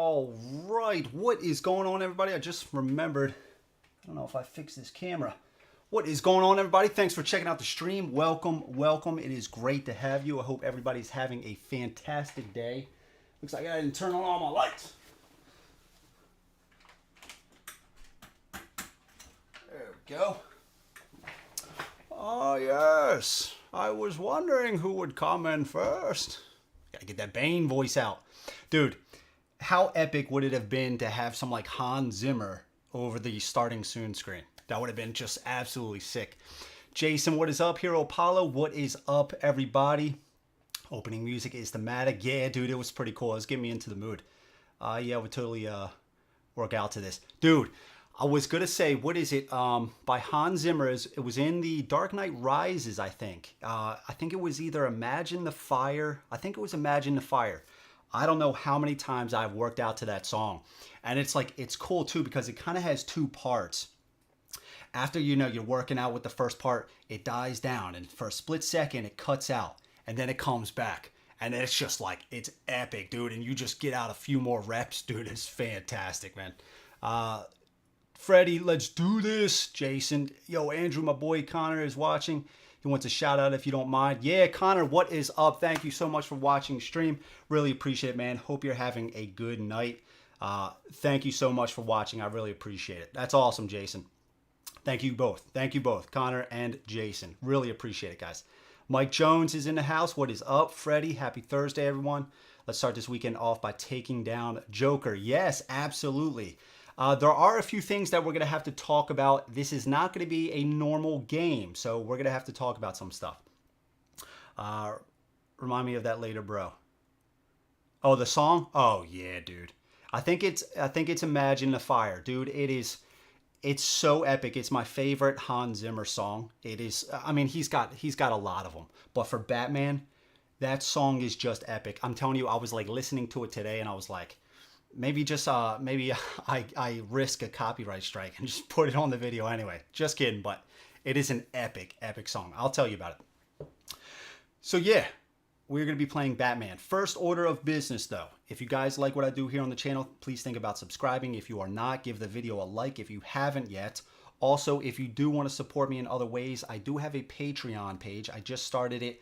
All right, what is going on, everybody? I just remembered, I don't know if I fixed this camera. What is going on, everybody? Thanks for checking out the stream. Welcome, welcome. It is great to have you. I hope everybody's having a fantastic day. Looks like I didn't turn on all my lights. There we go. Oh, yes. I was wondering who would comment first. Gotta get that Bane voice out. Dude, how epic would it have been to have some like Hans Zimmer over the starting soon screen? That would have been just absolutely sick. Jason, what is up? Hero Apollo, what is up, everybody? Opening music is thematic. Yeah, dude, it was pretty cool. It was getting me into the mood. Yeah, we totally work out to this. Dude, I was going to say, what is it? By Hans Zimmer. It was in the Dark Knight Rises, I think. I think it was either Imagine the Fire. I think it was Imagine the Fire. I don't know how many times I've worked out to that song. And it's like, it's cool too because it kind of has two parts. After, you're working out with the first part, it dies down. And for a split second, it cuts out. And then it comes back. And it's just like, it's epic, dude. And you just get out a few more reps, dude. It's fantastic, man. Freddie, let's do this. Jason. Yo, Andrew, my boy Connor is watching. He wants a shout out if you don't mind. Yeah, Connor, what is up? Thank you so much for watching the stream. Really appreciate it, man. Hope you're having a good night. Thank you so much for watching. I really appreciate it. That's awesome, Jason. Thank you both. Thank you both, Connor and Jason. Really appreciate it, guys. Mike Jones is in the house. What is up, Freddie? Happy Thursday, everyone. Let's start this weekend off by taking down Joker. Yes, absolutely. There are a few things that we're going to have to talk about. This is not going to be a normal game, so we're going to have to talk about some stuff. Remind me of that later, bro. Oh, the song? Oh, yeah, dude. I think it's Imagine the Fire. Dude, it's so epic. It's my favorite Hans Zimmer song. It is, I mean, he's got a lot of them, but for Batman, that song is just epic. I'm telling you, I was like listening to it today and I was like, maybe I risk a copyright strike and just put it on the video anyway. Just kidding, but it is an epic, epic song. I'll tell you about it. So yeah, we're going to be playing Batman. First order of business though. If you guys like what I do here on the channel, please think about subscribing. If you are not, give the video a like if you haven't yet. Also, if you do want to support me in other ways, I do have a Patreon page. I just started it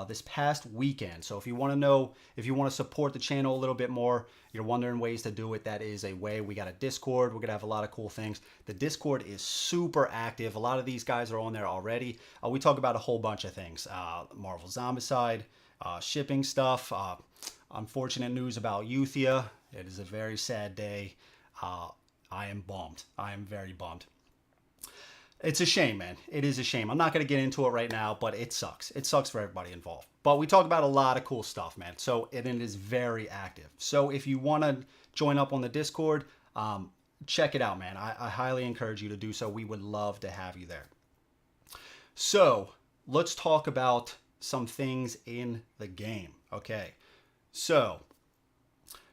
this past weekend. So if you want to support the channel a little bit more, you're wondering ways to do it, that is a way. We got a Discord. We're going to have a lot of cool things. The Discord is super active. A lot of these guys are on there already. We talk about a whole bunch of things. Marvel Zombicide, shipping stuff, unfortunate news about Euthia. It is a very sad day. I am bummed. I am very bummed. It's a shame, man. It is a shame. I'm not going to get into it right now, but it sucks. It sucks for everybody involved. But we talk about a lot of cool stuff, man. So it is very active. So if you want to join up on the Discord, check it out, man. I highly encourage you to do so. We would love to have you there. So let's talk about some things in the game. Okay. So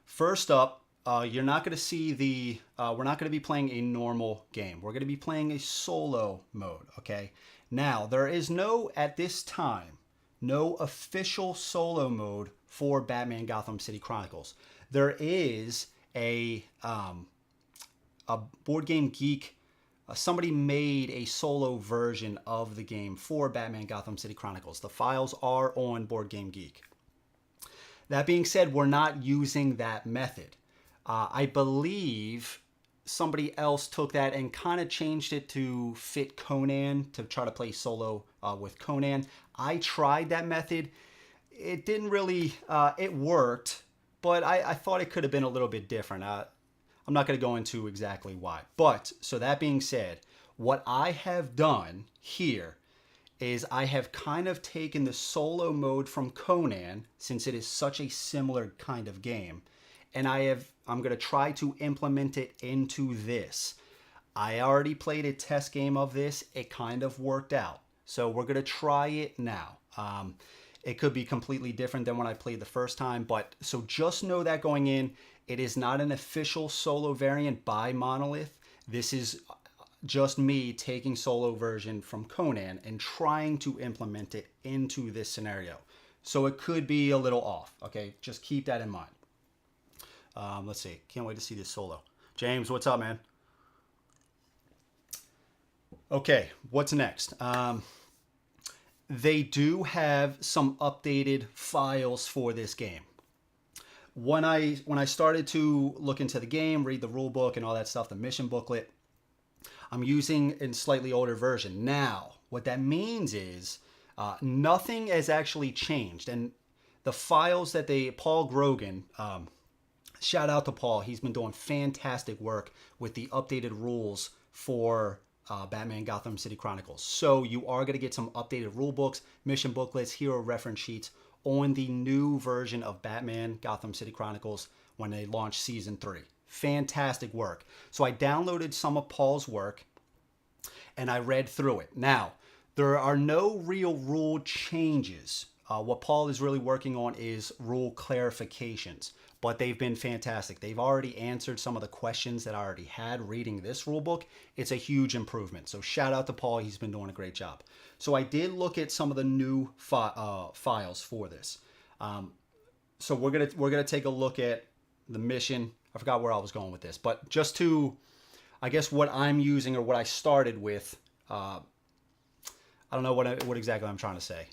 first up, you're not going to see we're not going to be playing a normal game. We're going to be playing a solo mode, okay? Now, there is at this time, no official solo mode for Batman Gotham City Chronicles. There is a Board Game Geek, somebody made a solo version of the game for Batman Gotham City Chronicles. The files are on Board Game Geek. That being said, we're not using that method. I believe somebody else took that and kind of changed it to fit Conan, to try to play solo with Conan. I tried that method. It didn't really, it worked, but I thought it could have been a little bit different. I'm not going to go into exactly why. But, so that being said, what I have done here is I have kind of taken the solo mode from Conan, since it is such a similar kind of game, and I'm going to try to implement it into this. I already played a test game of this. It kind of worked out. So we're going to try it now. It could be completely different than when I played the first time, but so just know that going in, it is not an official solo variant by Monolith. This is just me taking solo version from Conan and trying to implement it into this scenario. So it could be a little off, okay? Just keep that in mind. Let's see. Can't wait to see this solo. James, what's up, man? Okay, what's next? They do have some updated files for this game. When I started to look into the game, read the rule book and all that stuff, the mission booklet, I'm using a slightly older version. Now, what that means is nothing has actually changed. And the files that Paul Grogan, shout out to Paul, he's been doing fantastic work with the updated rules for Batman Gotham City Chronicles. So you are going to get some updated rule books, mission booklets, hero reference sheets on the new version of Batman Gotham City Chronicles when they launch season 3. Fantastic work. So I downloaded some of Paul's work and I read through it. Now, there are no real rule changes. What Paul is really working on is rule clarifications, but they've been fantastic. They've already answered some of the questions that I already had reading this rule book. It's a huge improvement. So shout out to Paul. He's been doing a great job. So I did look at some of the new files for this. So we're gonna take a look at the mission. I forgot where I was going with this, but just to, I guess what I'm using or what I started with. I don't know what exactly I'm trying to say.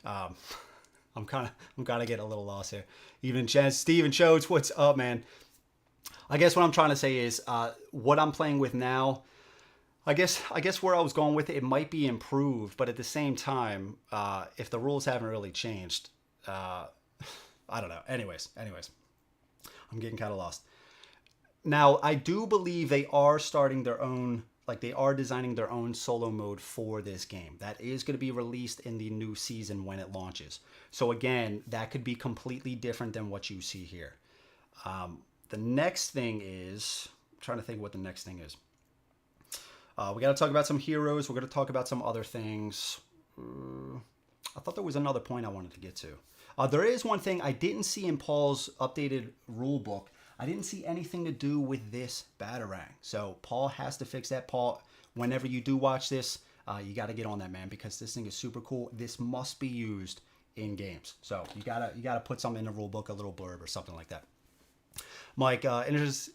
I'm kind of getting a little lost here. Even Steven Chodes, what's up, man? I guess what I'm trying to say is what I'm playing with now. I guess where I was going with it, it might be improved, but at the same time, if the rules haven't really changed, I don't know. Anyways, I'm getting kind of lost. Now, I do believe they are starting their own, like they are designing their own solo mode for this game. That is going to be released in the new season when it launches. So again, that could be completely different than what you see here. The next thing is, I'm trying to think what the next thing is. We got to talk about some heroes. We're going to talk about some other things. I thought there was another point I wanted to get to. There is one thing I didn't see in Paul's updated rule book. I didn't see anything to do with this Batarang. So Paul has to fix that. Paul, whenever you do watch this, you got to get on that, man, because this thing is super cool. This must be used in games. So you gotta put something in the rule book, a little blurb or something like that. Mike,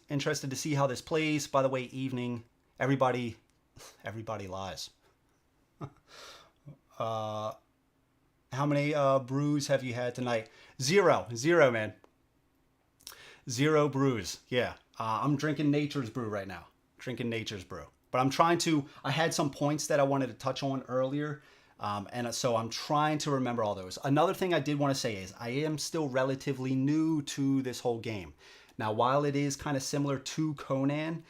interested to see how this plays. By the way, evening, everybody lies. How many brews have you had tonight? Zero, man. 0 brews. Yeah. I'm drinking Nature's Brew right now. But I'm trying to, I had some points that I wanted to touch on earlier. And so I'm trying to remember all those. Another thing I did want to say is I am still relatively new to this whole game. Now, while it is kind of similar to Conan,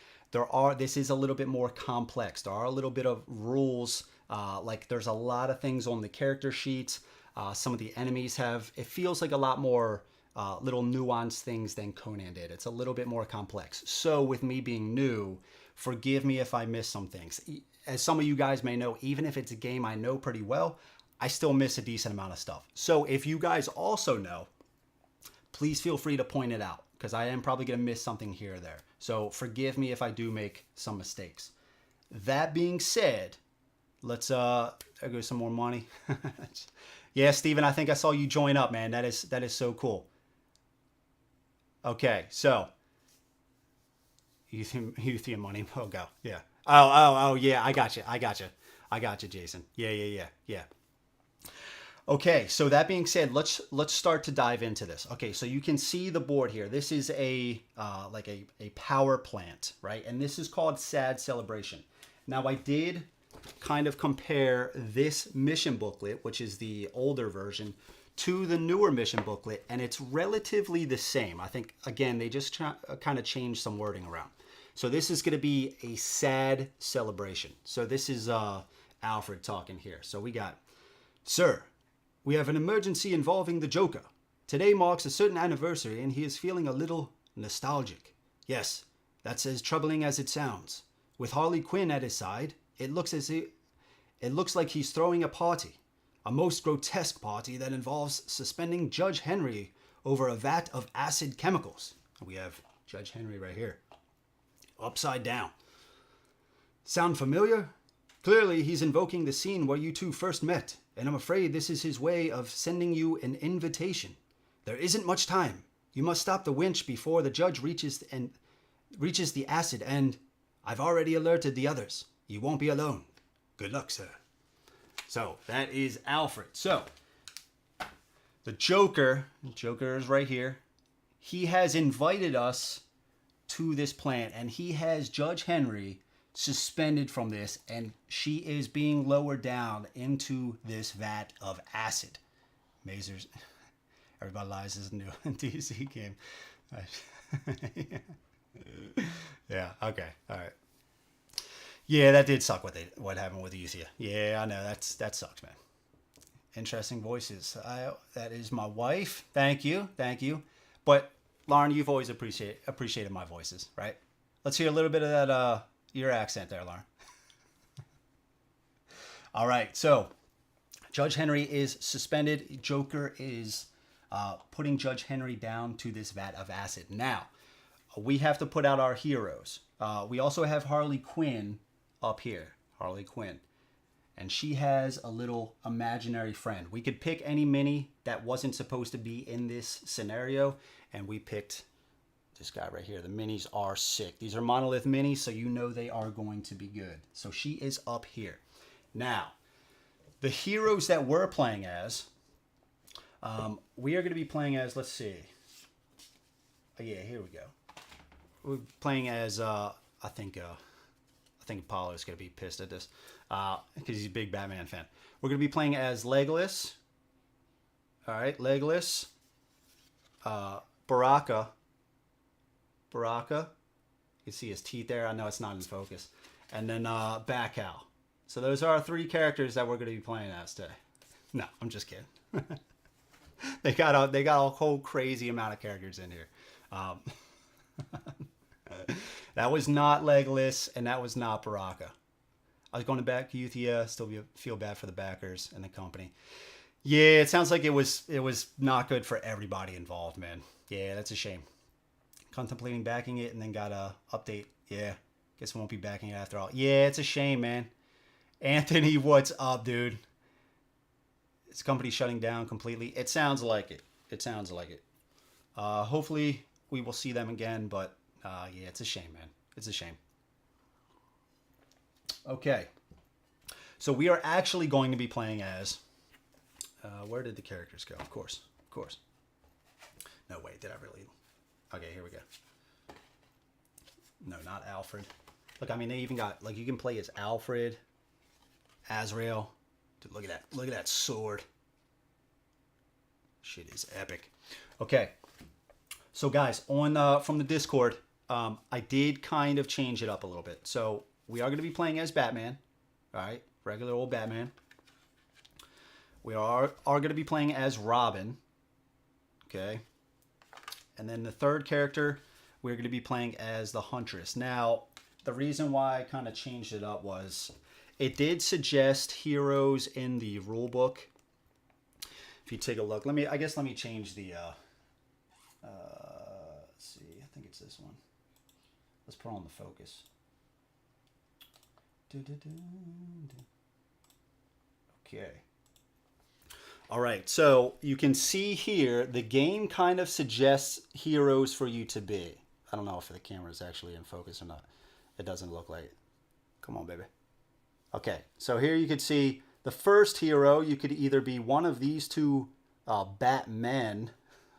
this is a little bit more complex. There are a little bit of rules. Like there's a lot of things on the character sheets. Some of the enemies it feels like a lot more little nuanced things than Conan did. It's a little bit more complex. So with me being new, forgive me if I miss some things. As some of you guys may know, even if it's a game I know pretty well, I still miss a decent amount of stuff. So if you guys also know, please feel free to point it out, because I am probably going to miss something here or there. So forgive me if I do make some mistakes. That being said, let's go some more money. Yeah, Steven, I think I saw you join up, man. That is so cool. Okay, so Ethereum money. Oh, go. Yeah. Oh, yeah. I got you, Jason. Yeah. Okay, so that being said, let's start to dive into this. Okay, so you can see the board here. This is a power plant, right? And this is called Sad Celebration. Now, I did kind of compare this mission booklet, which is the older version, to the newer mission booklet, and it's relatively the same. I think, again, they just kind of changed some wording around. So this is going to be a sad celebration. So this is Alfred talking here. So we got, "Sir, we have an emergency involving the Joker. Today marks a certain anniversary, and he is feeling a little nostalgic. Yes, that's as troubling as it sounds. With Harley Quinn at his side, it looks like he's throwing a party. A most grotesque party that involves suspending Judge Henry over a vat of acid chemicals." We have Judge Henry right here. "Upside down. Sound familiar? Clearly, he's invoking the scene where you two first met, and I'm afraid this is his way of sending you an invitation. There isn't much time. You must stop the winch before the judge reaches the acid, and I've already alerted the others. You won't be alone. Good luck, sir. So that is Alfred. So the Joker is right here. He has invited us to this plant, and he has Judge Henry suspended from this, and she is being lowered down into this vat of acid. Mazers. Everybody lies is a new DC game. Yeah, okay, all right. Yeah, that did suck what happened with Uthia. Yeah, I know, that sucks, man. Interesting voices. That is my wife. Thank you. But Lauren, you've always appreciated my voices, right? Let's hear a little bit of that your accent there, Lauren. All right, so Judge Henry is suspended. Joker is putting Judge Henry down to this vat of acid. Now, we have to put out our heroes. We also have Harley Quinn up here. Harley Quinn. And she has a little imaginary friend. We could pick any mini that wasn't supposed to be in this scenario. And we picked this guy right here. The minis are sick. These are Monolith minis, so you know they are going to be good. So she is up here. Now, the heroes that we're playing as, we are going to be playing as, let's see. Oh, yeah, here we go. We're playing as, I think Apollo's going to be pissed at this because he's a big Batman fan. We're going to be playing as Legolas. All right, Legolas. Baraka. You can see his teeth there. I know it's not in focus. And then Bacow. So those are our three characters that we're going to be playing as today. No, I'm just kidding. They got a whole crazy amount of characters in here. That was not Legolas, and that was not Baraka. I was going to back Uthia. Still feel bad for the backers and the company. Yeah, it sounds like it was not good for everybody involved, man. Yeah, that's a shame. Contemplating backing it and then got a update. Yeah, guess we won't be backing it after all. Yeah, it's a shame, man. Anthony, what's up, dude? This company shutting down completely. It sounds like it. Hopefully we will see them again, but yeah, it's a shame, man. It's a shame. Okay. So we are actually going to be playing as... where did the characters go? Of course. No, wait, did I really... Okay, here we go. No, not Alfred. Look, I mean, they even got... Like, you can play as Alfred, Azrael. Dude, look at that. Look at that sword. Shit is epic. Okay. So, guys, on from the Discord, I did kind of change it up a little bit. So, we are going to be playing as Batman. All right? Regular old Batman. We are going to be playing as Robin. Okay? And then the third character, we're going to be playing as the Huntress. Now, the reason why I kind of changed it up was it did suggest heroes in the rule book. If you take a look, let me change the, let's see, I think it's this one. Let's put on the focus. Okay. All right, so you can see here, the game kind of suggests heroes for you to be. I don't know if the camera is actually in focus or not. It doesn't look like it. Come on, baby. Okay, so here you can see the first hero. You could either be one of these two Batmen,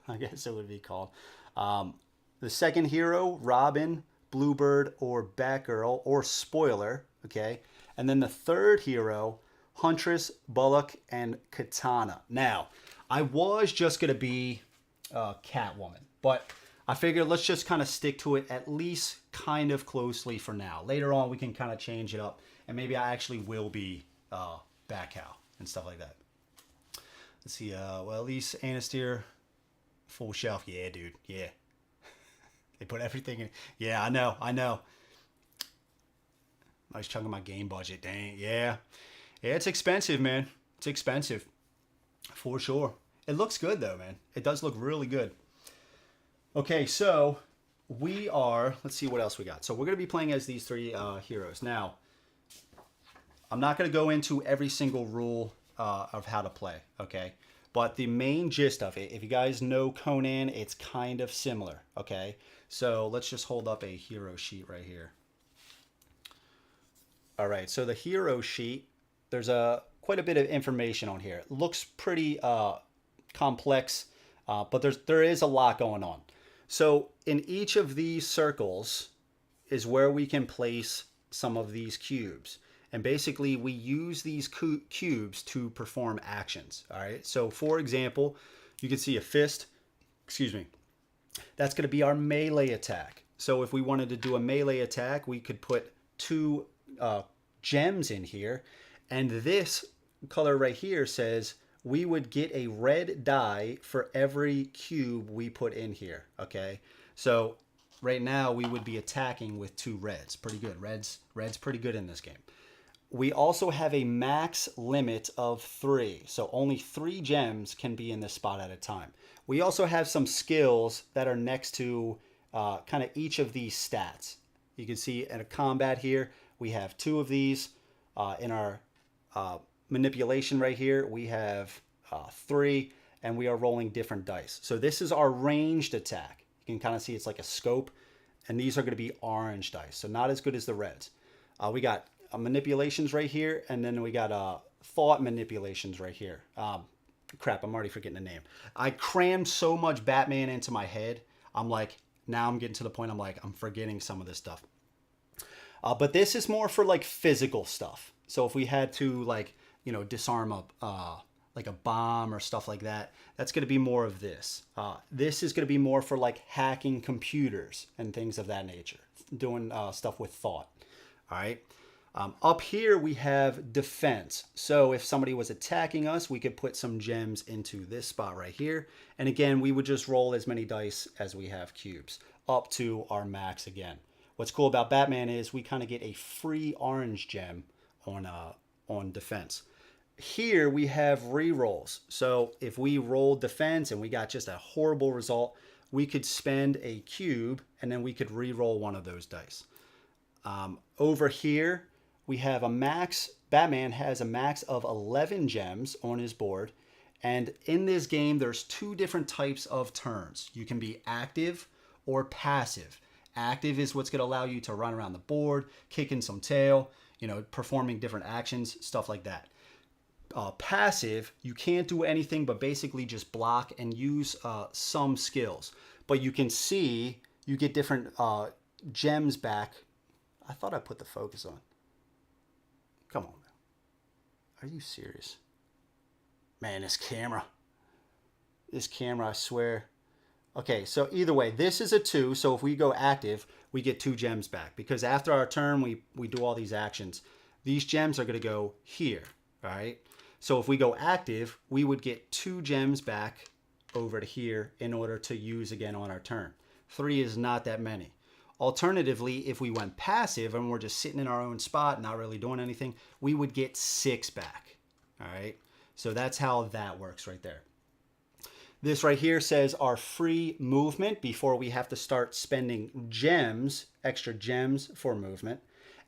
I guess it would be called. The second hero, Robin, Bluebird, or Batgirl, or Spoiler, okay? And then the third hero, Huntress, Bullock, and Katana. Now, I was just going to be Catwoman, but I figured let's just kind of stick to it at least kind of closely for now. Later on, we can kind of change it up, and maybe I actually will be Batcow and stuff like that. Let's see. Well, at least Anastair, full shelf. Yeah, dude. Yeah. They put everything in. Yeah, I know. Nice chunk of my game budget. Dang. Yeah. Yeah, it's expensive, man. It's expensive. For sure. It looks good, though, man. It does look really good. Okay, so we are... Let's see what else we got. So we're going to be playing as these three heroes. Now, I'm not going to go into every single rule of how to play, okay? But the main gist of it, if you guys know Conan, it's kind of similar, okay? So let's just hold up a hero sheet right here. All right, so the hero sheet, there's quite a bit of information on here. It looks pretty complex, but there is a lot going on. So in each of these circles is where we can place some of these cubes. And basically we use these cubes to perform actions. All right. So for example, you can see a fist, excuse me, that's going to be our melee attack. So if we wanted to do a melee attack, we could put two gems in here. And this color right here says we would get a red die for every cube we put in here. Okay. So right now we would be attacking with 2 reds. Pretty good. Red's pretty good in this game. We also have a max limit of 3. So only 3 gems can be in this spot at a time. We also have some skills that are next to kind of each of these stats. You can see in a combat here, we have 2 of these. In our manipulation right here, we have 3, and we are rolling different dice. So this is our ranged attack. You can kind of see it's like a scope, and these are going to be orange dice, so not as good as the reds. We got manipulations right here, and then we got thought manipulations right here. Crap, I'm already forgetting the name. I crammed so much Batman into my head. I'm like, now I'm getting to the point I'm like, I'm forgetting some of this stuff. But this is more for like physical stuff. So if we had to like, you know, disarm like a bomb or stuff like that, that's going to be more of this. This is going to be more for like hacking computers and things of that nature, doing stuff with thought. All right. Up here we have defense. So if somebody was attacking us, we could put some gems into this spot right here. And again, we would just roll as many dice as we have cubes up to our max again. What's cool about Batman is we kind of get a free orange gem on defense. Here we have rerolls. So if we rolled defense and we got just a horrible result, we could spend a cube and then we could re-roll one of those dice. Over here, we have a max. Batman has a max of 11 gems on his board. And in this game, there's 2 different types of turns. You can be active or passive. Active is what's going to allow you to run around the board, kicking some tail, you know, performing different actions, stuff like that. Passive, you can't do anything but basically just block and use some skills. But you can see you get different gems back. I thought I put the focus on. Come on, man. Are you serious? Man, this camera, I swear. Okay, so either way, this is a 2. So if we go active, we get 2 gems back. Because after our turn, we do all these actions. These gems are going to go here, all right? So if we go active, we would get 2 gems back over to here in order to use again on our turn. 3 is not that many. Alternatively, if we went passive and we're just sitting in our own spot, not really doing anything, we would get 6 back, all right? So that's how that works right there. This right here says our free movement before we have to start spending gems, extra gems for movement.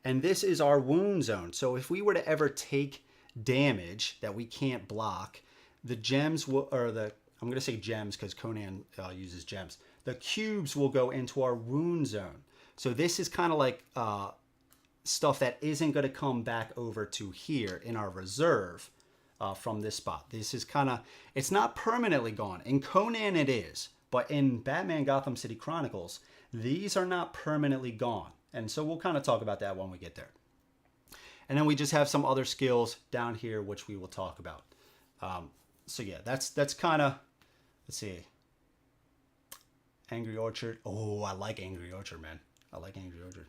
And this is our wound zone. So if we were to ever take damage that we can't block, the gems will, or the, I'm going to say gems because Conan uses gems. The cubes will go into our wound zone. So this is kind of like stuff that isn't going to come back over to here in our reserve from this spot. This is kind of, it's not permanently gone. In Conan it is, but in Batman Gotham City Chronicles, these are not permanently gone. And so we'll kind of talk about that when we get there. And then we just have some other skills down here, which we will talk about. So yeah, that's kind of, let's see. Angry Orchard. Oh, I like Angry Orchard, man. I like Angry Orchard.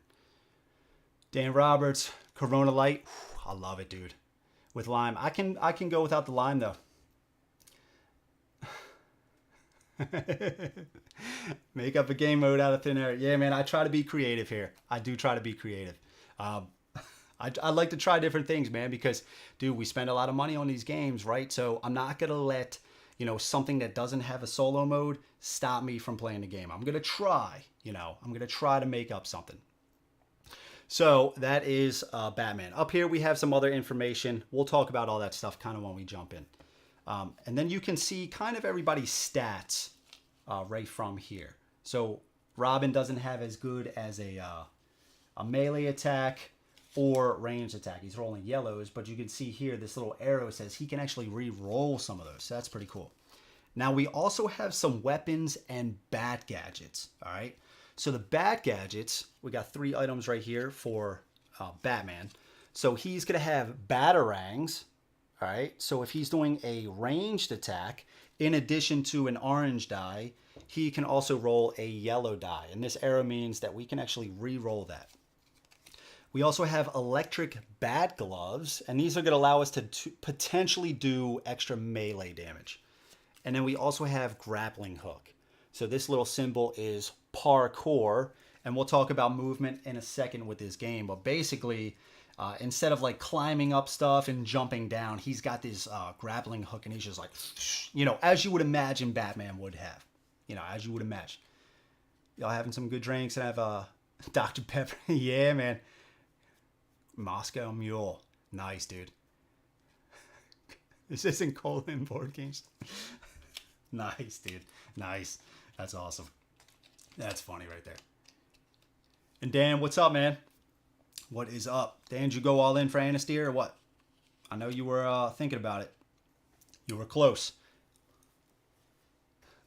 Dan Roberts, Corona Light. I love it, dude. With lime. I can go without the lime, though. Make up a game mode out of thin air. Yeah, man, I try to be creative here. I do try to be creative. I like to try different things, man, because, dude, we spend a lot of money on these games, right? So I'm not going to let, you know, something that doesn't have a solo mode stop me from playing the game. I'm going to try, you know, I'm going to try to make up something. So that is Batman. Up here we have some other information. We'll talk about all that stuff kind of when we jump in. And then you can see kind of everybody's stats right from here. So Robin doesn't have as good as a melee attack or ranged attack. He's rolling yellows, but you can see here this little arrow says he can actually re-roll some of those. So that's pretty cool. Now we also have some weapons and bat gadgets. All right. So the bat gadgets, we got 3 items right here for Batman. So he's going to have batarangs. All right. So if he's doing a ranged attack, in addition to an orange die, he can also roll a yellow die. And this arrow means that we can actually re-roll that. We also have electric bat gloves, and these are going to allow us to potentially do extra melee damage. And then we also have grappling hook. So this little symbol is parkour, and we'll talk about movement in a second with this game. But basically, instead of like climbing up stuff and jumping down, he's got this grappling hook, and he's just like, you know, as you would imagine Batman would have. You know, as you would imagine. Y'all having some good drinks and have Dr. Pepper. Yeah, man. Moscow Mule. Nice, dude. This isn't Conan board games. Nice, dude. Nice. That's awesome. That's funny right there. And Dan, what's up, man? What is up? Dan, did you go all in for Anastasia or what? I know you were thinking about it. You were close.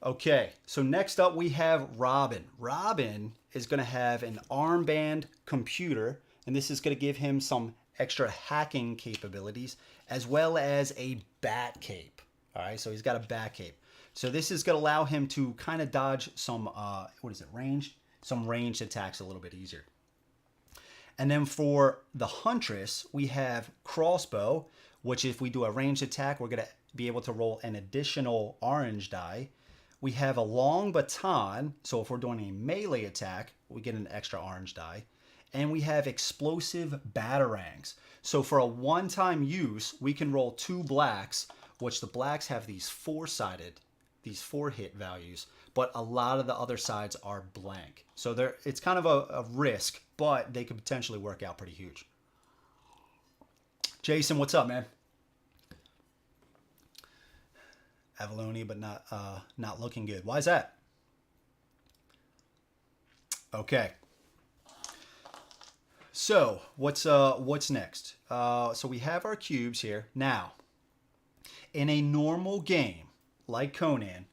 Okay, so next up we have Robin. Robin is going to have an armband computer, and this is going to give him some extra hacking capabilities, as well as a bat cape. All right, so he's got a bat cape. So this is going to allow him to kind of dodge some, ranged? Some ranged attacks a little bit easier. And then for the Huntress, we have crossbow, which if we do a ranged attack, we're going to be able to roll an additional orange die. We have a long baton, so if we're doing a melee attack, we get an extra orange die. And we have explosive batarangs. So for a one-time use, we can roll 2 blacks, which the blacks have these 4-sided, these 4-hit values, but a lot of the other sides are blank. So it's kind of a risk, but they could potentially work out pretty huge. Jason, what's up, man? Avalonia, but not looking good. Why is that? Okay. So what's next? So we have our cubes here. Now, in a normal game like Conan,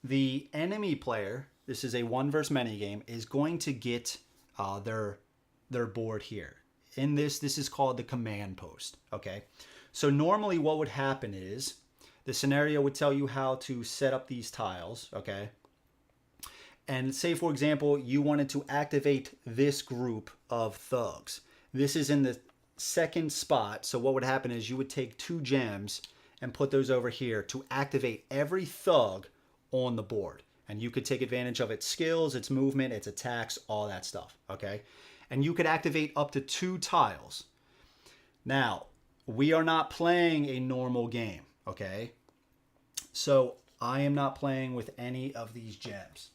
the enemy player, this is a 1 versus many game, is going to get their board here. In this is called the command post. Okay. So normally what would happen is the scenario would tell you how to set up these tiles. Okay. And say, for example, you wanted to activate this group of thugs. This is in the second spot. So what would happen is you would take 2 gems and put those over here to activate every thug on the board. And you could take advantage of its skills, its movement, its attacks, all that stuff. Okay. And you could activate up to 2 tiles. Now, we are not playing a normal game. Okay. So I am not playing with any of these gems.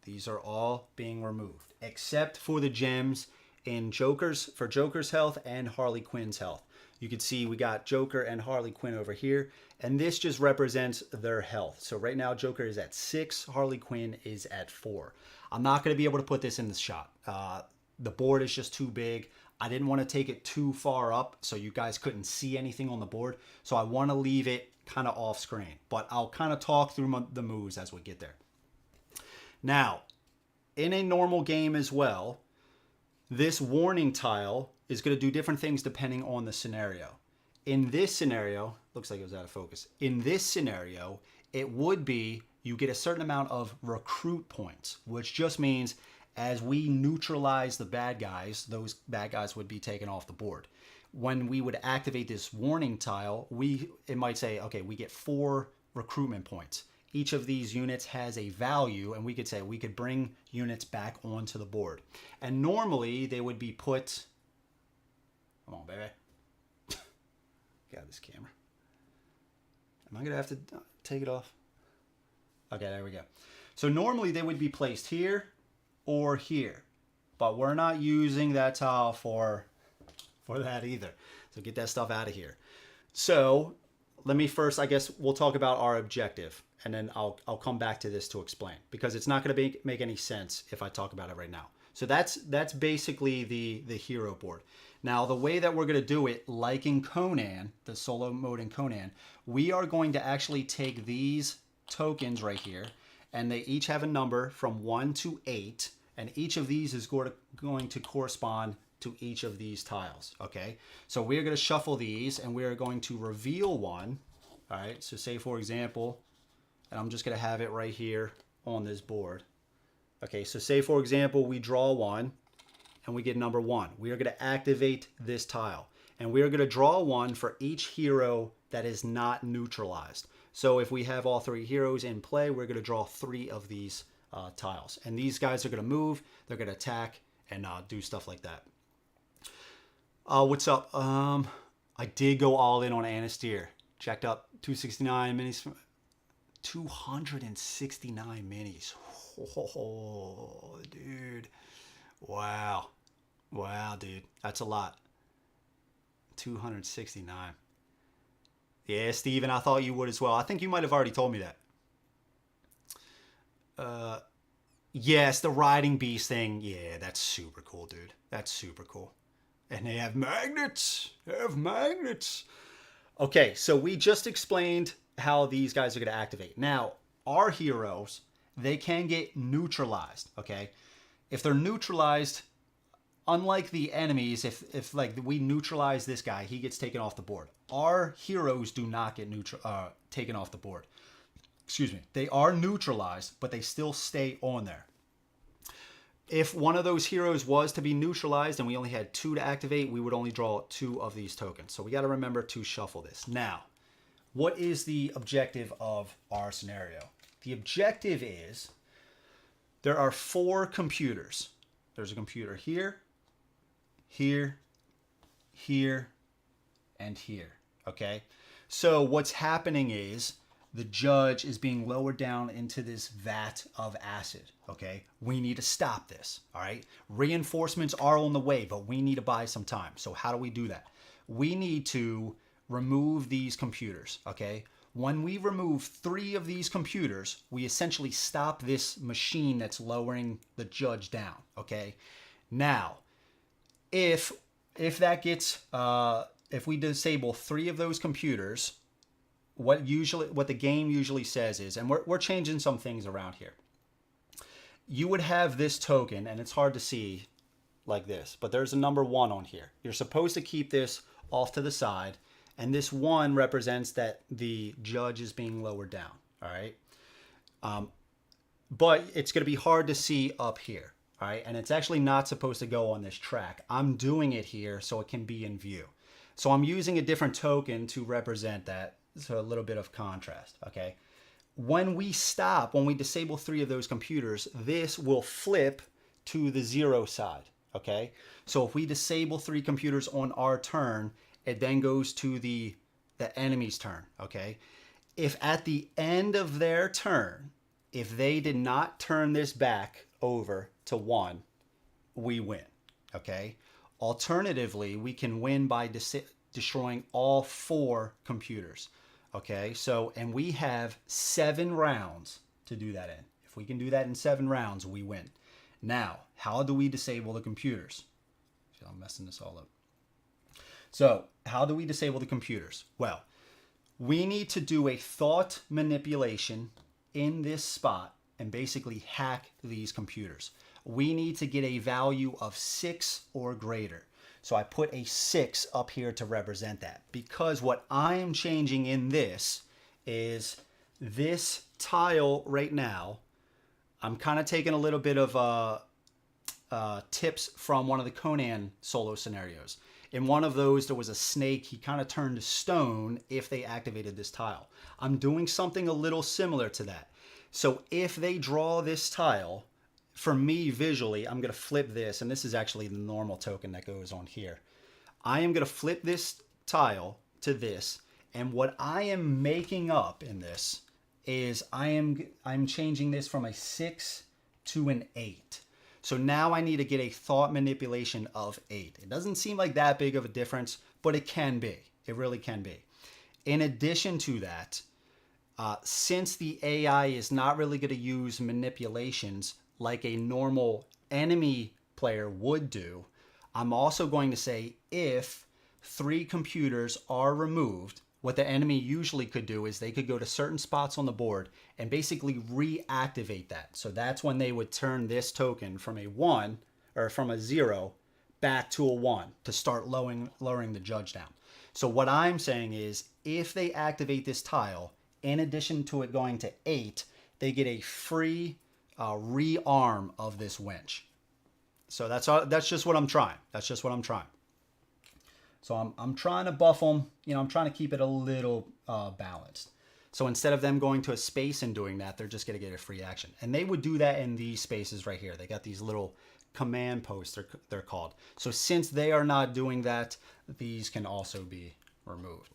These are all being removed, except for the gems in Joker's health and Harley Quinn's health. You can see we got Joker and Harley Quinn over here, and this just represents their health. So right now Joker is at 6, Harley Quinn is at 4. I'm not going to be able to put this in the shot. The board is just too big. I didn't want to take it too far up so you guys couldn't see anything on the board. So I want to leave it kind of off screen, but I'll kind of talk through the moves as we get there. Now, in a normal game as well, this warning tile is going to do different things depending on the scenario. In this scenario, looks like it was out of focus. In this scenario, it would be you get a certain amount of recruit points, which just means as we neutralize the bad guys, those bad guys would be taken off the board. When we would activate this warning tile, it might say, okay, we get 4 recruitment points. Each of these units has a value, and we could say we could bring units back onto the board. And normally they would be put, come on, baby. Got this camera. Am I going to have to take it off? Okay, there we go. So normally they would be placed here or here, but we're not using that tile for that either. So get that stuff out of here. So let me first, I guess we'll talk about our objective, and then I'll come back to this to explain, because it's not going to make any sense if I talk about it right now. So that's basically the hero board. Now, the way that we're going to do it, like in Conan, the solo mode in Conan, we are going to actually take these tokens right here, and they each have a number from 1 to 8, and each of these is going to correspond to each of these tiles, okay? So we're going to shuffle these, and we're going to reveal one, all right? So say, for example, and I'm just going to have it right here on this board. Okay, so say, for example, we draw one, and we get number 1. We are going to activate this tile, and we are going to draw one for each hero that is not neutralized. So if we have all 3 heroes in play, we're going to draw 3 of these tiles, and these guys are going to move, they're going to attack, and do stuff like that. What's up? I did go all in on Anastair. Checked up 269 minis. 269 minis. Oh, dude. Wow. Wow, dude. That's a lot. 269. Yeah, Steven, I thought you would as well. I think you might have already told me that. Yes, the riding beast thing. Yeah, that's super cool, dude. That's super cool. And they have magnets. They have magnets. Okay, so we just explained how these guys are going to activate. Now, our heroes, they can get neutralized, okay? If they're neutralized, unlike the enemies, if like we neutralize this guy, he gets taken off the board. Our heroes do not get taken off the board. Excuse me. They are neutralized, but they still stay on there. If one of those heroes was to be neutralized and we only had 2 to activate, we would only draw 2 of these tokens. So we got to remember to shuffle this. Now, what is the objective of our scenario? The objective is there are 4 computers. There's a computer here, here, here, and here. Okay? So what's happening is the judge is being lowered down into this vat of acid, okay? We need to stop this, all right? Reinforcements are on the way, but we need to buy some time. So how do we do that? We need to remove these computers, okay? When we remove 3 of these computers, we essentially stop this machine that's lowering the judge down, okay? Now, if that gets, if we disable 3 of those computers, what the game usually says is, and we're changing some things around here. You would have this token, and it's hard to see like this, but there's a number 1 on here. You're supposed to keep this off to the side, and this 1 represents that the judge is being lowered down, all right? But it's going to be hard to see up here, all right? And it's actually not supposed to go on this track. I'm doing it here so it can be in view. So I'm using a different token to represent that. So a little bit of contrast, okay? When we disable 3 of those computers, this will flip to the 0 side, okay? So if we disable 3 computers on our turn, it then goes to the enemy's turn, okay? If at the end of their turn, if they did not turn this back over to 1, we win, okay? Alternatively, we can win by destroying all 4 computers. Okay, so, and we have 7 rounds to do that in. If we can do that in 7 rounds, we win. Now, how do we disable the computers? See, I'm messing this all up. So, how do we disable the computers? Well, we need to do a thought manipulation in this spot and basically hack these computers. We need to get a value of 6 or greater. So I put a 6 up here to represent that, because what I am changing in this is this tile right now. I'm kind of taking a little bit of tips from one of the Conan solo scenarios. In one of those, there was a snake. He kind of turned to stone if they activated this tile. I'm doing something a little similar to that. So if they draw this tile, for me, visually, I'm going to flip this, and this is actually the normal token that goes on here. I am going to flip this tile to this, and what I am making up in this is I'm changing this from a 6 to an 8. So now I need to get a thought manipulation of 8. It doesn't seem like that big of a difference, but it can be. It really can be. In addition to that, since the AI is not really going to use manipulations like a normal enemy player would do, I'm also going to say if 3 computers are removed, what the enemy usually could do is they could go to certain spots on the board and basically reactivate that. So that's when they would turn this token from a 1 or from a 0 back to a 1 to start lowering the judge down. So what I'm saying is if they activate this tile, in addition to it going to 8, they get a free rearm of this winch. So that's just what I'm trying. That's just what I'm trying. So I'm trying to buff them. You know, I'm trying to keep it a little balanced. So instead of them going to a space and doing that, they're just going to get a free action. And they would do that in these spaces right here. They got these little command posts, they're called. So since they are not doing that, these can also be removed.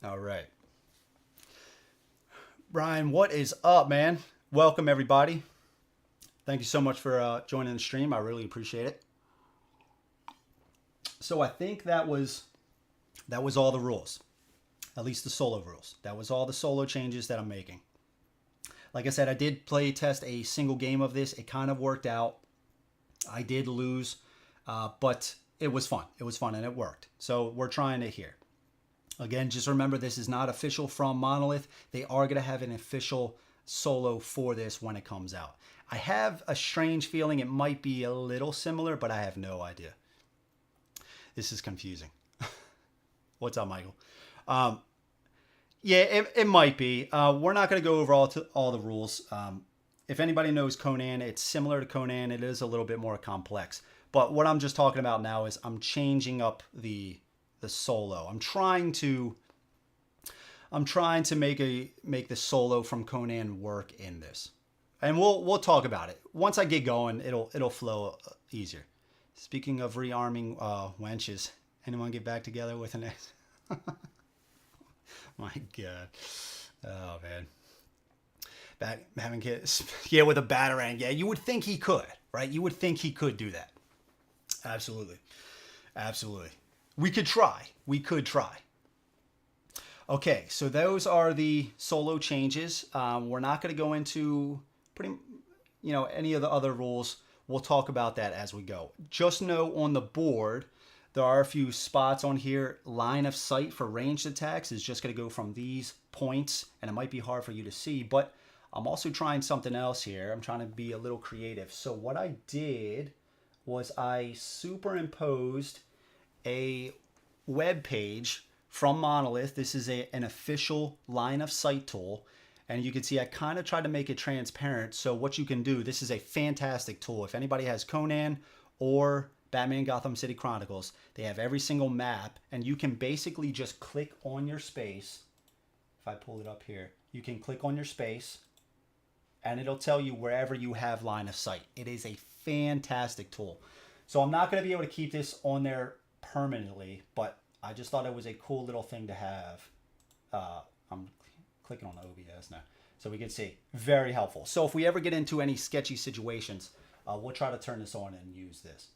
All right. Brian, what is up, man? Welcome, everybody. Thank you so much for joining the stream. I really appreciate it. So I think that was all the rules, at least the solo rules. That was all the solo changes that I'm making. Like I said, I did play test a single game of this. It kind of worked out. I did lose, but it was fun. It was fun and it worked. So we're trying it here. Again, just remember this is not official from Monolith. They are going to have an official solo for this when it comes out. I have a strange feeling it might be a little similar, but I have no idea. This is confusing. What's up, Michael? Yeah, it might be. We're not going to go over all the rules. If anybody knows Conan, it's similar to Conan. It is a little bit more complex. But what I'm just talking about now is I'm changing up the solo. I'm trying to make the solo from Conan work in this. And we'll talk about it. Once I get going, it'll flow easier. Speaking of rearming wenches, anyone get back together with an ex? My God. Oh, man. Back having kids. Yeah, with a batarang. Yeah, you would think he could, right? You would think he could do that. Absolutely. Absolutely. We could try. We could try. Okay, so those are the solo changes. We're not going to go into any of the other rules. We'll talk about that as we go. Just know on the board, there are a few spots on here. Line of sight for ranged attacks is just going to go from these points, and it might be hard for you to see, but I'm also trying something else here. I'm trying to be a little creative. So what I did was I superimposed a web page from Monolith. This is an official line of sight tool. And you can see I kind of tried to make it transparent. So what you can do, this is a fantastic tool. If anybody has Conan or Batman Gotham City Chronicles, they have every single map. And you can basically just click on your space. If I pull it up here, you can click on your space and it'll tell you wherever you have line of sight. It is a fantastic tool. So I'm not going to be able to keep this on there permanently, but I just thought it was a cool little thing to have. I'm clicking on OBS now so we can see. Very helpful. So if we ever get into any sketchy situations, we'll try to turn this on and use this.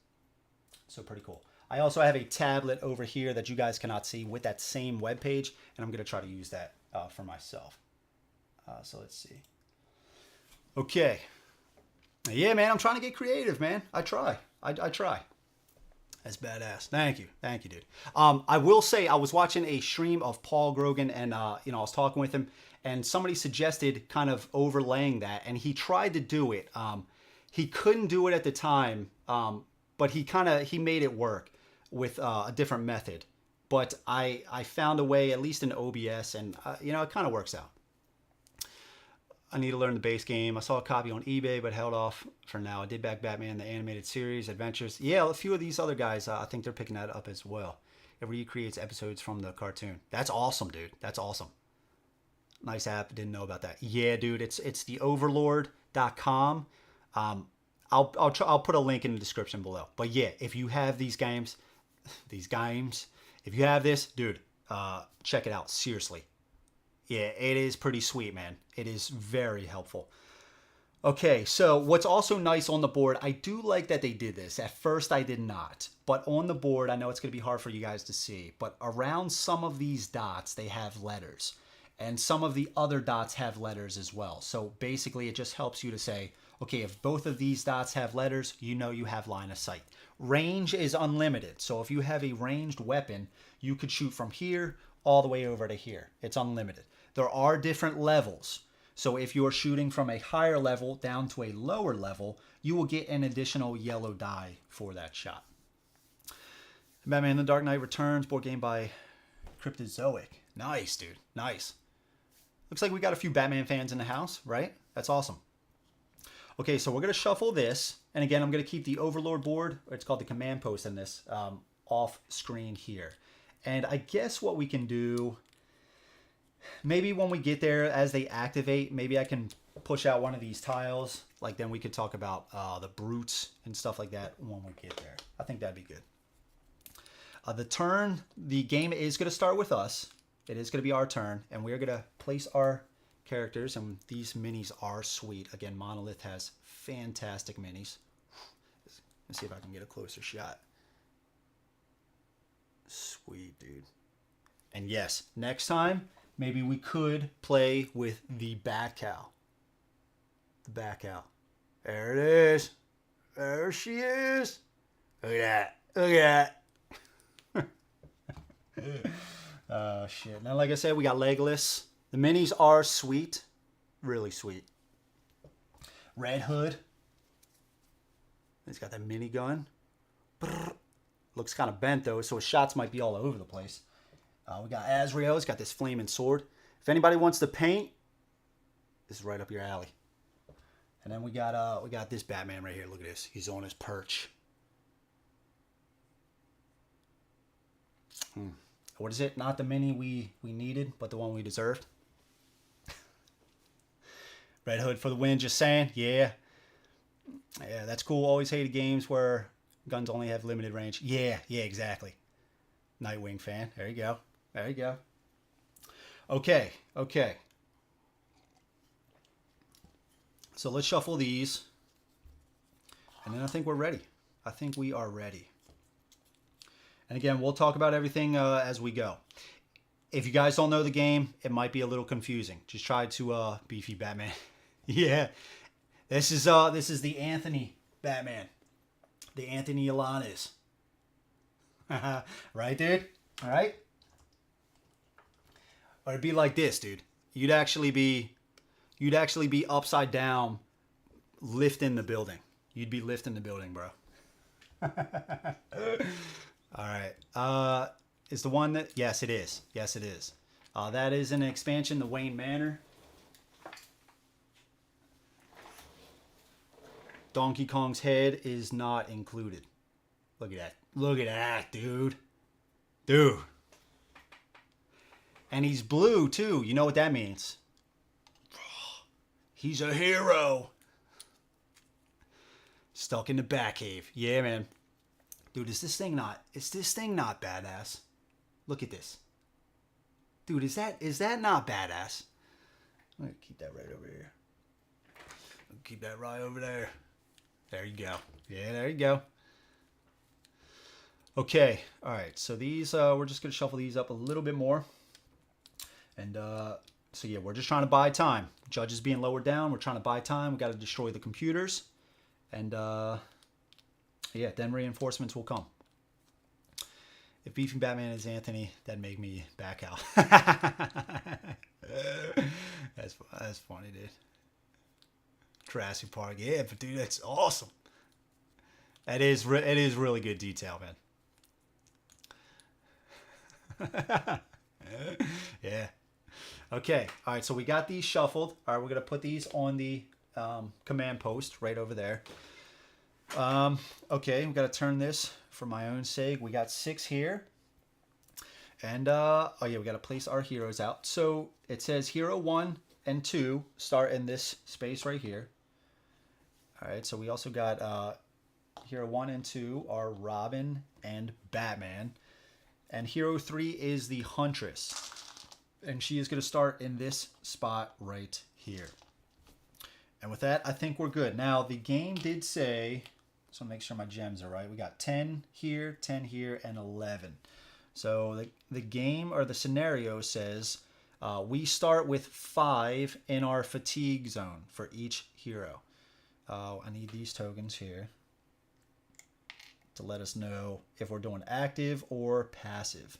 So pretty cool. I also have a tablet over here that you guys cannot see with that same web page, and I'm going to try to use that for myself. So let's see. Okay. Yeah, man, I'm trying to get creative, man. I try. I try. That's badass. Thank you, dude. I will say I was watching a stream of Paul Grogan, and I was talking with him, and somebody suggested kind of overlaying that, and he tried to do it. He couldn't do it at the time, but he made it work with a different method. But I found a way, at least in OBS, and it kind of works out. I need to learn the base game. I saw a copy on eBay, but held off for now. I did back Batman, the animated series, Adventures. Yeah, a few of these other guys, I think they're picking that up as well. It recreates episodes from the cartoon. That's awesome, dude. That's awesome. Nice app. Didn't know about that. Yeah, dude. It's theoverlord.com. I'll put a link in the description below. But yeah, if you have these games, if you have this, dude, check it out. Seriously. Yeah, it is pretty sweet, man. It is very helpful. Okay, so what's also nice on the board, I do like that they did this. At first, I did not. But on the board, I know it's going to be hard for you guys to see, but around some of these dots, they have letters. And some of the other dots have letters as well. So basically, it just helps you to say, okay, if both of these dots have letters, you know you have line of sight. Range is unlimited. So if you have a ranged weapon, you could shoot from here all the way over to here. It's unlimited. There are different levels. So if you're shooting from a higher level down to a lower level, you will get an additional yellow die for that shot. Batman The Dark Knight Returns, board game by Cryptozoic. Nice, dude. Nice. Looks like we got a few Batman fans in the house, right? That's awesome. Okay, so we're going to shuffle this. And again, I'm going to keep the Overlord board, or it's called the command post in this, off screen here. And I guess what we can do, maybe when we get there, as they activate, maybe I can push out one of these tiles. Like then we could talk about the brutes and stuff like that when we get there. I think that'd be good. The turn, the game is going to start with us. It is going to be our turn, and we're going to place our characters, and these minis are sweet. Again, Monolith has fantastic minis. Let's see if I can get a closer shot. Sweet, dude. And yes, next time, maybe we could play with the Bat Cow. The Bat Cow. There it is. There she is. Look at that. Look at that. Oh, shit. Now, like I said, we got Legolas. The minis are sweet. Really sweet. Red Hood. He's got that mini gun. Brrr. Looks kind of bent, though, so his shots might be all over the place. We got Azrael. He's got this flaming sword. If anybody wants to paint, this is right up your alley. And then we got this Batman right here. Look at this. He's on his perch. What is it? Not the mini we needed, but the one we deserved. Red Hood for the win, just saying. Yeah. Yeah, that's cool. Always hated games where guns only have limited range. Yeah, exactly. Nightwing fan. There you go. There you go. Okay. So let's shuffle these. And then I think we're ready. I think we are ready. And again, we'll talk about everything as we go. If you guys don't know the game, it might be a little confusing. Just try to beefy Batman. Yeah. This is the Anthony Batman. The Anthony Alanis. Right, dude? All right? Or it'd be like this, dude. You'd actually be upside down lifting the building. You'd be lifting the building, bro. All right. Is the one that... Yes, it is. Yes, it is. That is an expansion, the Wayne Manor. Donkey Kong's head is not included. Look at that. Look at that, dude. Dude. And he's blue, too. You know what that means. He's a hero. Stuck in the Batcave. Yeah, man. Dude, is this thing not badass? Look at this. Dude, is that not badass? I'm going to keep that right over here. Keep that right over there. There you go. Yeah, there you go. Okay. All right. So these, we're just going to shuffle these up a little bit more. And so, yeah, we're just trying to buy time. Judges being lowered down. We're trying to buy time. We got to destroy the computers. And, yeah, then reinforcements will come. If beefing Batman is Anthony, that'd make me back out. That's funny, dude. Jurassic Park, yeah, but dude, that's awesome. It is really good detail, man. Yeah. Okay. All right. So we got these shuffled. All right. We're gonna put these on the command post right over there. Okay. We got to turn this for my own sake. We got 6 here. And oh yeah, we got to place our heroes out. So it says hero 1 and 2 start in this space right here. All right. So we also got hero 1 and 2 are Robin and Batman. And hero 3 is the Huntress. And she is going to start in this spot right here. And with that, I think we're good. Now, the game did say, so make sure my gems are right. We got 10 here, and 11. So the game or the scenario says we start with 5 in our fatigue zone for each hero. I need these tokens here to let us know if we're doing active or passive.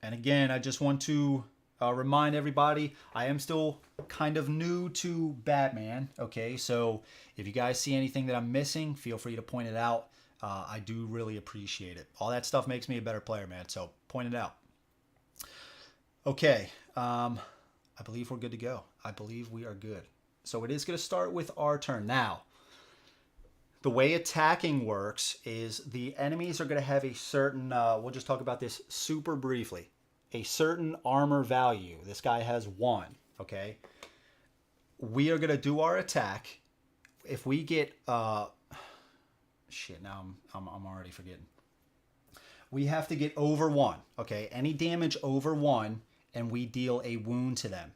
And again, I just want to remind everybody, I am still kind of new to Batman, okay? So if you guys see anything that I'm missing, feel free to point it out. I do really appreciate it. All that stuff makes me a better player, man, so point it out. Okay, I believe we're good to go. I believe we are good. So it is going to start with our turn. Now, the way attacking works is the enemies are going to have a certain, we'll just talk about this super briefly, a certain armor value. This guy has 1, okay? We are going to do our attack. If we get, shit, now I'm already forgetting. We have to get over 1, okay? Any damage over 1, and we deal a wound to them.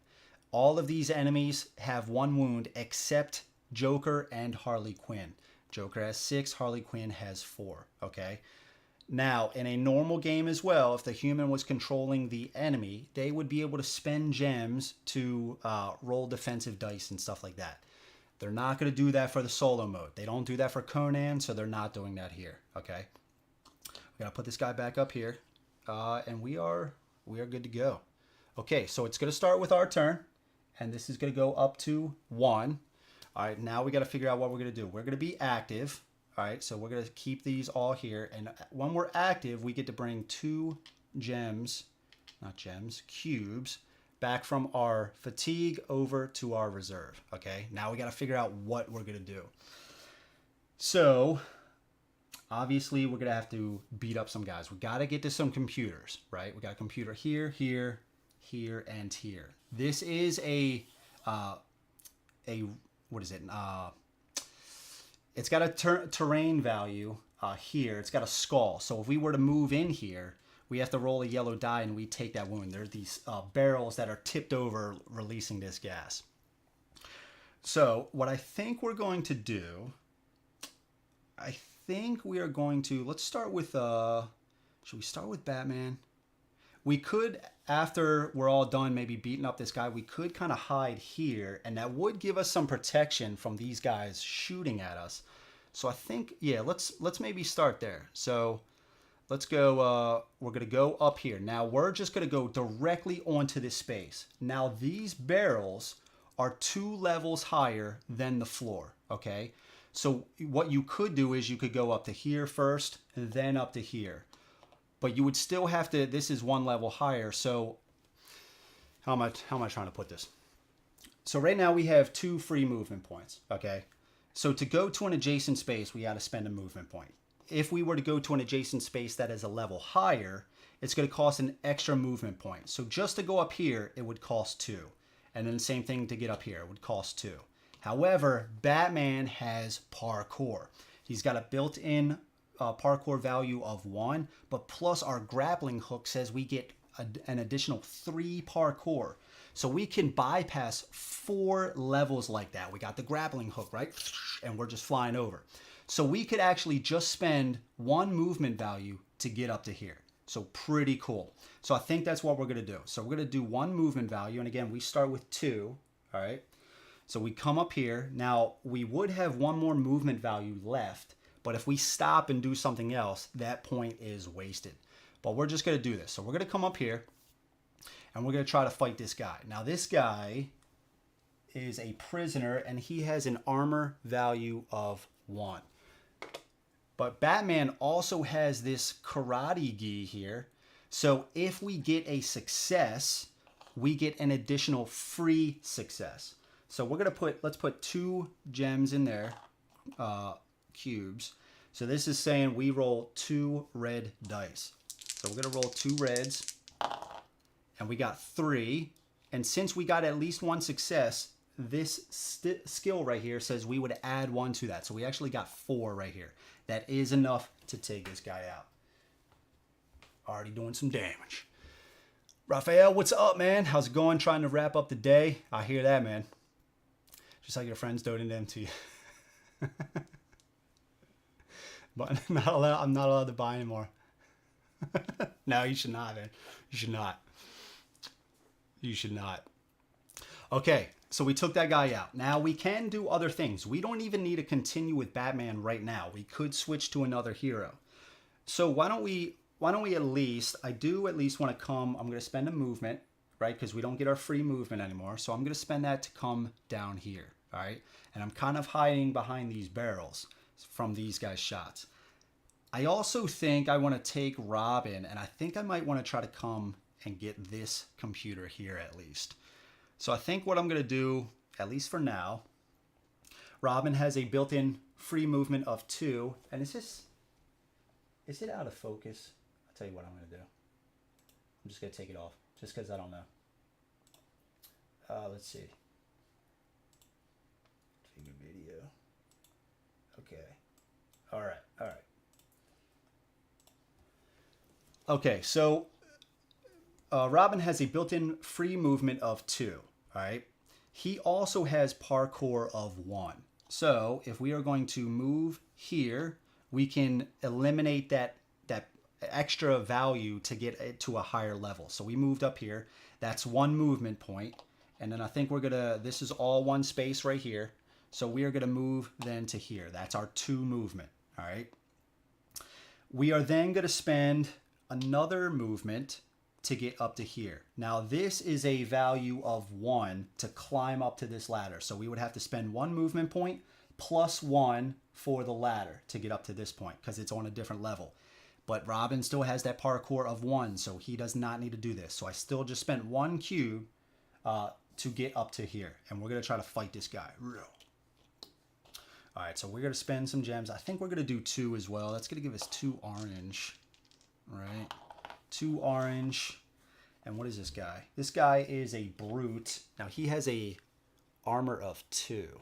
All of these enemies have 1 wound except Joker and Harley Quinn. Joker has 6, Harley Quinn has 4, okay? Now, in a normal game as well, if the human was controlling the enemy, they would be able to spend gems to roll defensive dice and stuff like that. They're not going to do that for the solo mode. They don't do that for Conan, so they're not doing that here, okay? We got to put this guy back up here, and we are good to go. Okay, so it's going to start with our turn, and this is going to go up to 1. All right, now we got to figure out what we're going to do. We're going to be active. All right, so we're going to keep these all here. And when we're active, we get to bring 2 gems, not gems, cubes, back from our fatigue over to our reserve. Okay, now we got to figure out what we're going to do. So, obviously, we're going to have to beat up some guys. We got to get to some computers, right? We got a computer here, here, here, and here. This is a what is it? It's got a terrain value here. It's got a skull. So if we were to move in here, we have to roll a yellow die and we take that wound. There's these barrels that are tipped over releasing this gas. So what I think we're going to do, I think we are going to, let's start with, should we start with Batman? We could, after we're all done maybe beating up this guy, we could kind of hide here, and that would give us some protection from these guys shooting at us. So I think, yeah, let's maybe start there. So let's go, we're going to go up here. Now we're just going to go directly onto this space. Now these barrels are 2 levels higher than the floor, okay? So what you could do is you could go up to here first, and then up to here. But you would still have to, this is 1 level higher. So how am I trying to put this? So right now we have 2 free movement points, okay? So to go to an adjacent space, we got to spend a movement point. If we were to go to an adjacent space that is a level higher, it's going to cost an extra movement point. So just to go up here, it would cost 2. And then the same thing to get up here, it would cost 2. However, Batman has parkour. He's got a built-in parkour value of 1, but plus our grappling hook says we get an additional 3 parkour. So we can bypass 4 levels like that. We got the grappling hook, right? And we're just flying over. So we could actually just spend 1 movement value to get up to here. So pretty cool. So I think that's what we're going to do. So we're going to do 1 movement value. And again, we start with 2, all right? So we come up here. Now we would have 1 more movement value left. But if we stop and do something else, that point is wasted. But we're just going to do this. So we're going to come up here, and we're going to try to fight this guy. Now, this guy is a prisoner, and he has an armor value of 1. But Batman also has this karate gi here. So if we get a success, we get an additional free success. So we're going to let's put 2 gems in there. Cubes. So this is saying we roll 2 red dice. So we're going to roll 2 reds, and we got 3. And since we got at least 1 success, this skill right here says we would add 1 to that. So we actually got 4 right here. That is enough to take this guy out. Already doing some damage. Raphael, what's up, man? How's it going? Trying to wrap up the day. I hear that, man. Just like your friends donating them to you. But I'm not allowed to buy anymore. No, you should not, man. You should not. You should not. Okay, so we took that guy out. Now we can do other things. We don't even need to continue with Batman right now. We could switch to another hero. So why don't we at least, I do at least want to come, I'm going to spend a movement, right? Because we don't get our free movement anymore. So I'm going to spend that to come down here, all right? And I'm kind of hiding behind these barrels from these guys' shots. I also think I want to take Robin, and I think I might want to try to come and get this computer here at least. So I think what I'm going to do, at least for now, Robin has a built-in free movement of 2. And is it out of focus? I'll tell you what I'm going to do. I'm just going to take it off, just because I don't know. Let's see. Figure video. Okay. All right. Okay, so Robin has a built-in free movement of 2, all right? He also has parkour of 1. So if we are going to move here, we can eliminate that extra value to get it to a higher level. So we moved up here. That's 1 movement point. And then I think we're gonna, this is all one space right here. So we are gonna move then to here. That's our 2 movement, all right? We are then gonna spend another movement to get up to here. Now this is a value of 1 to climb up to this ladder. So we would have to spend 1 movement point plus 1 for the ladder to get up to this point because it's on a different level. But Robin still has that parkour of 1, so he does not need to do this. So I still just spent 1 cube to get up to here. And we're gonna try to fight this guy. All right, so we're gonna spend some gems. I think we're gonna do 2 as well. That's gonna give us 2 orange. Right, 2 orange. And what is this guy? This guy is a brute. Now he has a armor of 2.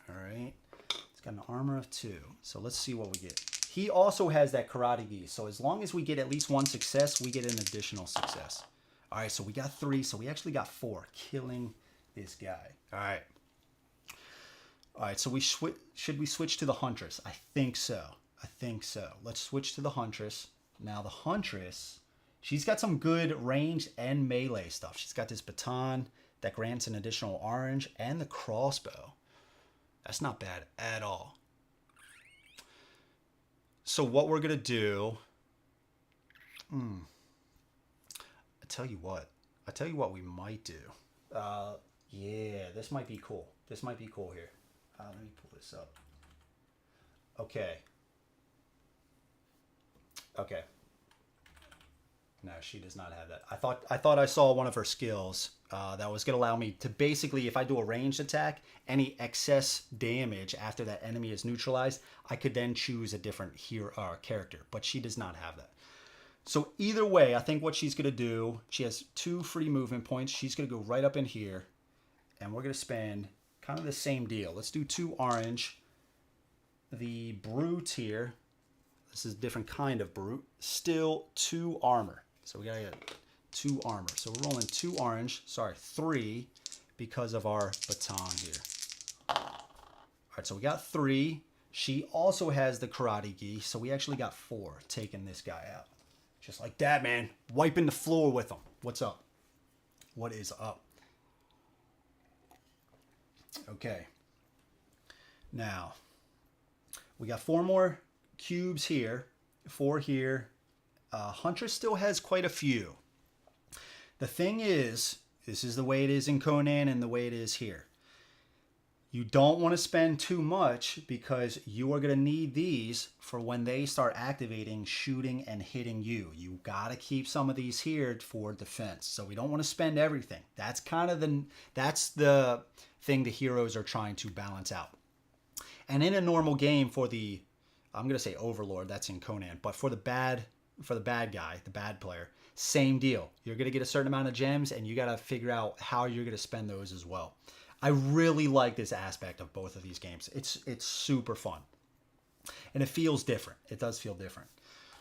All right, he's got an armor of 2. So let's see what we get. He also has that karate gi. So as long as we get at least 1 success, we get an additional success. All right, so we got 3. So we actually got 4, killing this guy. All right. All right, so should we switch to the Huntress? I think so. Let's switch to the Huntress. Now the Huntress, she's got some good range and melee stuff. She's got this baton that grants an additional orange and the crossbow. That's not bad at all. So what we're going to do, I tell you what we might do. Yeah, this might be cool. This might be cool here. Let me pull this up. Okay. No, she does not have that. I thought I saw one of her skills that was going to allow me to basically, if I do a ranged attack, any excess damage after that enemy is neutralized, I could then choose a different character. But she does not have that. So either way, I think what she's going to do, she has 2 free movement points. She's going to go right up in here, and we're going to spend kind of the same deal. Let's do 2 orange. The brute here. This is a different kind of brute. Still 2 armor. So we gotta get 2 armor. So we're rolling 2 orange. Sorry, 3 because of our baton here. All right, so we got 3. She also has the karate gi. So we actually got 4 taking this guy out. Just like that, man. Wiping the floor with him. What's up? What is up? Okay. Now, we got 4 more cubes here, 4 here. Huntress still has quite a few. The thing is, this is the way it is in Conan and the way it is here. You don't want to spend too much because you are going to need these for when they start activating, shooting, and hitting you. You got to keep some of these here for defense. So we don't want to spend everything. That's kind of the thing the heroes are trying to balance out. And in a normal game for the, I'm going to say Overlord, that's in Conan, but for the bad guy, the bad player, same deal. You're going to get a certain amount of gems and you got to figure out how you're going to spend those as well. I really like this aspect of both of these games. It's super fun. And it feels different. It does feel different.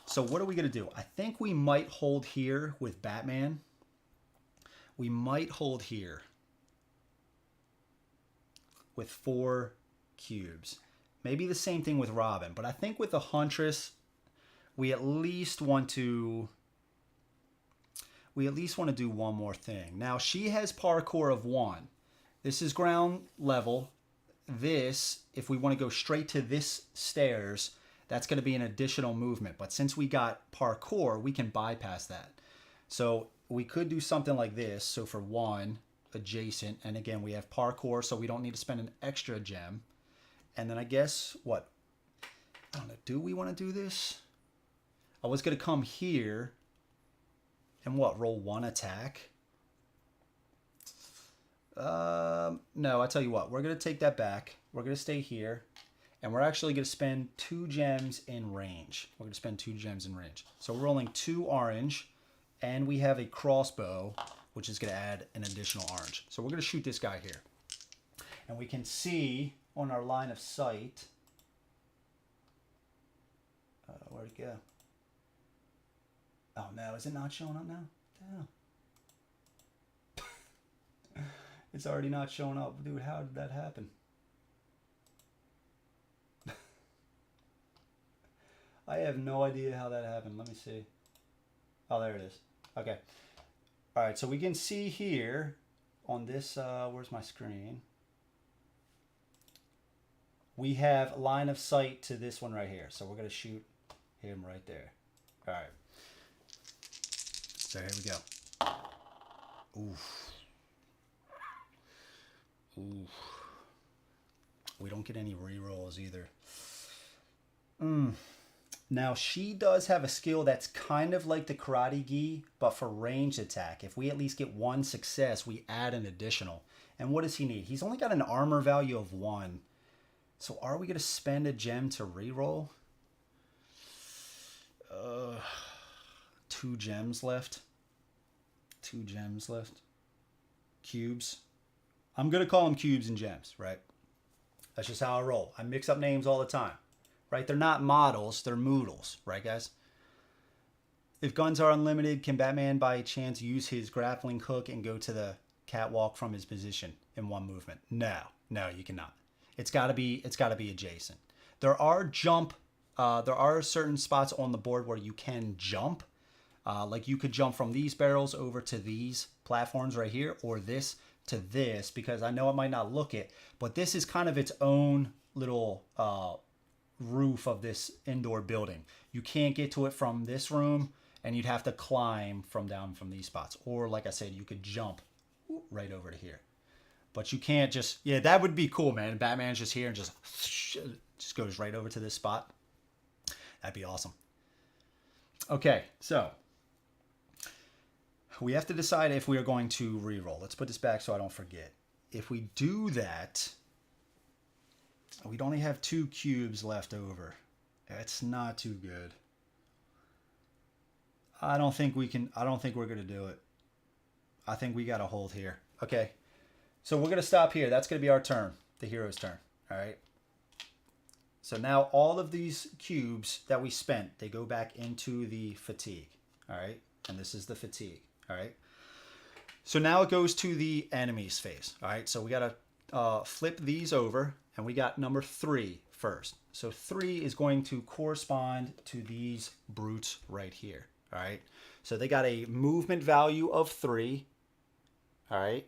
So what are we going to do? I think we might hold here with Batman. We might hold here with 4 cubes. Maybe the same thing with Robin, but I think with the Huntress, we at least want to do one more thing. Now, she has parkour of 1. This is ground level. This, if we want to go straight to this stairs, that's going to be an additional movement. But since we got parkour, we can bypass that. So we could do something like this. So for 1, adjacent, and again, we have parkour, so we don't need to spend an extra gem. And then I guess, what? I don't know, do we want to do this? I was going to come here and what, roll 1 attack? No, I tell you what, we're going to take that back. We're going to stay here, and we're actually going to spend 2 gems in range. We're going to spend 2 gems in range. So we're rolling 2 orange, and we have a crossbow, which is going to add an additional orange. So we're going to shoot this guy here. And we can see on our line of sight, where'd it go? Oh no, is it not showing up now? Damn. It's already not showing up. Dude, how did that happen? I have no idea how that happened. Let me see. Oh, there it is. Okay. All right, so we can see here on this, where's my screen? We have line of sight to this one right here. So we're going to shoot him right there. All right. So here we go. Oof. Oof. We don't get any rerolls either. Now, she does have a skill that's kind of like the Karate Gi, but for ranged attack. If we at least get 1 success, we add an additional. And what does he need? He's only got an armor value of 1. So are we going to spend a gem to reroll? 2 gems left. 2 gems left. Cubes. I'm going to call them cubes and gems, right? That's just how I roll. I mix up names all the time, right? They're not models, they're moodles, right, guys? If guns are unlimited, can Batman by chance use his grappling hook and go to the catwalk from his position in 1 movement? No, you cannot. It's got to be adjacent. There are certain spots on the board where you can jump. Like you could jump from these barrels over to these platforms right here, or this to this, because I know it might not look it, but this is kind of its own little roof of this indoor building. You can't get to it from this room, and you'd have to climb down from these spots. Or like I said, you could jump right over to here. But you can't just, yeah, that would be cool, man. Batman's just here and just goes right over to this spot. That'd be awesome. Okay, so we have to decide if we are going to reroll. Let's put this back so I don't forget. If we do that, we'd only have 2 cubes left over. That's not too good. I don't think we're going to do it. I think we got to hold here. Okay. So we're going to stop here. That's going to be our turn, the hero's turn. All right. So now all of these cubes that we spent, they go back into the fatigue. All right. And this is the fatigue. All right. So now it goes to the enemy's phase. All right. So we got to flip these over, and we got number 3 first. So 3 is going to correspond to these brutes right here. All right. So they got a movement value of 3. All right.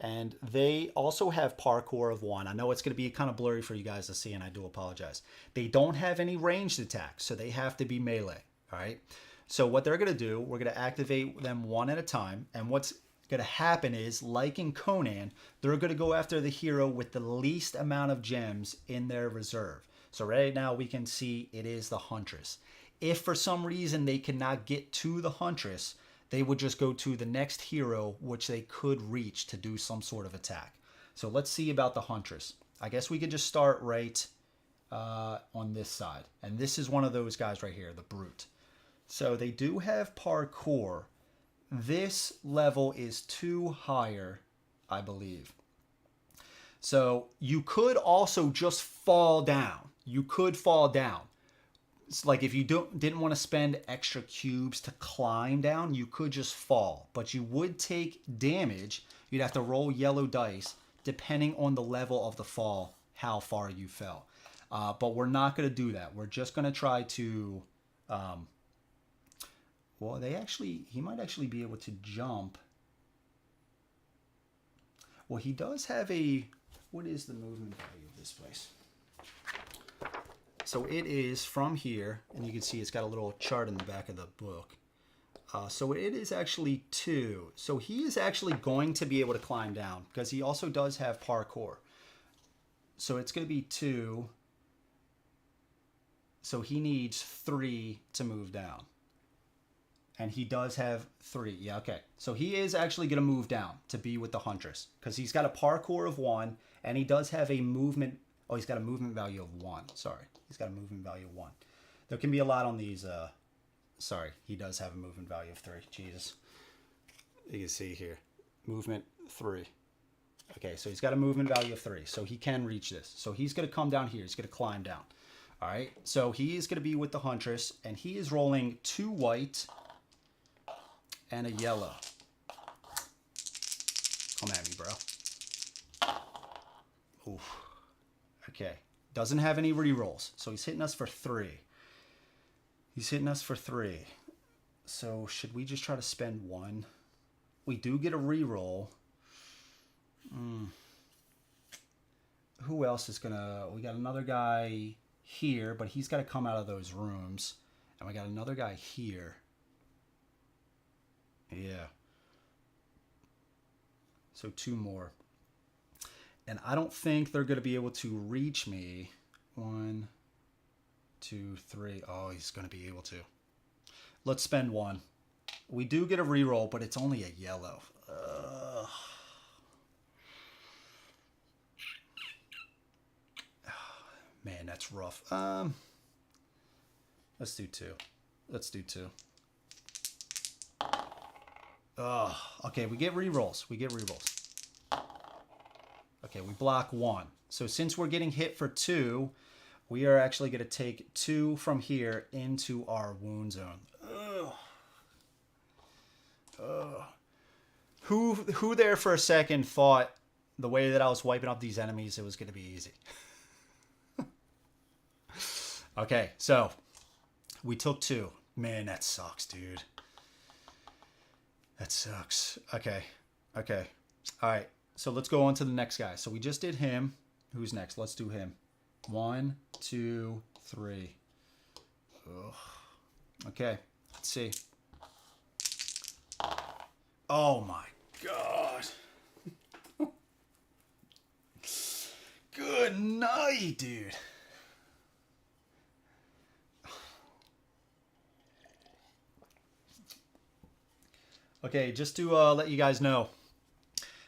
And they also have parkour of 1. I know it's going to be kind of blurry for you guys to see, and I do apologize. They don't have any ranged attacks, so they have to be melee. All right. So what they're going to do, we're going to activate them 1 at a time. And what's going to happen is, like in Conan, they're going to go after the hero with the least amount of gems in their reserve. So right now we can see it is the Huntress. If for some reason they cannot get to the Huntress, they would just go to the next hero, which they could reach to do some sort of attack. So let's see about the Huntress. I guess we could just start right on this side. And this is one of those guys right here, the Brute. So they do have parkour. This level is 2 higher, I believe. So you could also just fall down. You could fall down. it's like if you didn't want to spend extra cubes to climb down, you could just fall. But you would take damage. You'd have to roll yellow dice depending on the level of the fall, how far you fell. But we're not going to do that. We're just going to try to... well, he might actually be able to jump. Well, he does have a... What is the movement value of this place? So it is from here, and you can see it's got a little chart in the back of the book. So it is actually 2. So he is actually going to be able to climb down because he also does have parkour. So it's going to be 2. So he needs 3 to move down. And he does have 3. Yeah, okay. So he is actually going to move down to be with the Huntress because he's got a parkour of 1, and he does have a movement. Oh, he's got a movement value of 1. Sorry. He's got a movement value of 1. There can be a lot on these. Sorry. He does have a movement value of 3. Jesus. You can see here. Movement 3. Okay, so he's got a movement value of 3. So he can reach this. So he's going to come down here. He's going to climb down. All right. So he is going to be with the Huntress, and he is rolling 2 white and a yellow. Come at me, bro. Oof. Okay. Doesn't have any rerolls. So he's hitting us for 3. He's hitting us for 3. So should we just try to spend 1? We do get a reroll. Who else is going to... We got another guy here, but he's got to come out of those rooms. And we got another guy here. Yeah. So 2 more. And I don't think they're going to be able to reach me. 1, 2, 3. Oh, he's going to be able to. Let's spend 1. We do get a reroll, but it's only a yellow. Man, that's rough. Let's do 2. Let's do 2. Okay, we get rerolls. We get rerolls. Okay, we block 1. So since we're getting hit for 2, we are actually going to take 2 from here into our wound zone. Who there for a second thought the way that I was wiping up these enemies, it was going to be easy? Okay, so we took 2. Man, that sucks, dude. That sucks. Okay. Okay. All right. So let's go on to the next guy. So we just did him. Who's next? Let's do him. 1, 2, 3. Ugh. Okay. Let's see. Oh my God. Good night, dude. Okay, just to let you guys know,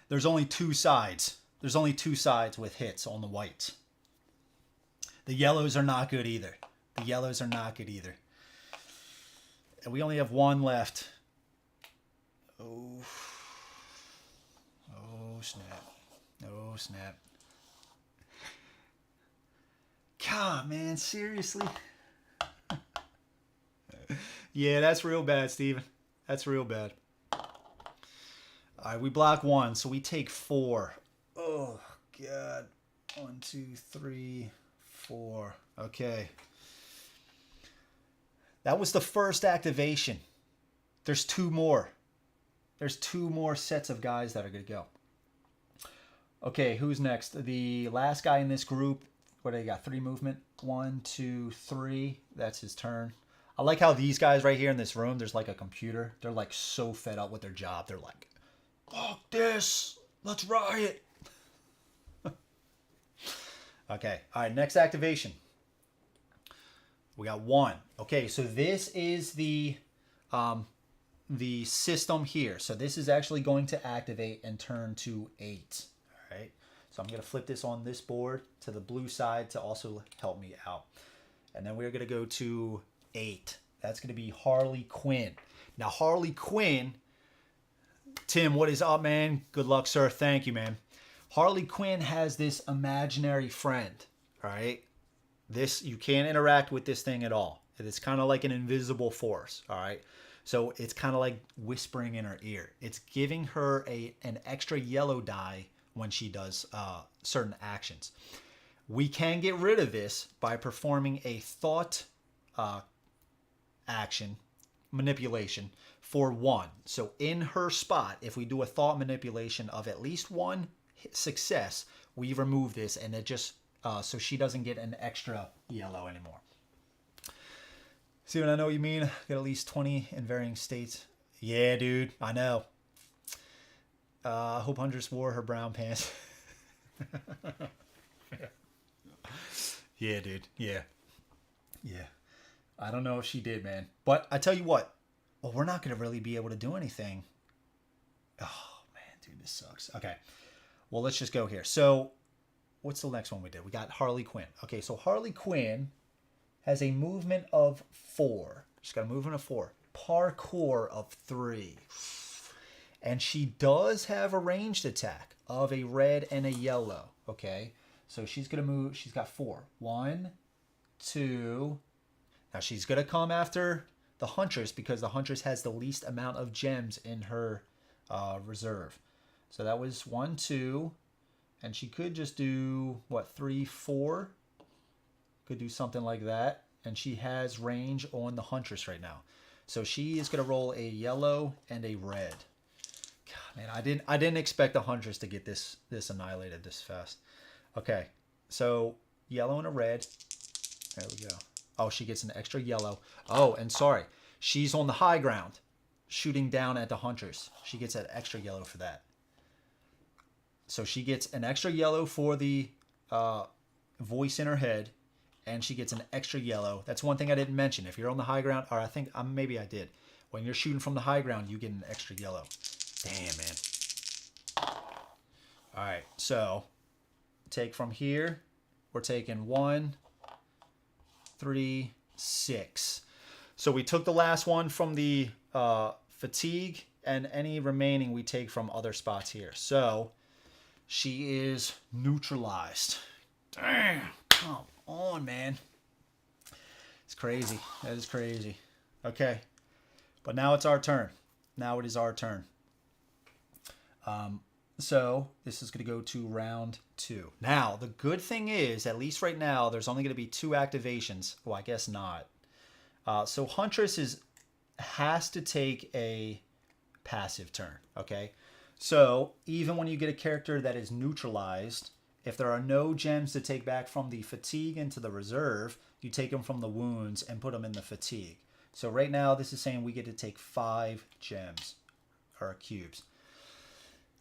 there's only 2 sides. There's only 2 sides with hits on the whites. The yellows are not good either. The yellows are not good either. And we only have 1 left. Oh. Oh, snap. Oh, snap. God, man, seriously? Yeah, that's real bad, Steven. That's real bad. All right, we block 1, so we take 4. Oh, God. 1, 2, 3, 4. Okay. That was the first activation. There's 2 more. There's 2 more sets of guys that are going to go. Okay, who's next? The last guy in this group. What do they got? 3 movement. 1, 2, 3. That's his turn. I like how these guys right here in this room, there's like a computer. They're like so fed up with their job. They're like, fuck this. Let's riot. Okay. All right. Next activation. We got 1. Okay. So this is the system here. So this is actually going to activate and turn to 8. All right. So I'm going to flip this on this board to the blue side to also help me out. And then we're going to go to 8. That's going to be Harley Quinn. Now, Harley Quinn, Tim, what is up, man? Good luck, sir. Thank you, man. Harley Quinn has this imaginary friend, all right? This, you can't interact with this thing at all. It's kind of like an invisible force, all right? So it's kind of like whispering in her ear. It's giving her an extra yellow die when she does certain actions. We can get rid of this by performing a thought action manipulation for 1. So in her spot, if we do a thought manipulation of at least 1 success, we remove this, and it just so she doesn't get an extra yellow anymore. See what I know what you mean? Got at least 20 in varying states. Yeah, dude, I know. I hope Huntress wore her brown pants. Yeah, dude. Yeah. I don't know if she did, man. But I tell you what. Well, we're not going to really be able to do anything. Oh, man, dude, this sucks. Okay. Well, let's just go here. So, what's the next one we did? We got Harley Quinn. Okay, so Harley Quinn has a movement of 4. She's got a movement of 4. Parkour of 3. And she does have a ranged attack of a red and a yellow. Okay, so she's going to move. She's got 4. 1, 2. Now she's going to come after the Huntress because the Huntress has the least amount of gems in her reserve. So that was 1, 2. And she could just do, what, 3, 4? Could do something like that. And she has range on the Huntress right now. So she is going to roll a yellow and a red. God, man, I didn't expect the Huntress to get this annihilated this fast. Okay, so yellow and a red. There we go. Oh, she gets an extra yellow. Oh, and sorry. She's on the high ground, shooting down at the Huntress. She gets an extra yellow for that. So she gets an extra yellow for the voice in her head, and she gets an extra yellow. That's one thing I didn't mention. If you're on the high ground, or I think maybe I did. When you're shooting from the high ground, you get an extra yellow. Damn, man. All right, so take from here. We're taking 1, 3, 6. So we took the last one from the fatigue, and any remaining we take from other spots here. So she is neutralized. Damn, come on, man. It's crazy. That is crazy. Okay, but now it's our turn. Now it is our turn. So this is going to go to round 2. Now, the good thing is, at least right now, there's only going to be 2 activations. Well, I guess not. So Huntress has to take a passive turn, okay? So even when you get a character that is neutralized, if there are no gems to take back from the fatigue into the reserve, you take them from the wounds and put them in the fatigue. So right now, this is saying we get to take 5 gems, or cubes.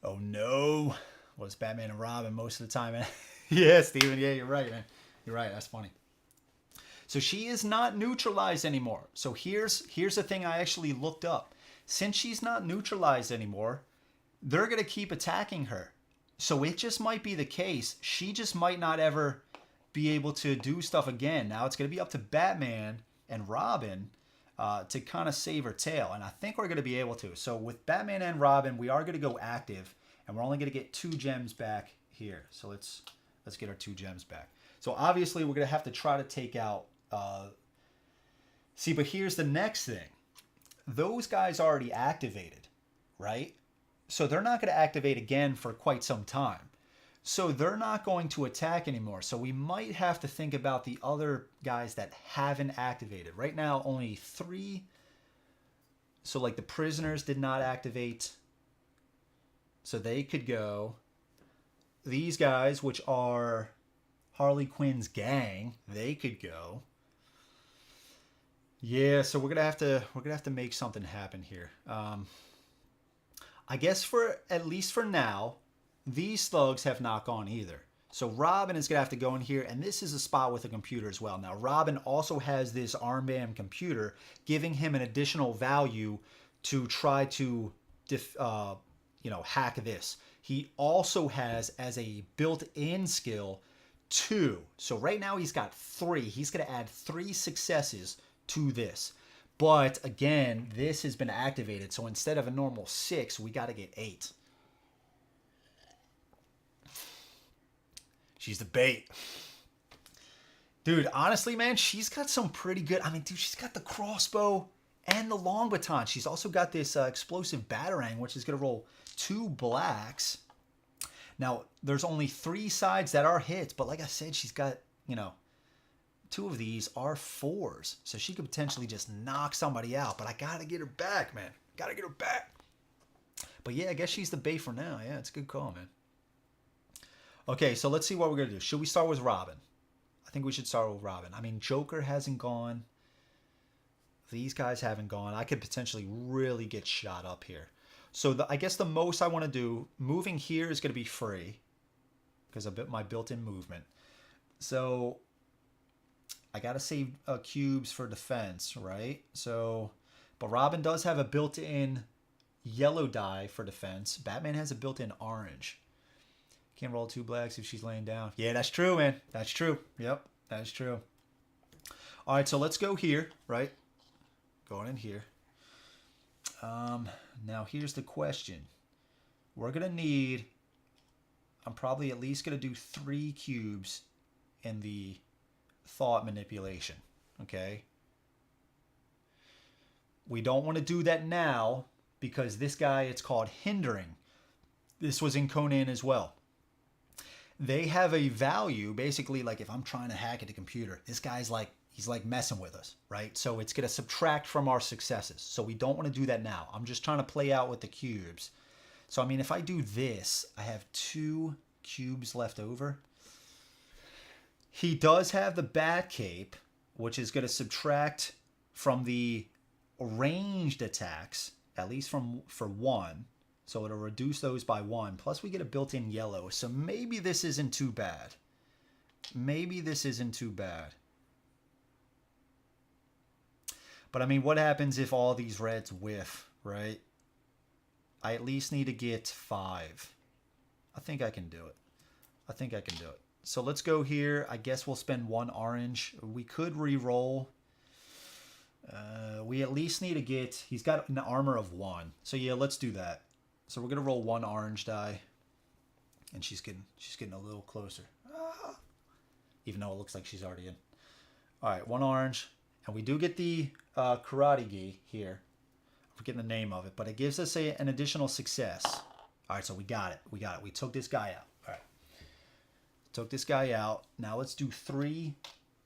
Oh no. Well, it's Batman and Robin most of the time, man. Yeah, Steven. Yeah, you're right, man. You're right. That's funny. So she is not neutralized anymore. So here's the thing I actually looked up. Since she's not neutralized anymore, they're going to keep attacking her. So it just might be the case. She just might not ever be able to do stuff again. Now it's going to be up to Batman and Robin to kind of save her tail. And I think we're going to be able to. So with Batman and Robin, we are going to go active. And we're only going to get 2 gems back here. So let's get our 2 gems back. So obviously we're going to have to try to take out... see, but here's the next thing. Those guys already activated, right? So they're not going to activate again for quite some time. So they're not going to attack anymore. So we might have to think about the other guys that haven't activated. Right now, only 3. So like the prisoners did not activate. So they could go. These guys, which are Harley Quinn's gang, they could go. Yeah, so we're gonna have to make something happen here. I guess at least for now, these thugs have not gone either. So Robin is gonna have to go in here, and this is a spot with a computer as well. Now Robin also has this armband computer, giving him an additional value to try to hack this. He also has, as a built-in skill, 2. So right now he's got 3. He's going to add 3 successes to this. But again, this has been activated. So instead of a normal 6, we got to get 8. She's the bait. Dude, honestly, man, she's got some pretty good. I mean, dude, she's got the crossbow and the long baton. She's also got this explosive batarang, which is going to roll 2 blacks. Now, there's only 3 sides that are hits, but like I said, she's got, you know, 2 of these are 4s. So she could potentially just knock somebody out, but I got to get her back, man. Got to get her back. But yeah, I guess she's the bait for now. Yeah, it's a good call, man. Okay, so let's see what we're going to do. Should we start with Robin? I think we should start with Robin. I mean, Joker hasn't gone. These guys haven't gone. I could potentially really get shot up here. So I guess the most I want to do, moving here is going to be free because of my built-in movement. So I got to save cubes for defense, right? So, but Robin does have a built-in yellow die for defense. Batman has a built-in orange. Can't roll 2 blacks if she's laying down. Yeah, that's true, man. That's true. Yep, that's true. All right, so let's go here, right? Going in here. Now, here's the question. We're going to need... I'm probably at least going to do 3 cubes in the thought manipulation, okay? We don't want to do that now because this guy, it's called hindering. This was in Conan as well. They have a value, basically, like if I'm trying to hack at a computer, this guy's like, he's like messing with us, right? So it's going to subtract from our successes. So we don't want to do that now. I'm just trying to play out with the cubes. So, I mean, if I do this, I have 2 cubes left over. He does have the Bat Cape, which is going to subtract from the ranged attacks, at least for 1. So it'll reduce those by 1. Plus we get a built-in yellow. So maybe this isn't too bad. Maybe this isn't too bad. But I mean, what happens if all these reds whiff, right? I at least need to get 5. I think I can do it. I think I can do it. So let's go here. I guess we'll spend 1 orange. We could re-roll. We at least need to get... He's got an armor of 1. So yeah, let's do that. So we're going to roll 1 orange die. And she's getting a little closer. Ah. Even though it looks like she's already in. All right, 1 orange. And we do get the karate gi here. I'm forgetting the name of it. But it gives us an additional success. All right, so we got it. We got it. We took this guy out. All right. Took this guy out. Now let's do 3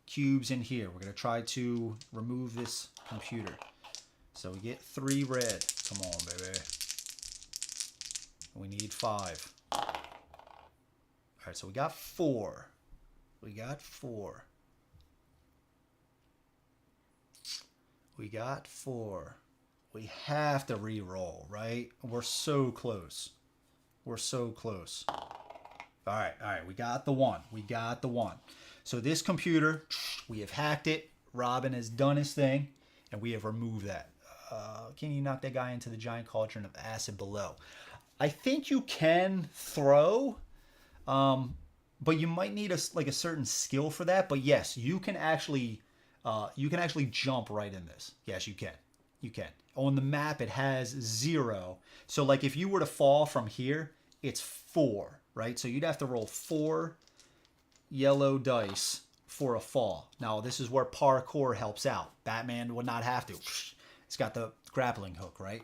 cubes in here. We're going to try to remove this computer. So we get 3 red. Come on, baby. We need 5. All right, so we got 4. We got 4. We got 4. We have to re-roll, right? We're so close. We're so close. All right. We got the 1. We got the 1. So this computer, we have hacked it. Robin has done his thing, and we have removed that. Can you knock that guy into the giant cauldron of acid below? I think you can throw, but you might need a certain skill for that. But yes, you can actually jump right in this. Yes, you can. You can. On the map, it has 0. So like if you were to fall from here, it's 4, right? So you'd have to roll 4 yellow dice for a fall. Now this is where parkour helps out. Batman would not have to. It's got the grappling hook, right?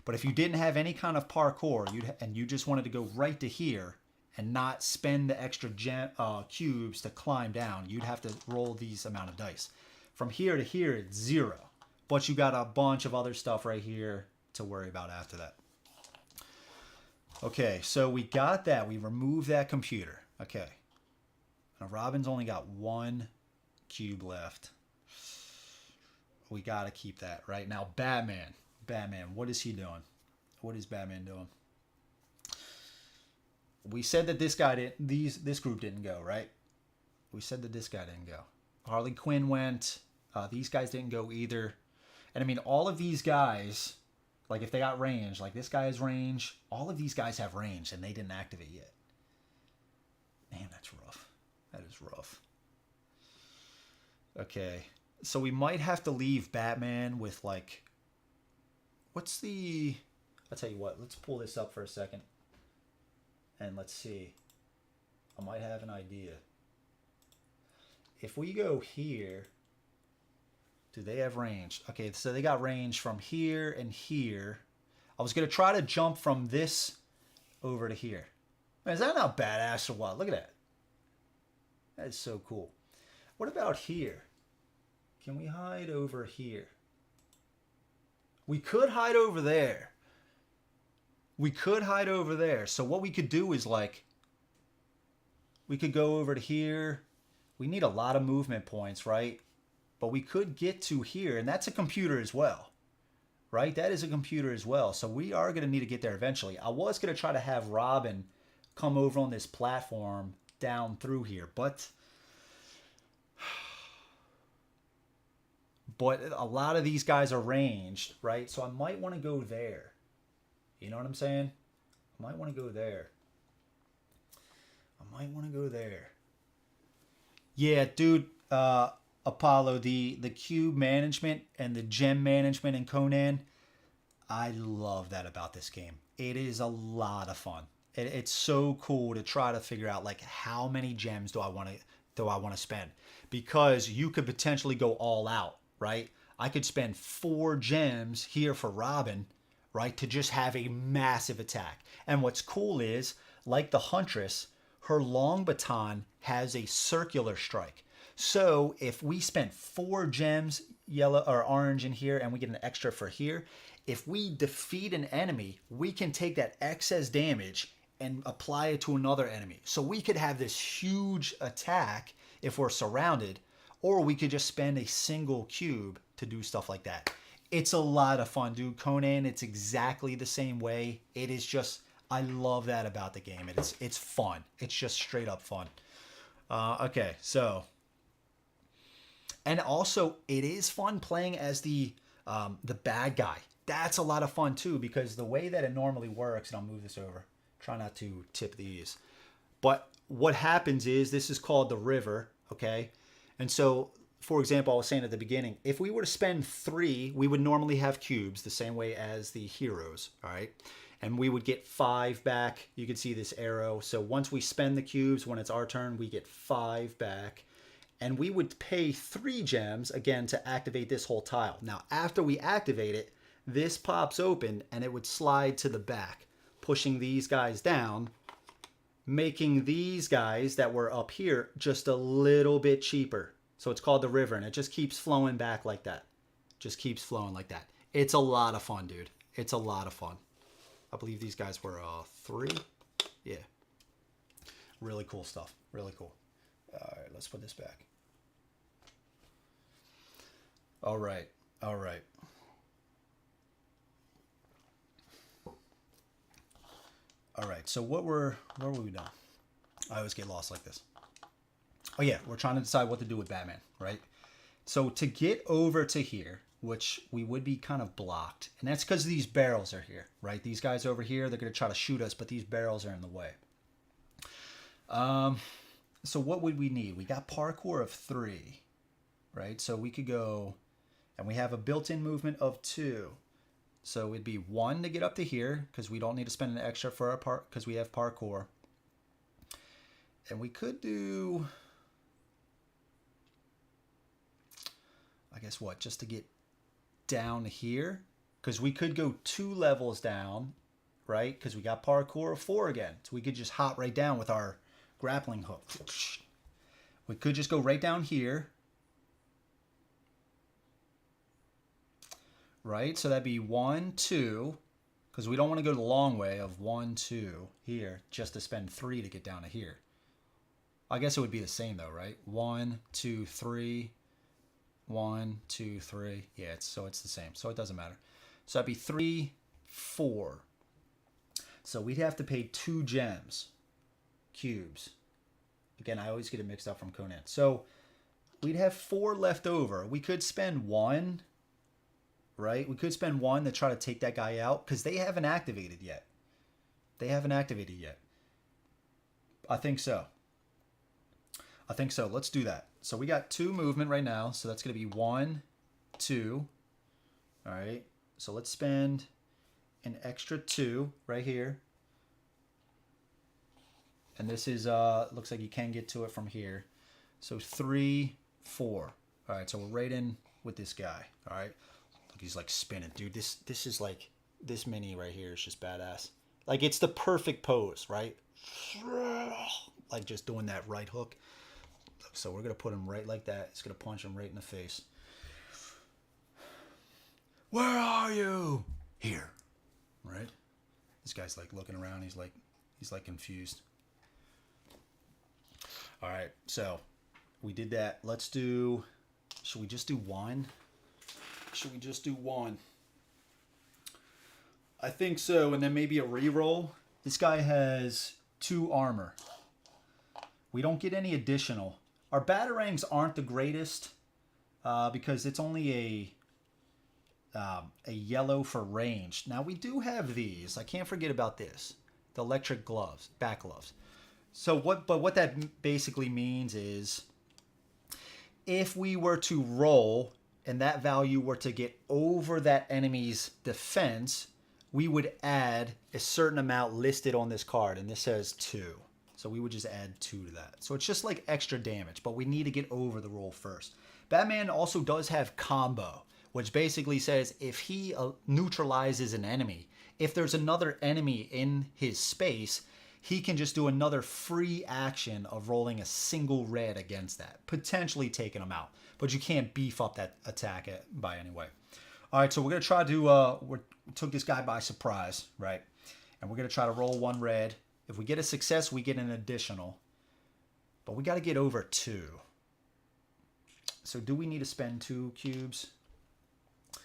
But if you didn't have any kind of parkour, and you just wanted to go right to here and not spend the extra cubes to climb down, you'd have to roll these amount of dice. From here to here, it's 0. But you got a bunch of other stuff right here to worry about after that. Okay, so we got that. We removed that computer. Okay. Now Robin's only got 1 cube left. We got to keep that, right? Now Batman, what is he doing? What is Batman doing? We said that this guy didn't, this group didn't go, right? We said that this guy didn't go. Harley Quinn went. These guys didn't go either. And I mean, all of these guys, like if they got range, like this guy has range, all of these guys have range and they didn't activate yet. Man, that's rough. That is rough. Okay. So we might have to leave Batman with like, what's the, I'll tell you what, let's pull this up for a second. And let's see. I might have an idea. if we go here, do they have range? Okay, so they got range from here and here. I was going to try to jump from this over to here. Man, is that not badass or what? Look at that. That is so cool. What about here? Can we hide over here? We could hide over there. We could hide over there. So what we could do is like, we could go over to here. We need a lot of movement points, right? But we could get to here, and that's a computer as well, right? That is a computer as well. So we are going to need to get there eventually. I was going to try to have Robin come over on this platform down through here, but a lot of these guys are ranged, right? So I might want to go there. You know what I'm saying? I might want to go there. I might want to go there. Yeah, dude, Apollo, the cube management and the gem management in Conan, I love that about this game. It is a lot of fun. It's so cool to try to figure out like how many gems do I want to spend, because you could potentially go all out, right? I could spend 4 gems here for Robin, right, to just have a massive attack. And what's cool is, like the Huntress, her long baton has a circular strike. So if we spent 4 gems, yellow or orange in here, and we get an extra for here, if we defeat an enemy, we can take that excess damage and apply it to another enemy. So we could have this huge attack if we're surrounded, or we could just spend a single cube to do stuff like that. It's a lot of fun, dude. Conan, it's exactly the same way. It is just, I love that about the game. It's fun. It's just straight up fun. Okay, so, and also it is fun playing as the bad guy. That's a lot of fun too, because the way that it normally works, and I'll move this over. Try not to tip these. But what happens is, this is called the river, okay? And so, for example, I was saying at the beginning, if we were to spend 3, we would normally have cubes the same way as the heroes, all right? And we would get 5 back. You can see this arrow. So once we spend the cubes, when it's our turn, we get 5 back. And we would pay 3 gems, again, to activate this whole tile. Now, after we activate it, this pops open and it would slide to the back, pushing these guys down, making these guys that were up here just a little bit cheaper. So it's called the river, and it just keeps flowing back like that. Just keeps flowing like that. It's a lot of fun, dude. It's a lot of fun. I believe these guys were 3. Yeah. Really cool stuff. Really cool. All right, let's put this back. All right. All right. All right, so where were we done? I always get lost like this. Oh yeah, we're trying to decide what to do with Batman, right? So to get over to here, which we would be kind of blocked, and that's because these barrels are here, right? These guys over here, they're going to try to shoot us, but these barrels are in the way. So what would we need? We got parkour of 3, right? So we could go, and we have a built-in movement of 2. So it'd be 1 to get up to here, because we don't need to spend an extra for our part, because we have parkour. And we could do, I guess what, just to get down here, because we could go 2 levels down, right? Because we got parkour of 4 again. So we could just hop right down with our grappling hook. We could just go right down here. Right, so that'd be 1, 2, because we don't want to go the long way of 1, 2 here, just to spend 3 to get down to here. I guess it would be the same though, right? 1, 2, 3, 1, 2, 3. Yeah, so it's the same, so it doesn't matter. So that'd be 3, 4. So we'd have to pay 2 gems, cubes. Again, I always get it mixed up from Conan. So we'd have 4 left over. We could spend 1. Right? We could spend 1 to try to take that guy out, because they haven't activated yet. They haven't activated yet. I think so. I think so. Let's do that. So we got 2 movement right now. So that's going to be 1, 2. All right. So let's spend an extra 2 right here. And this is, looks like you can get to it from here. So 3, 4. All right, so we're right in with this guy. All right. Look, he's like spinning. Dude, this is like, this mini right here is just badass. Like, it's the perfect pose, right? Like, just doing that right hook. So we're going to put him right like that. It's going to punch him right in the face. Where are you? Here. Right? This guy's like looking around. He's like confused. All right. So we did that. Let's do, should we just do one? Should we just do one? I think so. And then maybe a reroll. This guy has 2 armor. We don't get any additional. Our batarangs aren't the greatest because it's only a yellow for range. Now we do have these. I can't forget about this. The electric gloves, back gloves. So what that basically means is if we were to roll and that value were to get over that enemy's defense, we would add a certain amount listed on this card, and this says 2. So we would just add 2 to that. So it's just like extra damage, but we need to get over the roll first. Batman also does have combo, which basically says if he neutralizes an enemy, if there's another enemy in his space, he can just do another free action of rolling a single red against that, potentially taking him out. But you can't beef up that attack by any way. All right, so we're going to try to, we took this guy by surprise, right? And we're going to try to roll 1 red. If we get a success, we get an additional. But we got to get over 2. So do we need to spend 2 cubes? I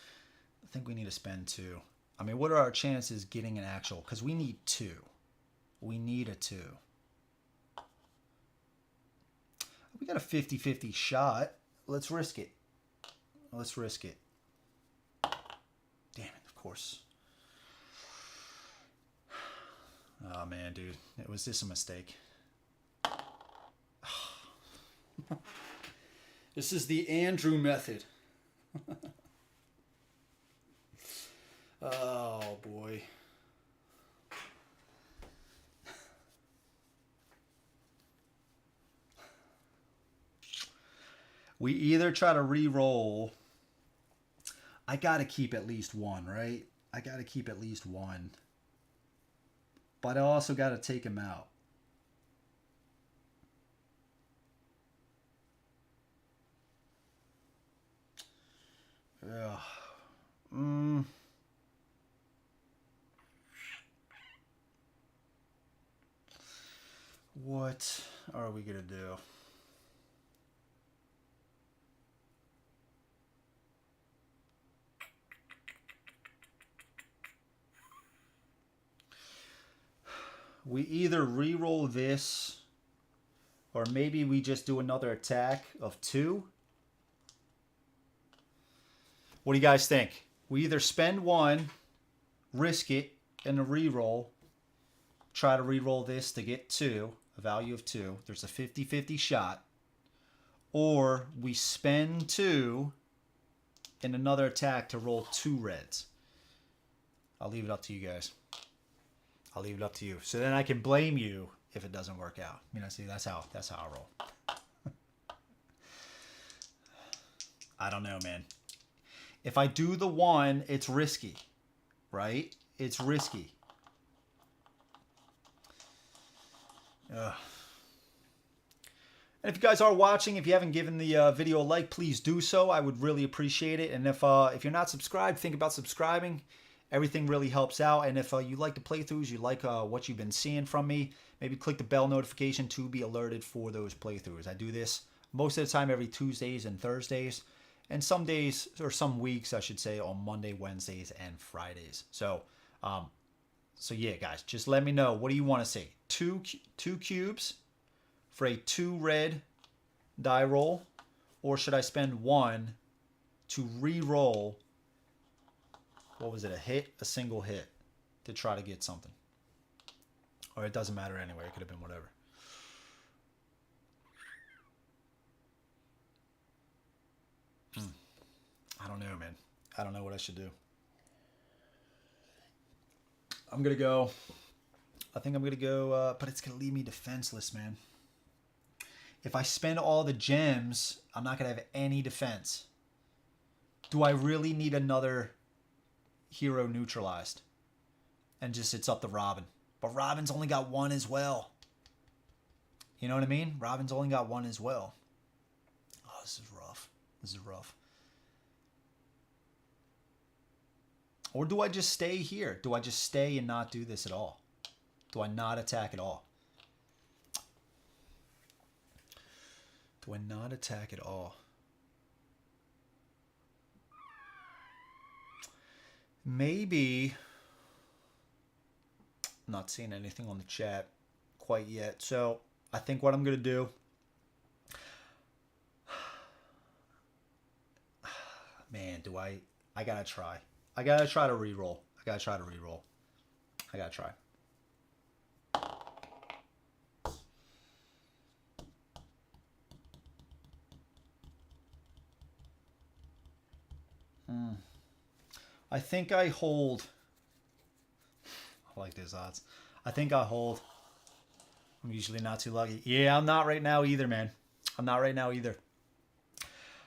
think we need to spend 2. I mean, what are our chances getting an actual? Because we need 2. We need a 2. We got a 50-50 shot. Let's risk it. Let's risk it. Damn it, of course. Oh, man, dude. Was this a mistake? This is the Andrew method. Oh, boy. We either try to re-roll. I got to keep at least 1, right? I got to keep at least 1. But I also got to take him out. Ugh. What are we going to do? We either re-roll this, or maybe we just do another attack of 2. What do you guys think? We either spend 1, risk it, and a re-roll, try to re-roll this to get 2, a value of 2. There's a 50-50 shot. Or we spend 2 and another attack to roll 2 reds. I'll leave it up to you guys. I'll leave it up to you. So then I can blame you if it doesn't work out. You know, see, that's how I roll. I don't know, man. If I do the 1, it's risky, right? It's risky. And if you guys are watching, if you haven't given the video a like, please do so. I would really appreciate it. And if you're not subscribed, think about subscribing. Everything really helps out. And if you like the playthroughs, you like what you've been seeing from me, maybe click the bell notification to be alerted for those playthroughs. I do this most of the time every Tuesdays and Thursdays, and some days, or some weeks, I should say, on Monday, Wednesdays, and Fridays. So yeah, guys, just let me know. What do you want to see? Two cubes for a 2 red die roll, or should I spend 1 to re-roll? What was it? A single hit to try to get something. Or it doesn't matter anyway. It could have been whatever. I don't know, man. I don't know what I should do. I'm going to go. I think I'm going to go, but it's going to leave me defenseless, man. If I spend all the gems, I'm not going to have any defense. Do I really need another hero neutralized? And just it's up to Robin. But Robin's only got one as well. You know what I mean? Robin's only got one as well. Oh, this is rough. This is rough. Or do I just stay here? Do I just stay and not do this at all? Do I not attack at all? Do I not attack at all? Maybe. I'm not seeing anything on the chat quite yet. So I think what I'm going to do. Man, do I got to try. I got to try to reroll. I got to try to reroll. I got to try. I think I hold. I like those odds. I think I hold. I'm usually not too lucky. Yeah, I'm not right now either, man. I'm not right now either.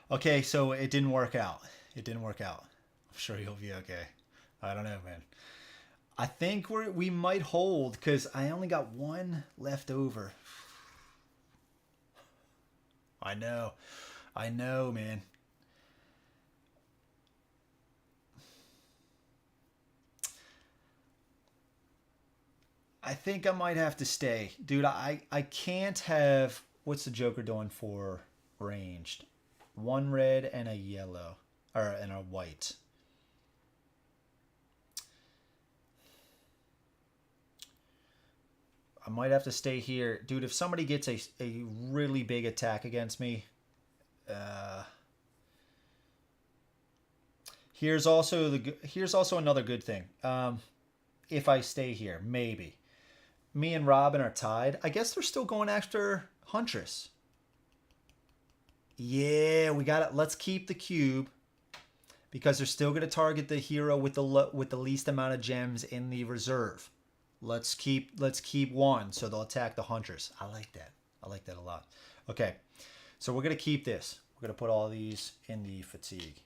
Okay, so it didn't work out. It didn't work out. I'm sure you'll be okay. I don't know, man. I think we might hold because I only got one left over. I know. I know, man. I think I might have to stay. Dude, I can't have... What's the Joker doing for ranged? One red and a yellow. And a white. I might have to stay here. Dude, if somebody gets a really big attack against me... here's also another good thing. If I stay here, maybe. Me and Robin are tied. I guess they're still going after Huntress. Yeah, we got it. Let's keep the cube because they're still going to target the hero with the least amount of gems in the reserve. Let's keep one, so they'll attack the Huntress. I like that. I like that a lot. Okay, so we're going to keep this. We're going to put all these in the fatigue.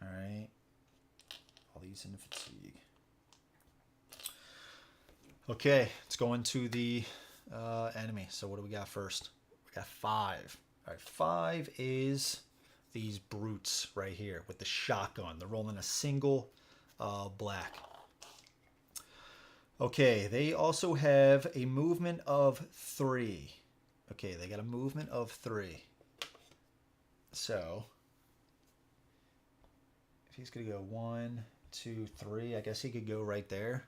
All right. All these in the fatigue. Okay, let's go into the enemy. So what do we got first? We got 5. All right, 5 is these brutes right here with the shotgun. They're rolling a single black. Okay, they also have a movement of 3. Okay, they got a movement of 3. So if he's going to go 1, 2, 3, I guess he could go right there.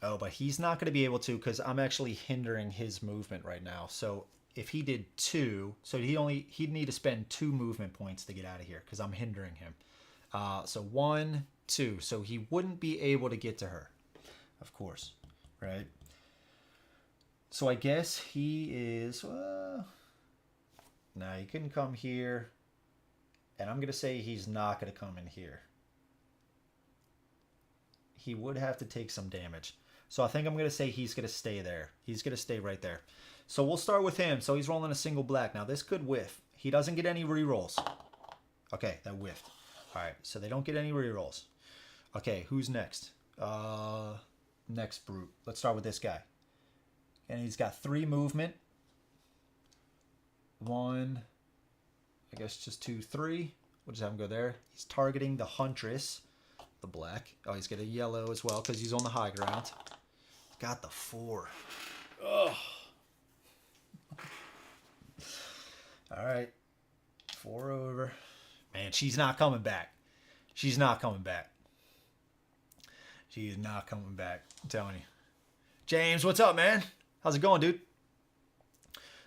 Oh, but he's not going to be able to because I'm actually hindering his movement right now. So if he did 2, so he'd need to spend 2 movement points to get out of here because I'm hindering him. So 1, 2. So he wouldn't be able to get to her, of course, right? So I guess he is... no, he couldn't come here. And I'm going to say he's not going to come in here. He would have to take some damage. So I think I'm going to say he's going to stay there. He's going to stay right there. So we'll start with him. So he's rolling a single black. Now this could whiff. He doesn't get any rerolls. Okay, that whiffed. All right, so they don't get any rerolls. Okay, who's next? Next brute. Let's start with this guy. And he's got 3 movement. 1, I guess just 2, 3. We'll just have him go there. He's targeting the Huntress, the black. Oh, he's got a yellow as well because he's on the high ground. Got the 4. Ugh. All right. 4 over. Man, she's not coming back. She's not coming back. She is not coming back. I'm telling you. James, what's up, man? How's it going, dude?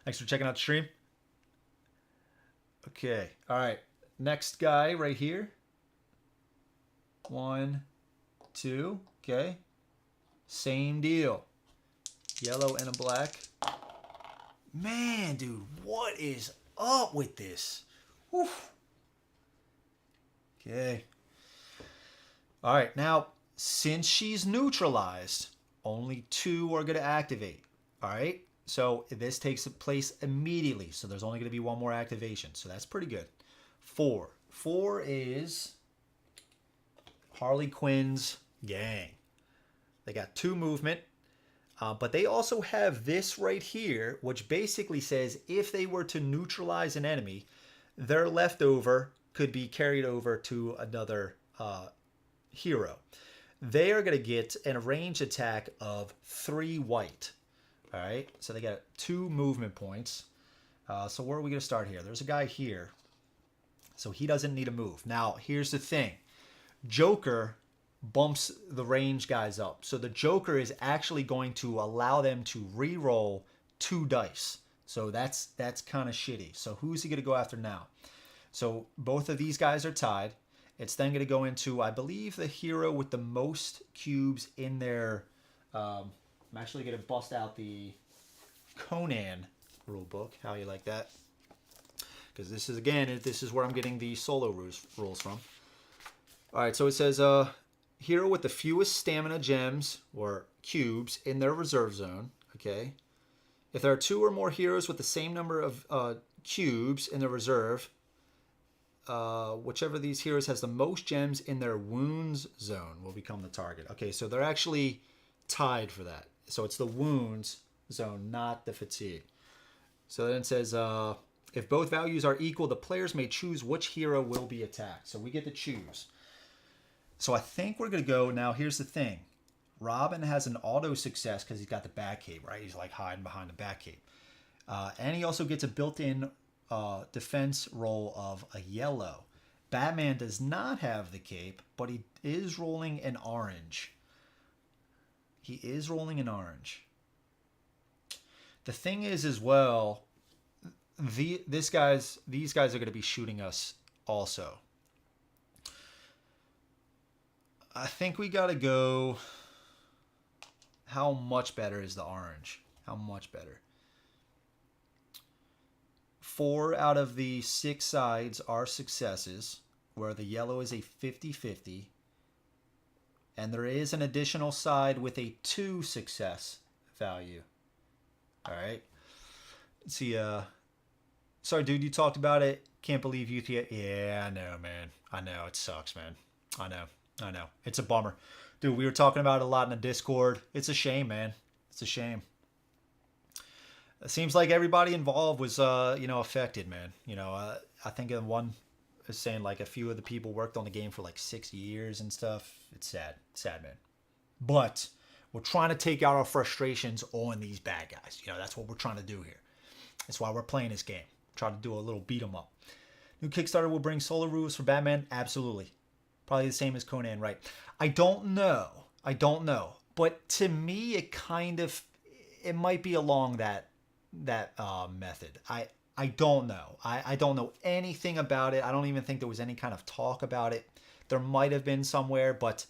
Thanks for checking out the stream. Okay. All right. Next guy right here. 1, 2. Okay. Same deal. Yellow and a black. Man, dude, what is up with this? Whew. Okay. All right. Now, since she's neutralized, only 2 are going to activate. All right. So this takes place immediately. So there's only going to be 1 more activation. So that's pretty good. 4. 4 is Harley Quinn's gang. They got 2 movement. But they also have this right here, which basically says if they were to neutralize an enemy, their leftover could be carried over to another hero. They are going to get a ranged attack of 3 white. All right, so they got 2 movement points. So where are we going to start here? There's a guy here. So he doesn't need a move. Now, here's the thing. Joker bumps the range guys up. So the Joker is actually going to allow them to re-roll 2 dice. So that's kind of shitty. So who's he going to go after now? So both of these guys are tied. It's then going to go into, I believe, the hero with the most cubes in their... I'm actually going to bust out the Conan rulebook. How you like that? Because this is, again, this is where I'm getting the solo rules from. All right, so it says... hero with the fewest stamina gems or cubes in their reserve zone. Okay. If there are 2 or more heroes with the same number of cubes in the reserve, whichever of these heroes has the most gems in their wounds zone will become the target. Okay, so they're actually tied for that. So it's the wounds zone, not the fatigue. So then it says, if both values are equal, the players may choose which hero will be attacked. So we get to choose. So I think we're going to go, now here's the thing. Robin has an auto success because he's got the bat cape, right? He's like hiding behind the bat cape. And he also gets a built-in defense roll of a yellow. Batman does not have the cape, but he is rolling an orange. He is rolling an orange. The thing is as well, these guys are going to be shooting us also. I think we got to go... How much better is the orange? How much better? 4 out of the 6 sides are successes, where the yellow is a 50-50. And there is an additional side with a 2 success value. All right. Let's see. Sorry, dude, you talked about it. Can't believe you... Yeah, I know, man. I know. It sucks, man. I know. It's a bummer. Dude, we were talking about it a lot in the Discord. It's a shame, man. It's a shame. It seems like everybody involved was, affected, man. I think one is saying like a few of the people worked on the game for like 6 years and stuff. It's sad. Sad, man. But we're trying to take out our frustrations on these bad guys. That's what we're trying to do here. That's why we're playing this game. Try to do a little beat 'em up. New Kickstarter will bring solo rules for Batman? Absolutely. Probably the same as Conan, right? I don't know. But to me, it might be along that method. I don't know. I don't know anything about it. I don't even think there was any kind of talk about it. There might have been somewhere, but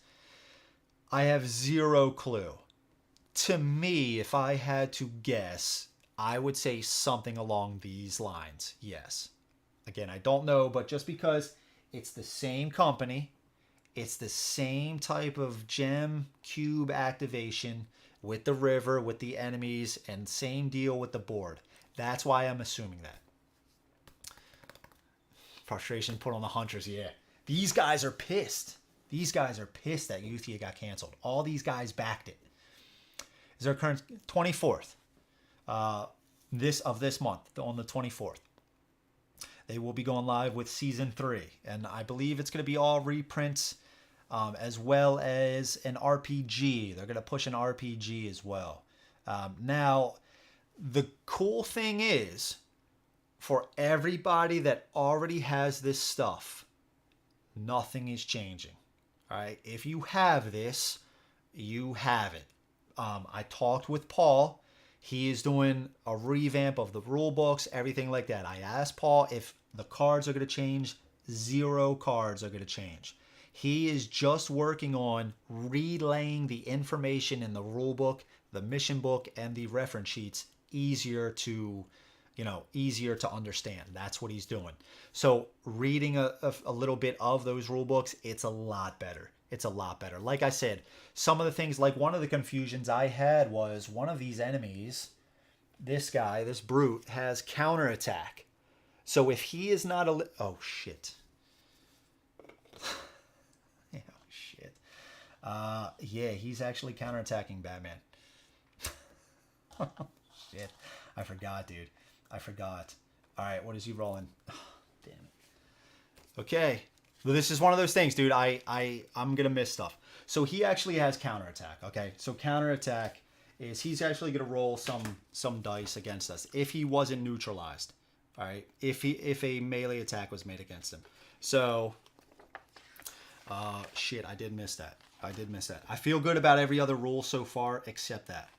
I have zero clue. To me, if I had to guess, I would say something along these lines. Yes. Again, I don't know, but just because it's the same company, it's the same type of gem cube activation with the river, with the enemies, and same deal with the board. That's why I'm assuming that. Frustration put on the hunters, yeah. These guys are pissed. These guys are pissed that Uthia got canceled. All these guys backed it. Is our current 24th this month, on the 24th. They will be going live with Season 3. And I believe it's going to be all reprints as well as an RPG. They're going to push an RPG as well. Now, the cool thing is, for everybody that already has this stuff, nothing is changing. All right? If you have this, you have it. I talked with Paul. He is doing a revamp of the rule books, everything like that. I asked Paul if the cards are going to change. 0 cards are going to change. He is just working on relaying the information in the rule book, the mission book, and the reference sheets easier to understand. That's what he's doing. So reading a little bit of those rule books, it's a lot better. It's a lot better. Like I said, some of the things, like one of the confusions I had was one of these enemies, this guy, this brute, has counterattack. So if he is not a... Oh, shit. Oh, shit. Yeah, he's actually counterattacking Batman. Oh, shit. I forgot, dude. I forgot. All right, what is he rolling? Oh, damn it. Okay. Well, this is one of those things, dude. I'm going to miss stuff. So he actually has counterattack, okay? So counterattack is he's actually going to roll some dice against us if he wasn't neutralized. All right? If a melee attack was made against him. So shit, I did miss that. I feel good about every other rule so far except that.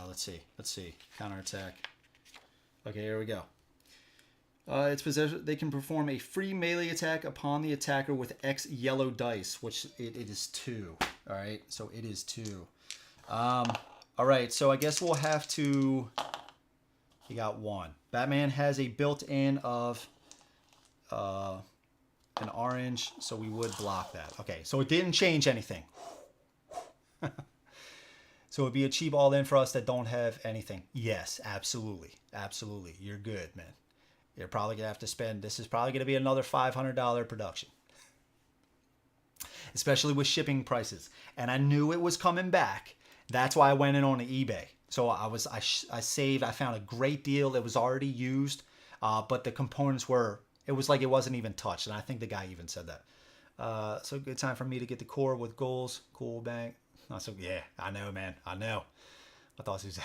Let's see. Counterattack. Okay, here we go. Its possessor, they can perform a free melee attack upon the attacker with X yellow dice, which it is 2. All right, so it is 2. All right, so I guess we'll have to... He got 1. Batman has a built-in of an orange, so we would block that. Okay, so it didn't change anything. So it'd be a cheap all-in for us that don't have anything. Yes, absolutely. Absolutely. You're good, man. You're probably going to have to spend... This is probably going to be another $500 production. Especially with shipping prices. And I knew it was coming back. That's why I went in on eBay. So I saved. I found a great deal. It was already used. But the components were... It was like it wasn't even touched. And I think the guy even said that. So good time for me to get the core with goals. Cool bang. So yeah, I know, man. I know. I thought he was...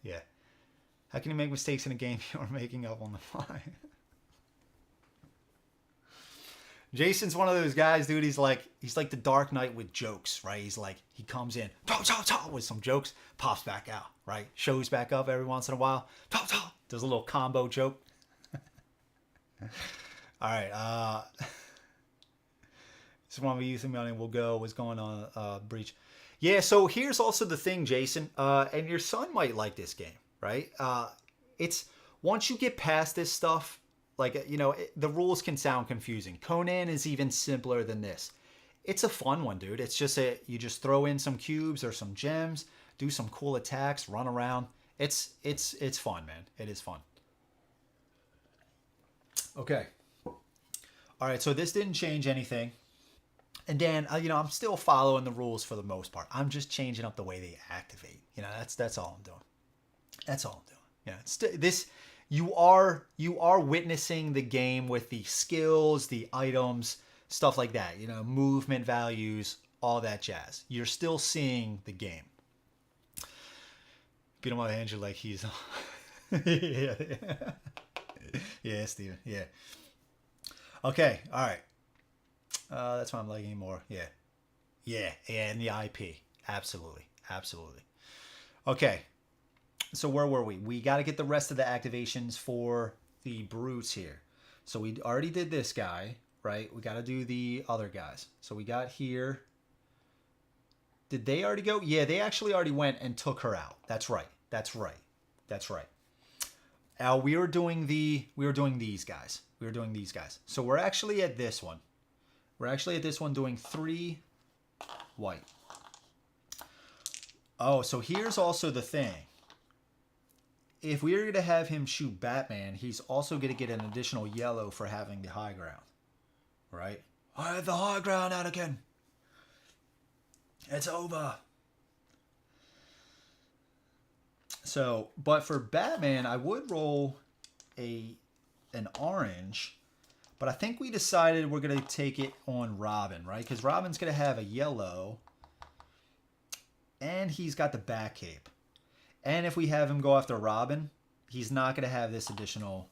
Yeah. How can you make mistakes in a game you're making up on the fly? Jason's one of those guys, dude. He's like the Dark Knight with jokes, right? He's like, he comes in with some jokes, pops back out, right? Shows back up every once in a while. Does a little combo joke. All right. This is one we use the money. We'll go. What's going on? Breach. Yeah. So here's also the thing, Jason. And your son might like this game. Right? It's once you get past this stuff, like, you know, the rules can sound confusing. Conan is even simpler than this. It's a fun one, dude. It's just you just throw in some cubes or some gems, do some cool attacks, run around. It's fun, man. It is fun. Okay. All right. So this didn't change anything. And Dan, you know, I'm still following the rules for the most part. I'm just changing up the way they activate. You know, that's all I'm doing. That's all I'm doing. Yeah, this you are witnessing the game with the skills, the items, stuff like that. You know, movement values, all that jazz. You're still seeing the game. Beat him on the hand, you're like he's. Yeah, Steven. Yeah. Okay. All right. That's why I'm liking more. Yeah. And the IP. Absolutely. Okay. So where were we? We got to get the rest of the activations for the brutes here. So we already did this guy, right? We got to do the other guys. So we got here. Did they already go? Yeah, they actually already went and took her out. That's right. We were doing these guys. So we're actually at this one. Doing 3 white. Oh, so here's also the thing. If we were going to have him shoot Batman, he's also going to get an additional yellow for having the high ground. Right? I have the high ground, Anakin. It's over. So, but for Batman, I would roll an orange. But I think we decided we're going to take it on Robin, right? Because Robin's going to have a yellow. And he's got the back cape. And if we have him go after Robin, he's not going to have this additional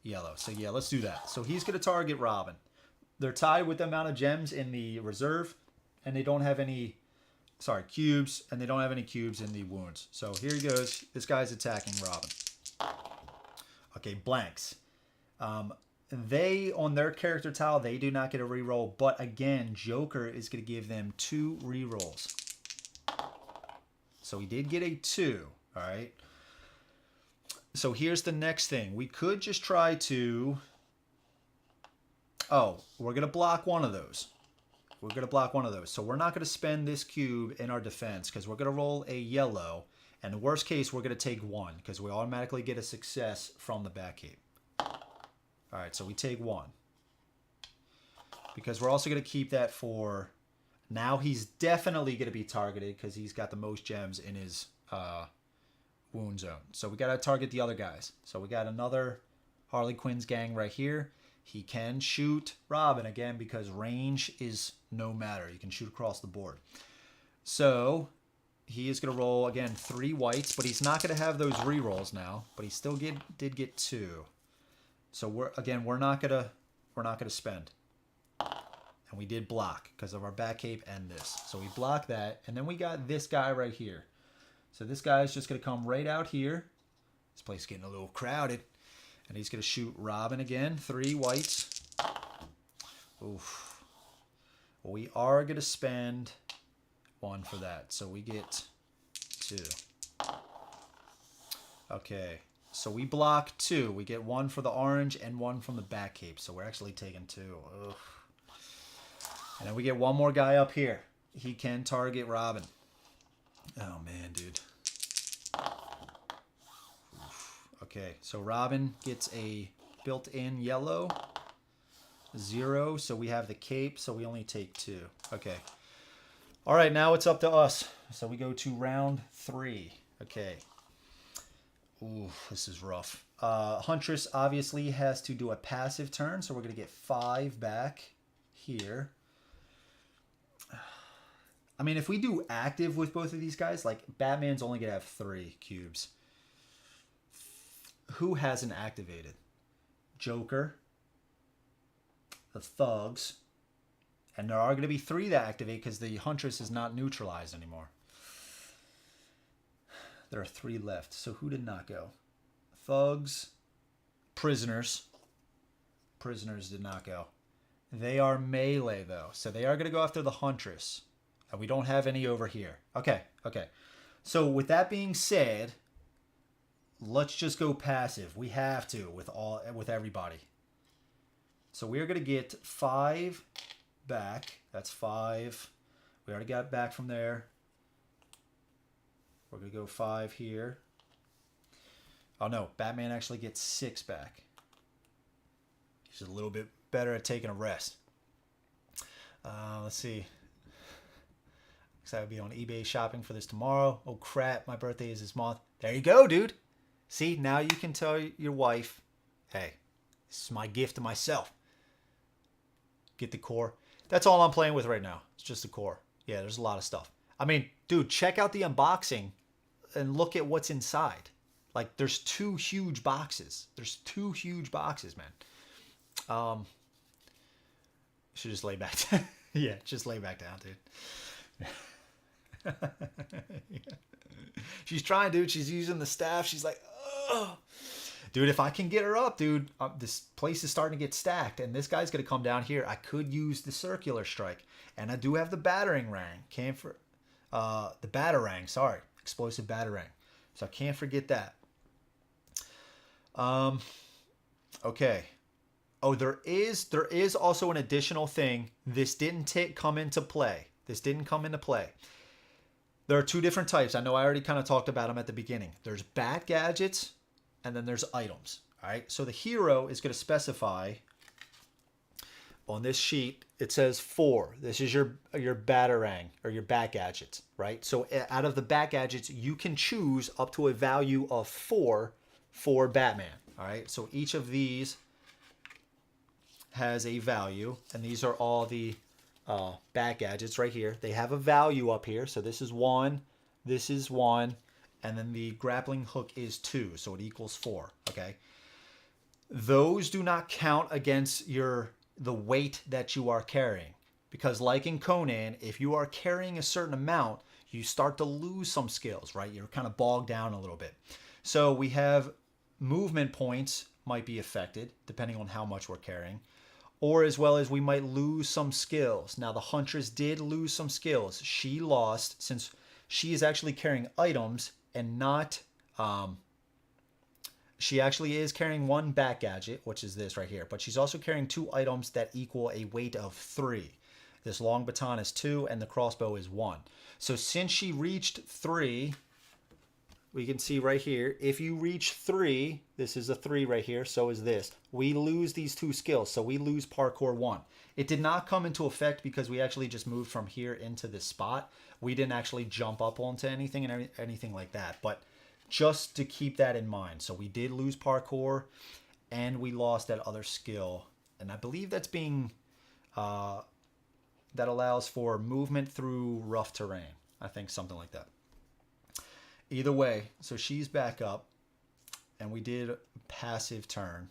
yellow. So yeah, let's do that. So he's going to target Robin. They're tied with the amount of gems in the reserve. And they don't have any, cubes. And they don't have any cubes in the wounds. So here he goes. This guy's attacking Robin. Okay, blanks. They, on their character tile, they do not get a reroll. But again, Joker is going to give them 2 rerolls. So he did get a 2. All right. So here's the next thing. We could just try to... Oh, we're going to block one of those. We're going to block one of those. So we're not going to spend this cube in our defense because we're going to roll a yellow. And the worst case, we're going to take one because we automatically get a success from the back cape. All right, so we take one. Because we're also going to keep that for... Now he's definitely going to be targeted because he's got the most gems in his wound zone. So we got to target the other guys. So we got another Harley Quinn's gang right here. He can shoot Robin again because range is no matter. You can shoot across the board. So he is going to roll, again, 3 whites, but he's not going to have those rerolls now. But he still did get 2. So we're not going to spend. And we did block because of our back cape and this. So we block that. And then we got this guy right here. So this guy is just going to come right out here. This place is getting a little crowded. And he's going to shoot Robin again. 3 whites. Oof. Well, we are going to spend 1 for that. So we get 2. Okay. So we block 2. We get 1 for the orange and 1 from the back cape. So we're actually taking 2. Ugh. And then we get 1 more guy up here. He can target Robin. Oh, man, dude. Okay, so Robin gets a built-in yellow. 0, so we have the cape, so we only take 2. Okay. All right, now it's up to us. So we go to round 3. Okay. Ooh, this is rough. Huntress obviously has to do a passive turn, so we're going to get 5 back here. I mean, if we do active with both of these guys, like Batman's only going to have 3 cubes. Who hasn't activated? Joker, the thugs, and there are going to be 3 that activate because the Huntress is not neutralized anymore. There are 3 left. So who did not go? Thugs, prisoners. Prisoners did not go. They are melee though, so they are going to go after the Huntress, and we don't have any over here. Okay. So with that being said, let's just go passive. We have to with everybody. So we're going to get 5 back. That's 5. We already got back from there. We're going to go 5 here. Oh no, Batman actually gets 6 back. He's a little bit better at taking a rest. Let's see. Because I would be on eBay shopping for this tomorrow. Oh crap, my birthday is this month. There you go, dude. See, now you can tell your wife, hey, this is my gift to myself. Get the core. That's all I'm playing with right now. It's just the core. Yeah, there's a lot of stuff. I mean, dude, check out the unboxing and look at what's inside. Like, there's 2 huge boxes. There's 2 huge boxes, man. Should just lay back down. Yeah, just lay back down, dude. Yeah. She's trying, dude. She's using the staff. She's like, oh. Dude, if I can get her up, dude, this place is starting to get stacked, and this guy's going to come down here. I could use the circular strike, and I do have the battering ram. The batarang, sorry. Explosive batarang. So I can't forget that. Okay. Oh, there is also an additional thing. This didn't come into play. There are 2 different types. I know I already kind of talked about them at the beginning. There's bat gadgets, and then there's items. All right. So the hero is going to specify on this sheet. It says 4. This is your batarang or your bat gadgets, right? So out of the bat gadgets, you can choose up to a value of 4 for Batman. All right. So each of these has a value, and these are all the bat gadgets right here. They have a value up here. So this is 1, this is 1, and then the grappling hook is 2, so it equals 4. Okay, those do not count against the weight that you are carrying, because like in Conan, if you are carrying a certain amount, you start to lose some skills, right? You're kind of bogged down a little bit. So we have movement points might be affected depending on how much we're carrying, or as well as we might lose some skills. Now the Huntress did lose some skills. She lost, since she is actually carrying items and not, she actually is carrying 1 bat gadget, which is this right here, but she's also carrying 2 items that equal a weight of 3. This long baton is 2, and the crossbow is 1. So since she reached 3, we can see right here, if you reach 3, this is a 3 right here, so is this. We lose these 2 skills, so we lose parkour 1. It did not come into effect because we actually just moved from here into this spot. We didn't actually jump up onto anything and anything like that, but just to keep that in mind. So we did lose parkour, and we lost that other skill, and I believe that's being that allows for movement through rough terrain. I think something like that. Either way, so she's back up, and we did passive turn.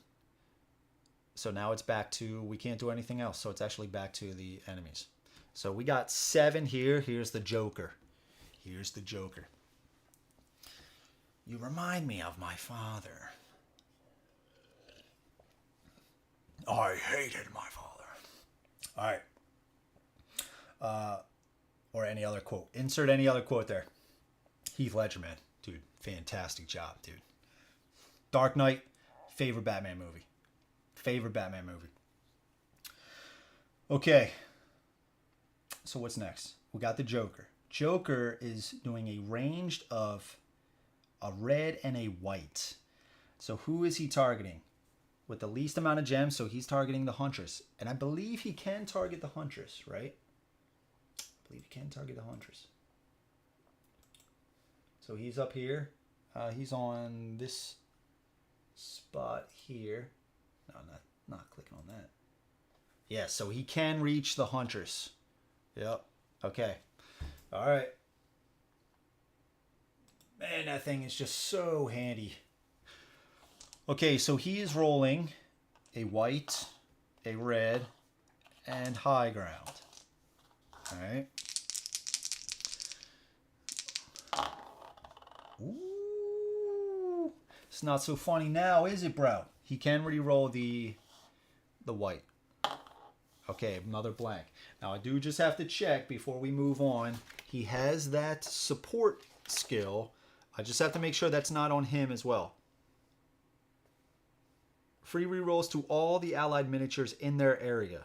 So now it's back to, we can't do anything else, so it's actually back to the enemies. So we got 7 here. Here's the Joker. Here's the Joker. You remind me of my father. I hated my father. All right. Or any other quote. Insert any other quote there. Heath Ledger, man. Dude, fantastic job, dude. Dark Knight, favorite Batman movie. Favorite Batman movie. Okay. So what's next? We got the Joker. Joker is doing a ranged of a red and a white. So who is he targeting? With the least amount of gems, so he's targeting the Huntress. And I believe he can target the Huntress, right? I believe he can target the Huntress. So he's up here. He's on this spot here. No, not clicking on that. Yeah, so he can reach the Huntress. Yep. Okay. All right. Man, that thing is just so handy. Okay, so he is rolling a white, a red, and high ground. All right. Ooh. It's not so funny now, is it, bro? He can re-roll the white. Okay, another blank. Now, I do just have to check before we move on. He has that support skill. I just have to make sure that's not on him as well. Free rerolls to all the allied miniatures in their area.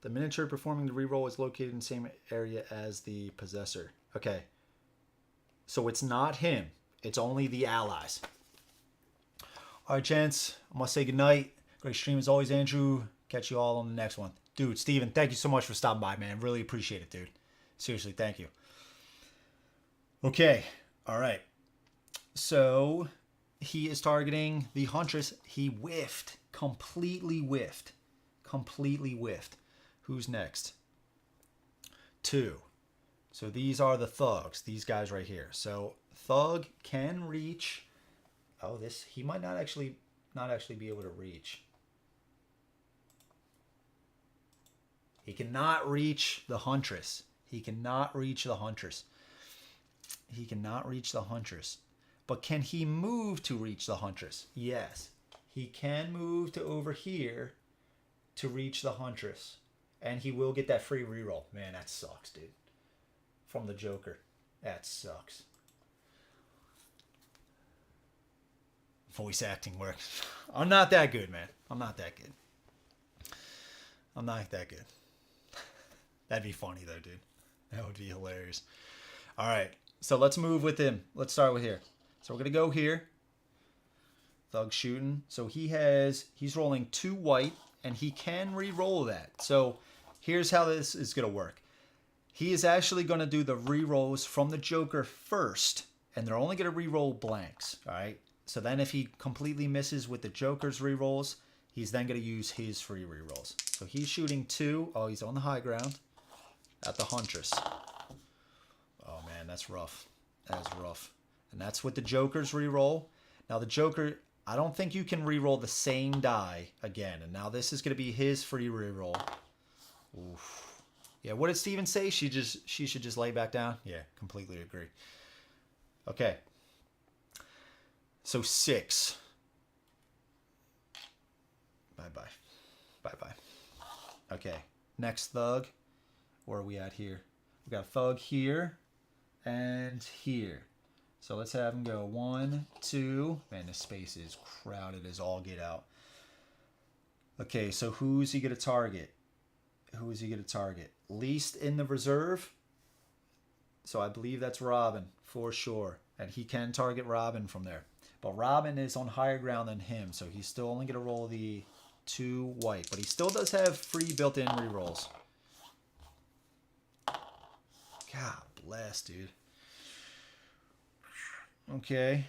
The miniature performing the reroll is located in the same area as the possessor. Okay. So it's not him. It's only the allies. All right, gents. I must say goodnight. Great stream as always, Andrew. Catch you all on the next one. Dude, Steven, thank you so much for stopping by, man. Really appreciate it, dude. Seriously, thank you. Okay. All right. So he is targeting the Huntress. He whiffed. Completely whiffed. Completely whiffed. Who's next? 2. So these are the thugs. These guys right here. So thug can reach. Oh, this, he might not actually be able to reach. He cannot reach the Huntress. He cannot reach the Huntress. He cannot reach the Huntress. But can he move to reach the Huntress? Yes. He can move to over here to reach the Huntress. And he will get that free reroll. Man, that sucks, dude. From the Joker. That sucks. Voice acting works. I'm not that good, man. I'm not that good. I'm not that good. That'd be funny, though, dude. That would be hilarious. All right. So let's move with him. Let's start with here. So we're going to go here. Thug shooting. So he's rolling 2 white, and he can re-roll that. So here's how this is going to work. He is actually going to do the re-rolls from the Joker first, and they're only going to re-roll blanks. All right. So then if he completely misses with the Joker's re-rolls, he's then going to use his free re-rolls. So he's shooting 2. Oh, he's on the high ground at the Huntress. Oh, man, that's rough. That is rough. And that's with the Joker's re-roll. Now, the Joker, I don't think you can re-roll the same die again. And now this is going to be his free re-roll. Oof. Yeah, what did Steven say? She should just lay back down? Yeah, completely agree. Okay. So 6. Bye-bye. Bye-bye. Okay. Next thug. Where are we at here? We got a thug here and here. So let's have him go 1, 2. Man, this space is crowded as all get out. Okay, so who's he going to target? Who is he going to target? Least in the reserve. So I believe that's Robin for sure. And he can target Robin from there. But Robin is on higher ground than him, so he's still only going to roll the 2 white. But he still does have free built-in rerolls. God bless, dude. Okay.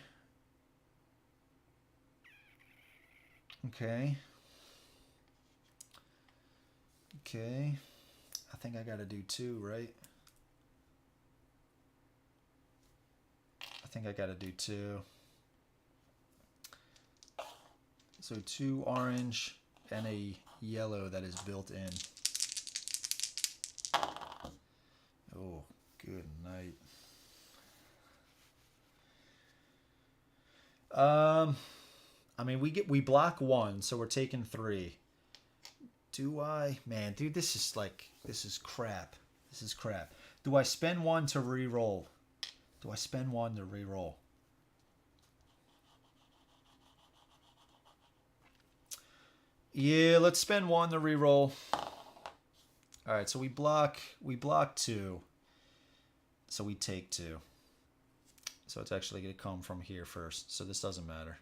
Okay. Okay. I think I got to do 2, right? I think I got to do 2. So 2 orange and a yellow that is built in. Oh, good night. I mean, we block 1, so we're taking 3. Do I? Man, dude, this is crap. This is crap. Do I spend 1 to re-roll? Do I spend 1 to re-roll? Yeah, let's spend 1 to re-roll. All right, so we block 2. So we take 2. So it's actually going to come from here first. So this doesn't matter.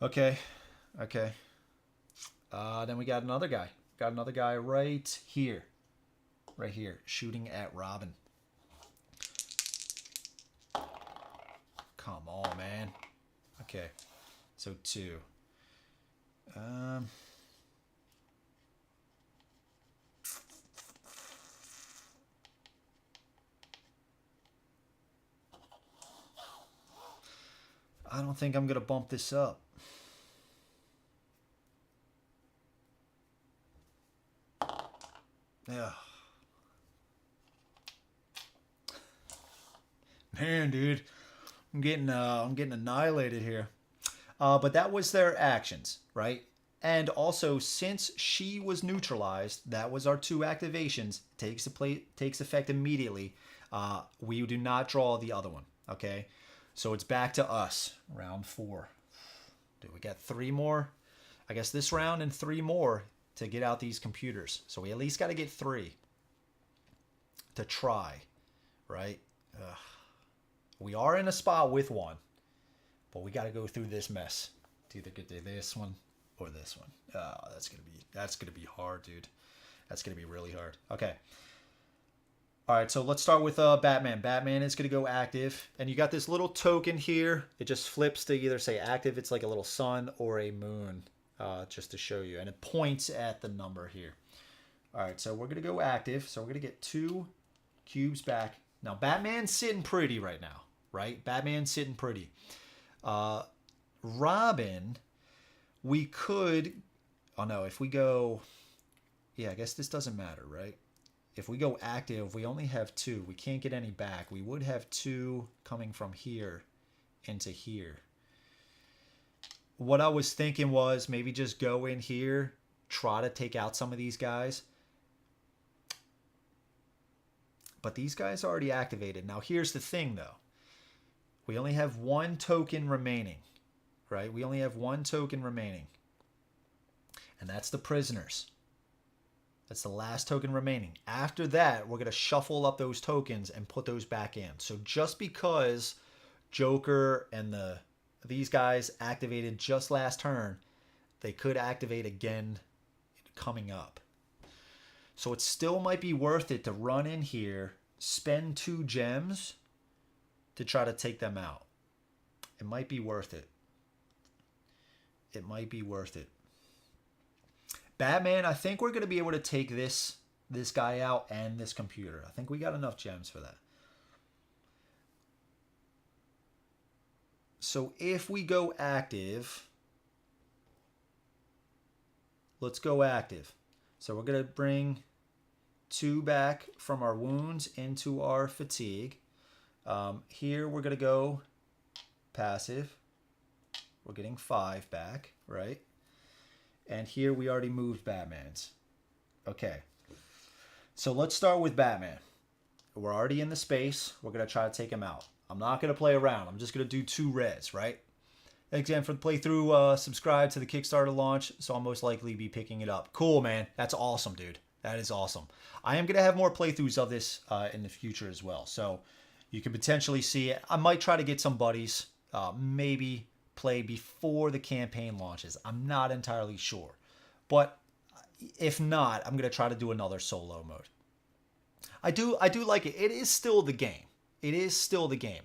Okay. Okay. Then we got another guy. Got another guy right here. Right here. Shooting at Robin. Come on, man. Okay. So 2. I don't think I'm going to bump this up. Yeah. Man, dude. I'm getting annihilated here. But that was their actions, right? And also, since she was neutralized, that was our 2 activations. Takes effect immediately. We do not draw the other one. Okay, so it's back to us. Round 4. Dude, we got 3 more. I guess this round and 3 more to get out these computers. So we at least got to get 3 to try, right? Ugh. We are in a spot with 1, but we got to go through this mess to either get to this one or this one. That's gonna be hard, dude. That's gonna be really hard. Okay. All right, so let's start with Batman. Batman is gonna go active, and you got this little token here. It just flips to either say active. It's like a little sun or a moon, just to show you, and it points at the number here. All right, so we're gonna go active. So we're gonna get 2 cubes back. Now Batman's sitting pretty right now, right? Batman's sitting pretty. Robin, we could, oh no, if we go, yeah, I guess this doesn't matter, right? If we go active, we only have 2. We can't get any back. We would have 2 coming from here into here. What I was thinking was maybe just go in here, try to take out some of these guys. But these guys are already activated. Now here's the thing though. We only have 1 token remaining, right? We only have 1 token remaining. And that's the prisoners. That's the last token remaining. After that, we're going to shuffle up those tokens and put those back in. So just because Joker and these guys activated just last turn, they could activate again coming up. So it still might be worth it to run in here, spend 2 gems to try to take them out. It might be worth it. It might be worth it. Batman, I think we're going to be able to take this guy out and this computer. I think we got enough gems for that. So if we go active, let's go active. So we're going to bring 2 back from our wounds into our fatigue. Here we're going to go passive. We're getting 5 back, right? And here we already moved Batman's. Okay. So let's start with Batman. We're already in the space. We're going to try to take him out. I'm not going to play around. I'm just going to do 2 reds, right? Again, for the playthrough, subscribe to the Kickstarter launch, so I'll most likely be picking it up. Cool, man. That's awesome, dude. That is awesome. I am going to have more playthroughs of this in the future as well. So you can potentially see it. I might try to get some buddies, maybe play before the campaign launches. I'm not entirely sure. But if not, I'm going to try to do another solo mode. I do like it. It is still the game. It is still the game.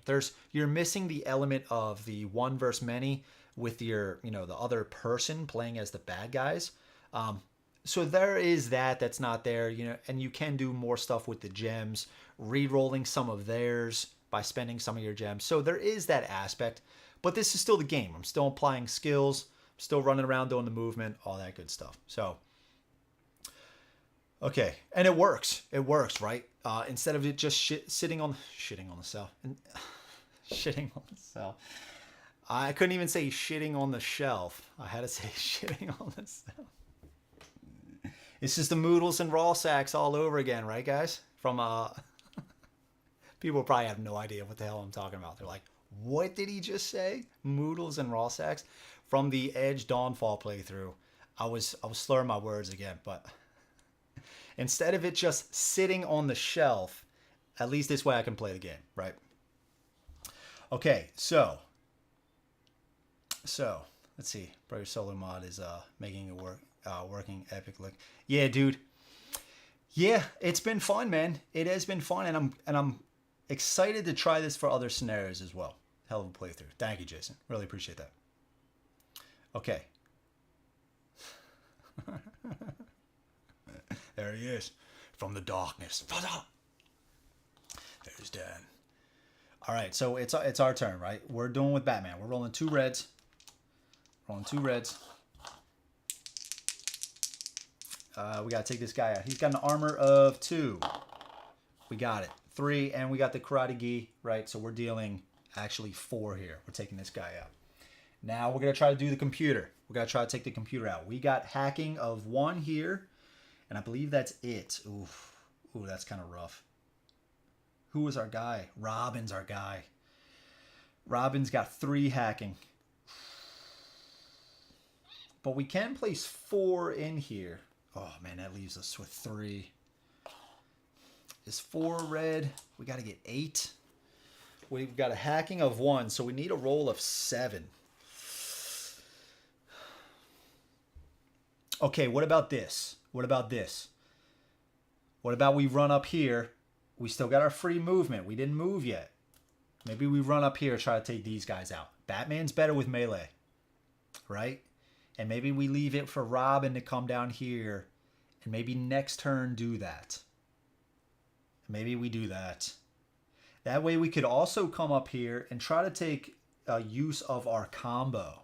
You're missing the element of the one versus many with your, the other person playing as the bad guys. So there is that's not there, and you can do more stuff with the gems, re-rolling some of theirs by spending some of your gems. So there is that aspect, but this is still the game. I'm still applying skills, still running around doing the movement, all that good stuff. So, okay, and it works. It works, right? Instead of it just shitting on the cell. Shitting on the cell. I couldn't even say shitting on the shelf. I had to say shitting on the cell. It's just the Moodles and raw sacks all over again, right, guys? From people probably have no idea what the hell I'm talking about. They're like, what did he just say? Moodles and raw sacks? From the Edge Dawnfall playthrough, I was slurring my words again, but instead of it just sitting on the shelf, at least this way I can play the game, right? Okay, so let's see. Brother Solo Mod is making it work. Working epic look. Yeah, dude. Yeah, it's been fun, man. It has been fun, and I'm excited to try this for other scenarios as well. Hell of a playthrough. Thank you, Jason. Really appreciate that. Okay. There he is. From the darkness. There's Dan. All right, so it's our turn, right? We're doing with Batman. We're rolling 2 reds. Rolling 2 reds. We got to take this guy out. He's got an armor of 2. We got it. 3, and we got the karate gi, right? So we're dealing actually 4 here. We're taking this guy out. Now we're going to try to do the computer. We're going to try to take the computer out. We got hacking of 1 here, and I believe that's it. Ooh, that's kind of rough. Who was our guy? Robin's our guy. Robin's got 3 hacking. But we can place 4 in here. Oh, man, that leaves us with 3. Is 4 red? We got to get 8. We've got a hacking of 1, so we need a roll of 7. Okay, what about this? What about this? What about we run up here? We still got our free movement. We didn't move yet. Maybe we run up here and try to take these guys out. Batman's better with melee, right? And maybe we leave it for Robin to come down here and maybe next turn do that. Maybe we do that. That way we could also come up here and try to take use of our combo.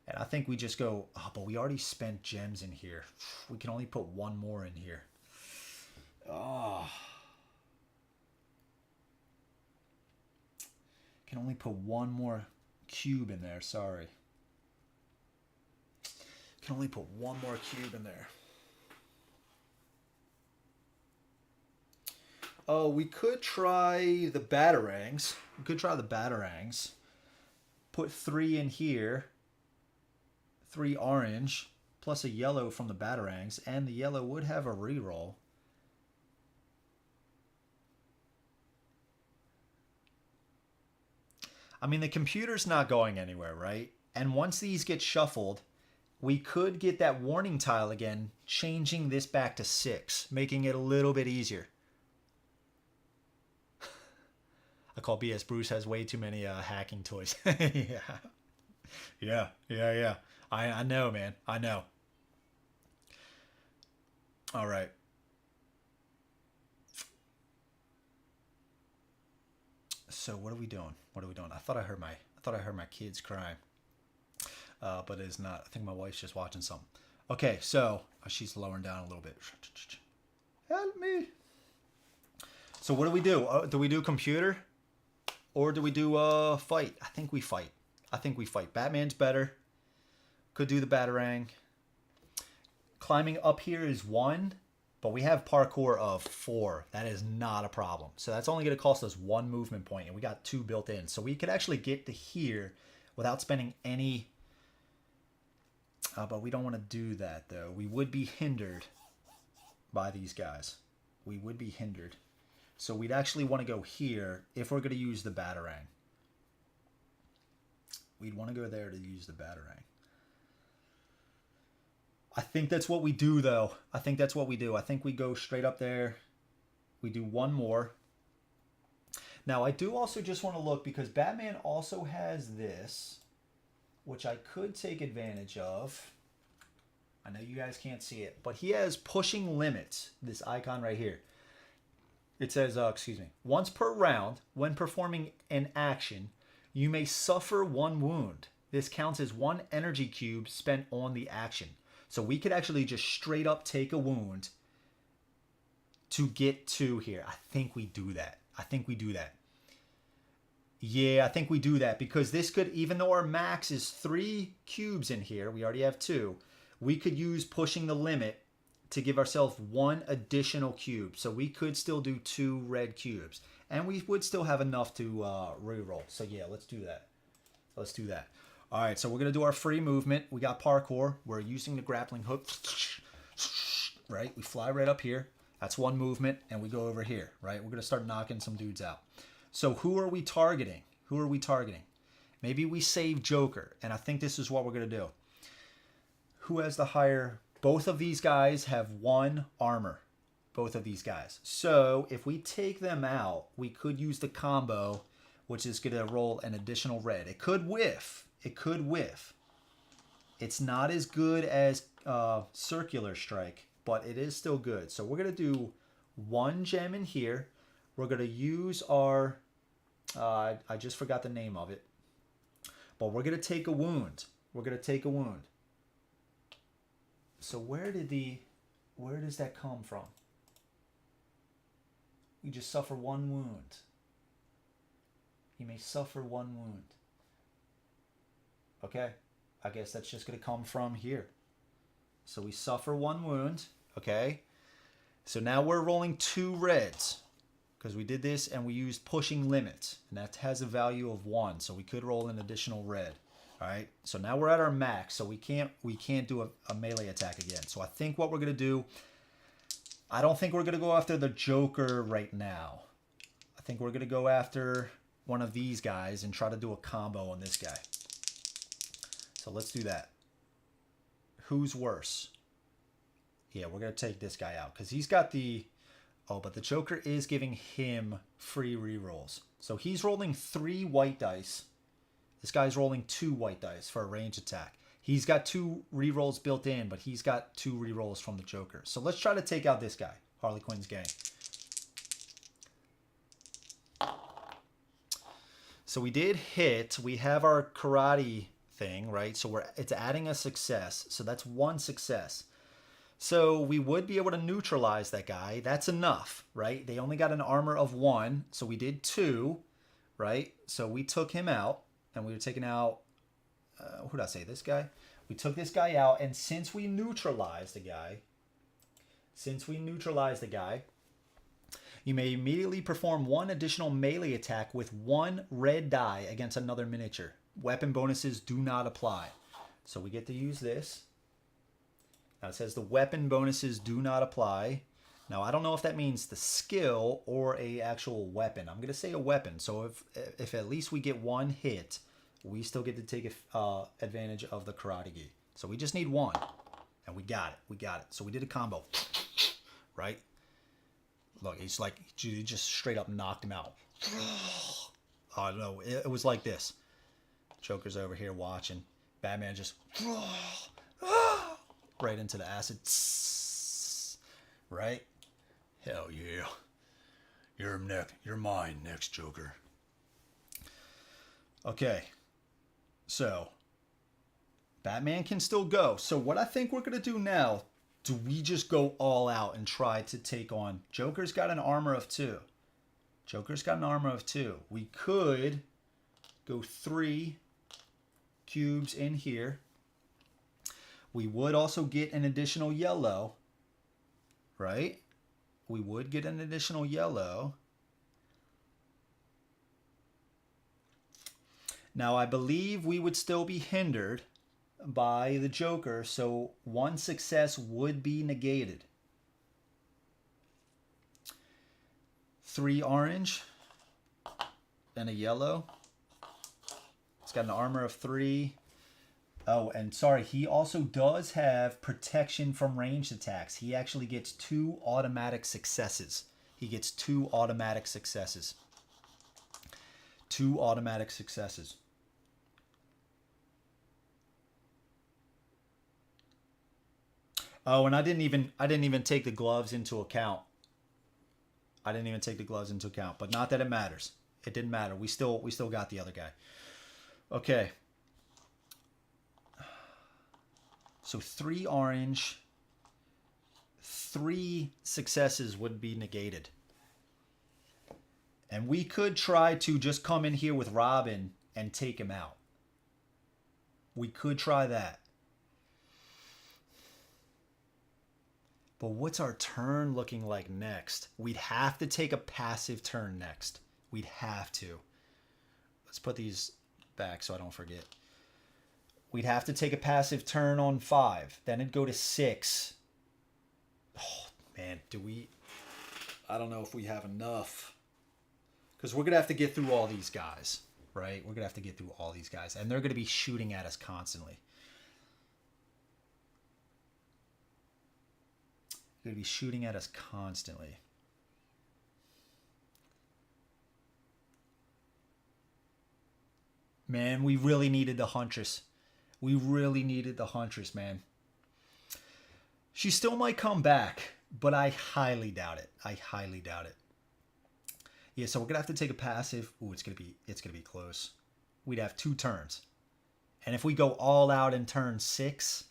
And I think we just go, oh, but we already spent gems in here. We can only put 1 more in here. Oh. Can only put 1 more cube in there, sorry. Can only put 1 more cube in there. Oh, we could try the batarangs. We could try the batarangs. Put 3 in here. 3 orange. Plus a yellow from the batarangs. And the yellow would have a reroll. I mean, the computer's not going anywhere, right? And once these get shuffled, we could get that warning tile again, changing this back to 6, making it a little bit easier. I call BS. Bruce has way too many hacking toys. Yeah. I know, man. I know. All right. So what are we doing? What are we doing? I thought I heard my kids crying. But it is not. I think my wife's just watching something. Okay, so she's lowering down a little bit. Help me. So what do we do? Do we do computer? Or do we do fight? I think we fight. Batman's better. Could do the batarang. Climbing up here is 1, but we have parkour of 4. That is not a problem. So that's only going to cost us 1 movement point, and we got 2 built in. So we could actually get to here without spending any... but we don't want to do that, though. We would be hindered by these guys. We would be hindered. So we'd actually want to go here if we're going to use the Batarang. We'd want to go there to use the Batarang. I think that's what we do, though. I think that's what we do. I think we go straight up there. We do one more. Now, I do also just want to look, because Batman also has this, which I could take advantage of. I know you guys can't see it, but he has pushing limits, this icon right here. It says, once per round, when performing an action, you may suffer 1 wound. This counts as 1 energy cube spent on the action. So we could actually just straight up take a wound to get to here. I think we do that. I think we do that. Yeah, I think we do that, because this could, even though our max is 3 cubes in here, we already have 2, we could use pushing the limit to give ourselves 1 additional cube. So we could still do 2 red cubes, and we would still have enough to reroll. So yeah, let's do that. Let's do that. All right, so we're going to do our free movement. We got parkour. We're using the grappling hook. Right? We fly right up here. That's 1 movement, and we go over here. Right? We're going to start knocking some dudes out. So who are we targeting? Who are we targeting? Maybe we save Joker, and I think this is what we're going to do. Who has the higher? Both of these guys have 1 armor. Both of these guys. So if we take them out, we could use the combo, which is going to roll an additional red. It could whiff. It could whiff. It's not as good as Circular Strike, but it is still good. So we're going to do 1 gem in here. We're going to use our... I just forgot the name of it. But we're going to take a wound. We're going to take a wound. So where does that come from? We just suffer 1 wound. You may suffer 1 wound. Okay, I guess that's just going to come from here. So we suffer 1 wound. Okay, so now we're rolling 2 reds, because we did this and we used pushing limits, and that has a value of 1. So we could roll an additional red. All right, so now we're at our max, so we can't do a melee attack again. So I think what we're going to do, I don't think we're going to go after the Joker right now. I think we're going to go after one of these guys and try to do a combo on this guy. So let's do that. Who's worse? Yeah, we're going to take this guy out, because he's got the... Oh, but the Joker is giving him free rerolls. So he's rolling 3 white dice. This guy's rolling 2 white dice for a range attack. He's got 2 rerolls built in, but he's got 2 rerolls from the Joker. So let's try to take out this guy, Harley Quinn's gang. So we did hit. We have our karate thing, right? So it's adding a success. So that's 1 success. So we would be able to neutralize that guy. That's enough, right? They only got an armor of 1. So we did 2, right? So we took him out, and we were taking out, who did I say? This guy? We took this guy out, and since we neutralized the guy, you may immediately perform 1 additional melee attack with 1 red die against another miniature. Weapon bonuses do not apply. So we get to use this. Now it says the weapon bonuses do not apply. Now I don't know if that means the skill or a actual weapon. I'm going to say a weapon. So if at least we get 1 hit, we still get to take advantage of the karate gi. So we just need 1. And we got it. We got it. So we did a combo. Right? Look, he's like, he just straight up knocked him out. Oh no, it was like this. Joker's over here watching. Batman just right into the acid. Right? Hell yeah. You're mine next, Joker. Okay. So, Batman can still go. So what I think we're going to do now, do we just go all out and try to take on... Joker's got an armor of 2. Joker's got an armor of 2. We could go 3 cubes in here. We would also get an additional yellow, right? We would get an additional yellow. Now, I believe we would still be hindered by the Joker, so one success would be negated. 3 orange and a yellow. It's got an armor of 3. Oh, and sorry, he also does have protection from ranged attacks. He actually gets 2 automatic successes. He gets 2 automatic successes. 2 automatic successes. Oh, and I didn't even take the gloves into account. I didn't even take the gloves into account, but not that it matters. It didn't matter. We still got the other guy. Okay. So 3 orange, 3 successes would be negated. And we could try to just come in here with Robin and take him out. We could try that. But what's our turn looking like next? We'd have to take a passive turn next. We'd have to. Let's put these back so I don't forget. We'd have to take a passive turn on 5. Then it'd go to 6. Oh, man, I don't know if we have enough. Because we're going to have to get through all these guys, right? We're going to have to get through all these guys. And they're going to be shooting at us constantly. They're going to be shooting at us constantly. Man, we really needed the Huntress. We really needed the Huntress, man. She still might come back, but I highly doubt it. I highly doubt it. Yeah, so we're gonna have to take a passive. Ooh, it's gonna be close. We'd have 2 turns, and if we go all out in turn 6,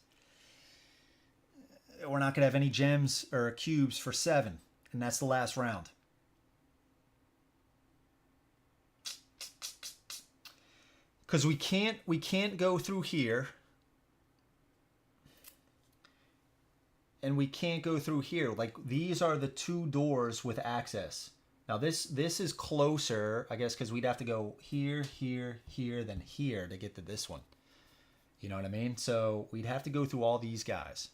we're not gonna have any gems or cubes for 7, and that's the last round. Because we can't go through here. And we can't go through here. Like, these are the 2 doors with access. Now this is closer, I guess, because we'd have to go here, here, here, then here to get to this one. You know what I mean? So we'd have to go through all these guys.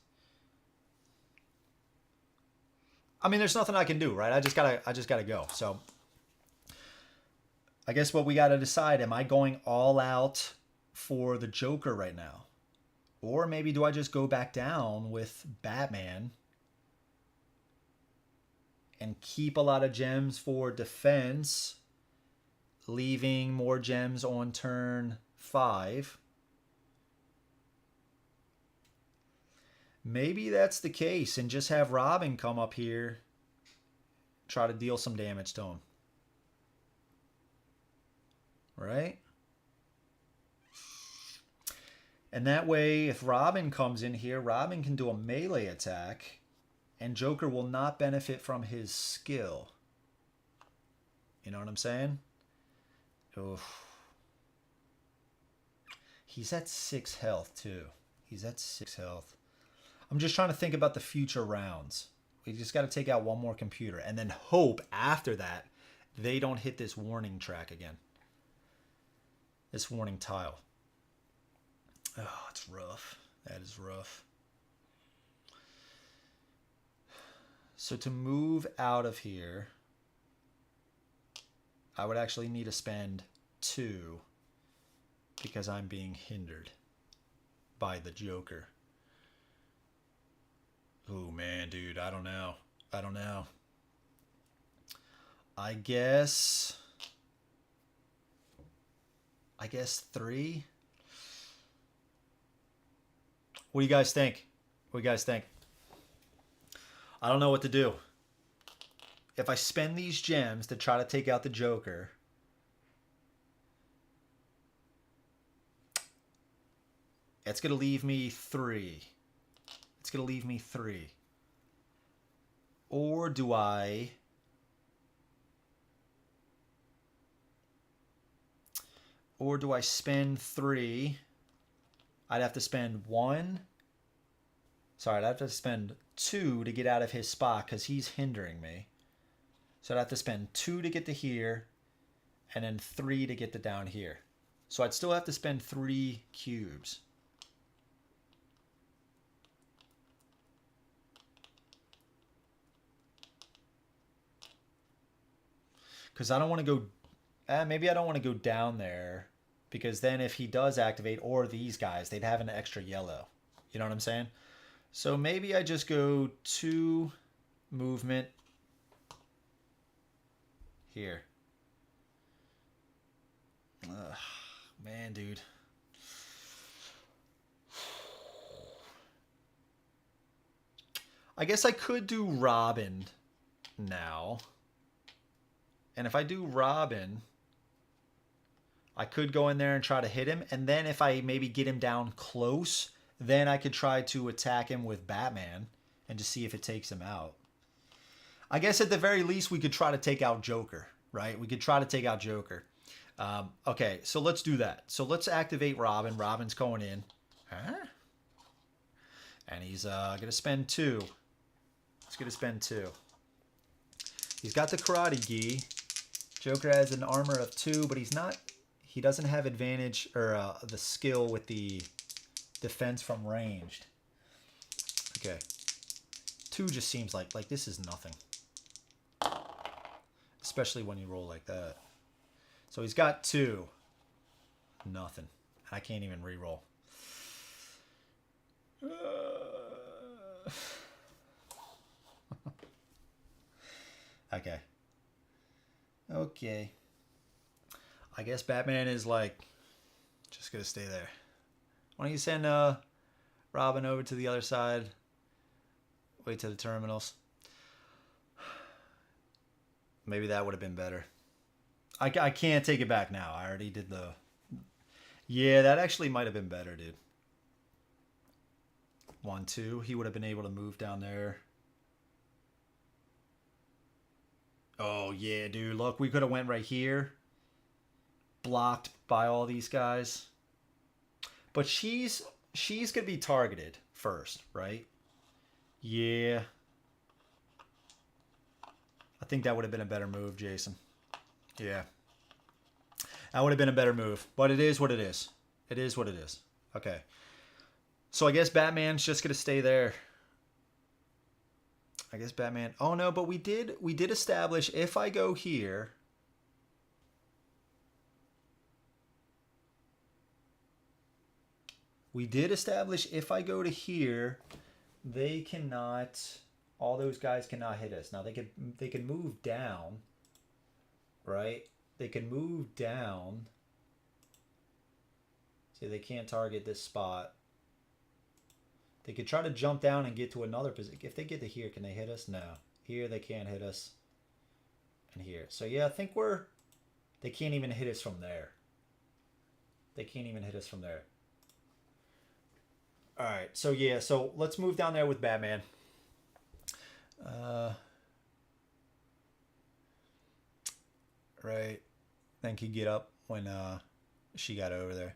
I mean, there's nothing I can do, right? I just gotta go. So I guess what we got to decide, am I going all out for the Joker right now? Or maybe do I just go back down with Batman and keep a lot of gems for defense, leaving more gems on turn 5? Maybe that's the case, and just have Robin come up here, try to deal some damage to him. Right? And that way, if Robin comes in here, Robin can do a melee attack, and Joker will not benefit from his skill. You know what I'm saying? Oof. He's at 6 health, too. He's at 6 health. I'm just trying to think about the future rounds. We just got to take out one more computer, and then hope after that they don't hit this warning track again. This warning tile. Oh, it's rough. That is rough. So to move out of here, I would actually need to spend 2 because I'm being hindered by the Joker. Oh, man, dude. I don't know. I guess 3. What do you guys think? I don't know what to do. If I spend these gems to try to take out the Joker, it's going to leave me 3. Or do I... spend 3? I'd have to spend 1. Sorry, I'd have to spend 2 to get out of his spot because he's hindering me. So I'd have to spend 2 to get to here, and then 3 to get to down here. So I'd still have to spend 3 cubes. Because I don't want to go... maybe I don't want to go down there. Because then if he does activate, or these guys, they'd have an extra yellow. You know what I'm saying? So maybe I just go 2 movement here. Ugh, man, dude. I guess I could do Robin now. And if I do Robin, I could go in there and try to hit him. And then if I maybe get him down close, then I could try to attack him with Batman and just see if it takes him out. I guess at the very least, we could try to take out Joker, right? We could try to take out Joker. Okay, so let's do that. So let's activate Robin. Robin's going in. Huh? And he's going to spend 2. He's going to spend 2. He's got the karate gi. Joker has an armor of 2, but he doesn't have advantage or the skill with the defense from ranged. Okay. 2 just seems like this is nothing. Especially when you roll like that. So he's got 2. Nothing. I can't even re-roll. Okay. Okay. I guess Batman is just gonna stay there. Why don't you send Robin over to the other side? Wait to the terminals. Maybe that would have been better. I can't take it back now. I already did the... Yeah, that actually might have been better, dude. 1, 2. He would have been able to move down there. Oh, yeah, dude. Look, we could have went right here. Blocked by all these guys. But she's going to be targeted first, right? Yeah. I think that would have been a better move, Jason. Yeah. That would have been a better move. But it is what it is. It is what it is. Okay. So I guess Batman's just going to stay there. I guess Batman... Oh, no, but we did establish if I go here... We did establish if I go to here, they cannot... All those guys cannot hit us. Now, they can move down, right? They can move down. See, they can't target this spot. They could try to jump down and get to another position. If they get to here, can they hit us? No. Here, they can't hit us. And here. So, yeah, I think they can't even hit us from there. They can't even hit us from there. All right. So, yeah. So, let's move down there with Batman. Right. Then could get up when she got over there.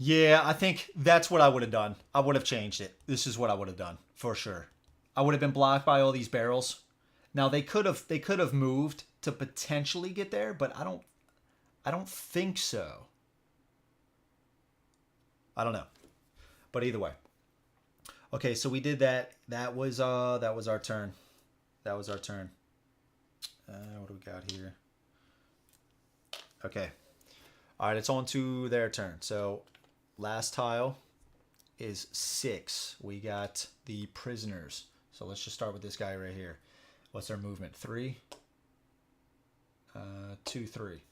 Yeah, I think that's what I would have done. I would have changed it. This is what I would have done for sure. I would have been blocked by all these barrels. Now they could have moved to potentially get there, but I don't think so. I don't know. But either way. Okay, so we did that. That was our turn. That was our turn. What do we got here? Okay. All right, it's on to their turn. So last tile is 6. We got the prisoners. So let's just start with this guy right here. What's their movement? 3. 2, 3.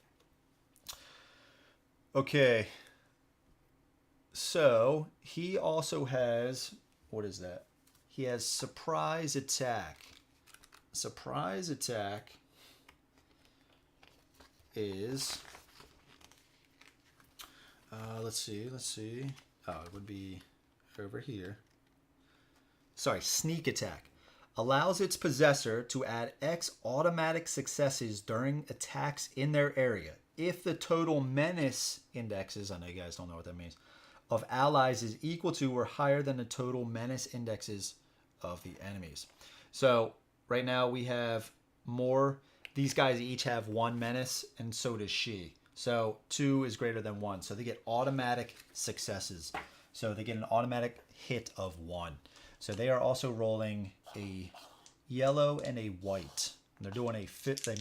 Okay. So he also has... What is that? He has surprise attack. Surprise attack is... let's see. Oh, it would be over here. Sorry, sneak attack. Allows its possessor to add X automatic successes during attacks in their area. If the total menace indexes, I know you guys don't know what that means, of allies is equal to or higher than the total menace indexes of the enemies. So right now we have more. These guys each have 1 menace, and so does she. So 2 is greater than 1. So they get automatic successes. So they get an automatic hit of 1. So they are also rolling a yellow and a white. And they're doing a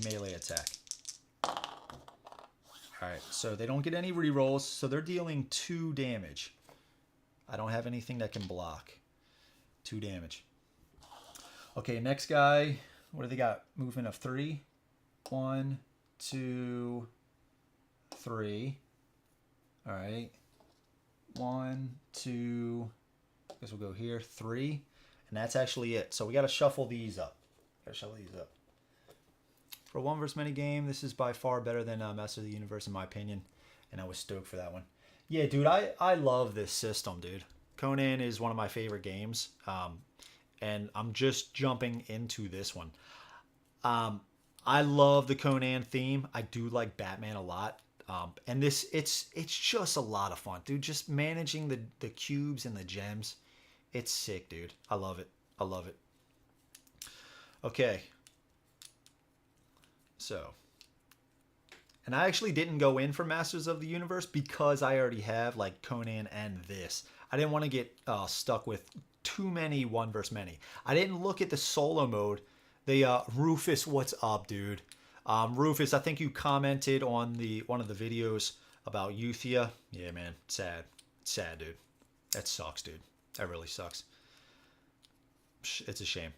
melee attack. Alright, so they don't get any rerolls. So they're dealing 2 damage. I don't have anything that can block. 2 damage. Okay, next guy. What do they got? Movement of 3. 1, 2, 3. All right. 1, 2. I guess we'll go here. 3. And that's actually it. So we got to shuffle these up. For a 1 versus many game, this is by far better than Master of the Universe in my opinion. And I was stoked for that one. Yeah, dude, I love this system, dude. Conan is one of my favorite games. And I'm just jumping into this one. I love the Conan theme. I do like Batman a lot. And this, it's just a lot of fun, dude. Just managing the cubes and the gems. It's sick, dude. I love it. I love it. Okay. So. And I actually didn't go in for Masters of the Universe because I already have like Conan and this. I didn't want to get stuck with too many 1 versus many. I didn't look at the solo mode. Rufus, what's up, dude? Rufus, I think you commented on one of the videos about Euthia. Yeah, man, sad. Sad, dude. That sucks, dude. That really sucks. It's a shame.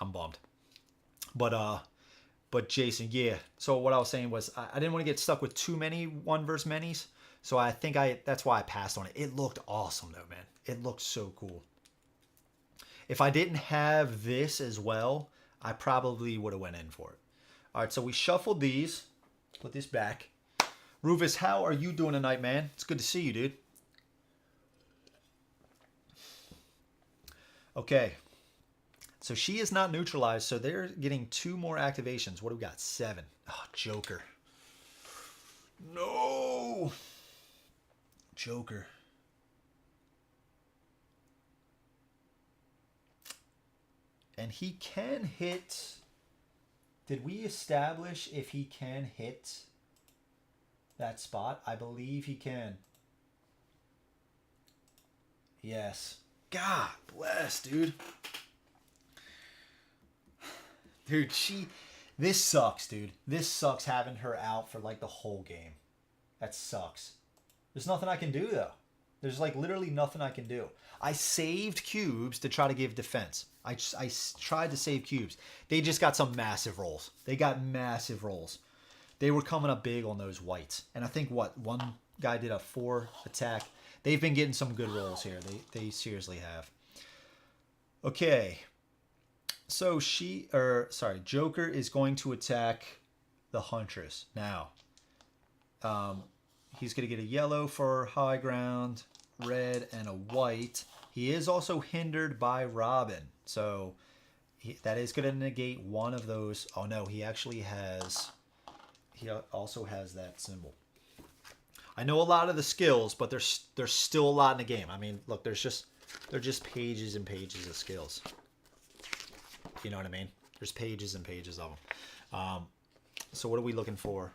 I'm bummed. But Jason, yeah. So what I was saying was I didn't want to get stuck with too many 1 versus manys. So I think that's why I passed on it. It looked awesome though, man. It looked so cool. If I didn't have this as well, I probably would have went in for it. All right, so we shuffled these. Put this back. Rufus, how are you doing tonight, man? It's good to see you, dude. Okay. So she is not neutralized, so they're getting 2 more activations. What do we got? 7. Oh, Joker. No! Joker. And he can hit... Did we establish if he can hit that spot? I believe he can. Yes. God bless, dude. Dude, this sucks, dude. This sucks having her out for like the whole game. That sucks. There's nothing I can do though. There's like literally nothing I can do. I saved cubes to try to give defense. I tried to save cubes. They just got some massive rolls. They got massive rolls. They were coming up big on those whites. And I think one guy did a 4 attack. They've been getting some good rolls here. They seriously have. Okay. So Joker is going to attack the Huntress. Now, he's going to get a yellow for high ground, red, and a white. He is also hindered by Robin. So that is going to negate one of those. Oh no, he also has that symbol. I know a lot of the skills, but there's still a lot in the game. I mean, look, they're just pages and pages of skills. You know what I mean? There's pages and pages of them. So what are we looking for?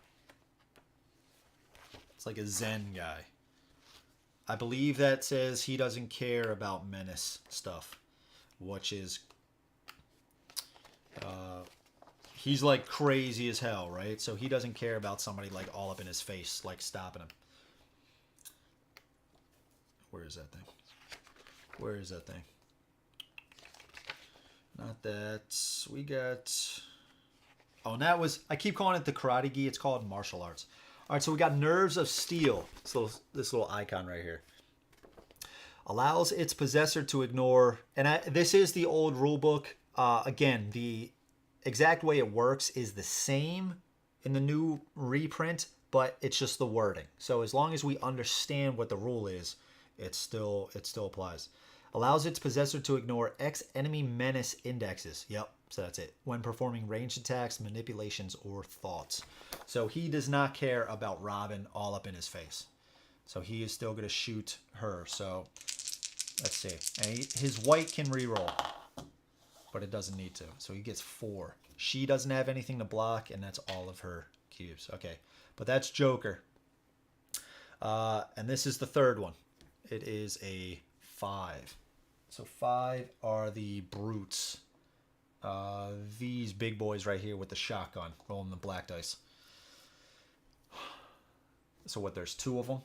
It's like a Zen guy. I believe that says he doesn't care about menace stuff, which is he's like crazy as hell, right? So he doesn't care about somebody like all up in his face, like stopping him. Where is that thing? Where is that thing? Not that. We got... Oh, and that was... I keep calling it the karate gi. It's called martial arts. All right, so we got Nerves of Steel. This little icon right here. Allows its possessor to ignore... And this is the old rule book. Again, the exact way it works is the same in the new reprint, but it's just the wording. So as long as we understand what the rule is, it still applies. Allows its possessor to ignore X enemy menace indexes. Yep, so that's it. When performing ranged attacks, manipulations, or thoughts. So he does not care about Robin all up in his face. So he is still going to shoot her. So let's see. And his white can reroll, but it doesn't need to. So he gets 4. She doesn't have anything to block, and that's all of her cubes. Okay, but that's Joker. And this is the third one. It is a 5. So 5 are the brutes. These big boys right here with the shotgun rolling the black dice. So what, there's 2 of them?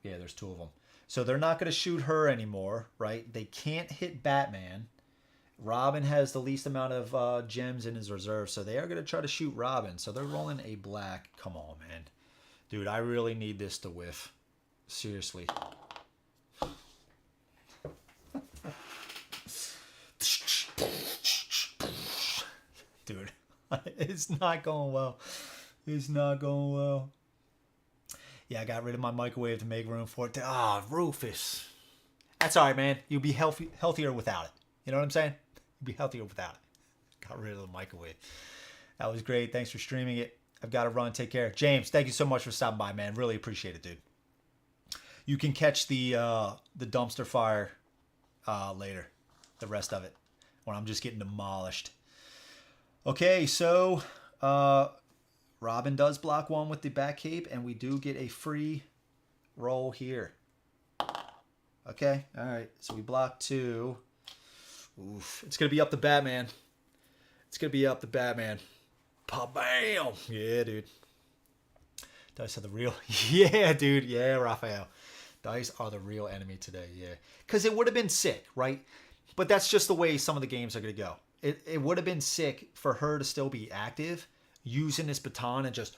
Yeah, there's 2 of them. So they're not going to shoot her anymore, right? They can't hit Batman. Robin has the least amount of gems in his reserve, so they are going to try to shoot Robin. So they're rolling a black. Come on, man. Dude, I really need this to whiff. Seriously. Dude, it's not going well. It's not going well. Yeah, I got rid of my microwave to make room for it. Ah, Rufus. That's all right, man. You'll be healthier without it. You know what I'm saying? You'll be healthier without it. Got rid of the microwave. That was great. Thanks for streaming it. I've got to run. Take care. James, thank you so much for stopping by, man. Really appreciate it, dude. You can catch the dumpster fire later. The rest of it. When I'm just getting demolished. Okay, so Robin does block 1 with the back cape, and we do get a free roll here. Okay, all right. So we block 2. Oof. It's going to be up to Batman. It's going to be up to Batman. Pa-bam! Yeah, dude. Dice are the real... Yeah, dude. Yeah, Raphael. Dice are the real enemy today, yeah. Because it would have been sick, right? But that's just the way some of the games are going to go. It would have been sick for her to still be active, using this baton and just...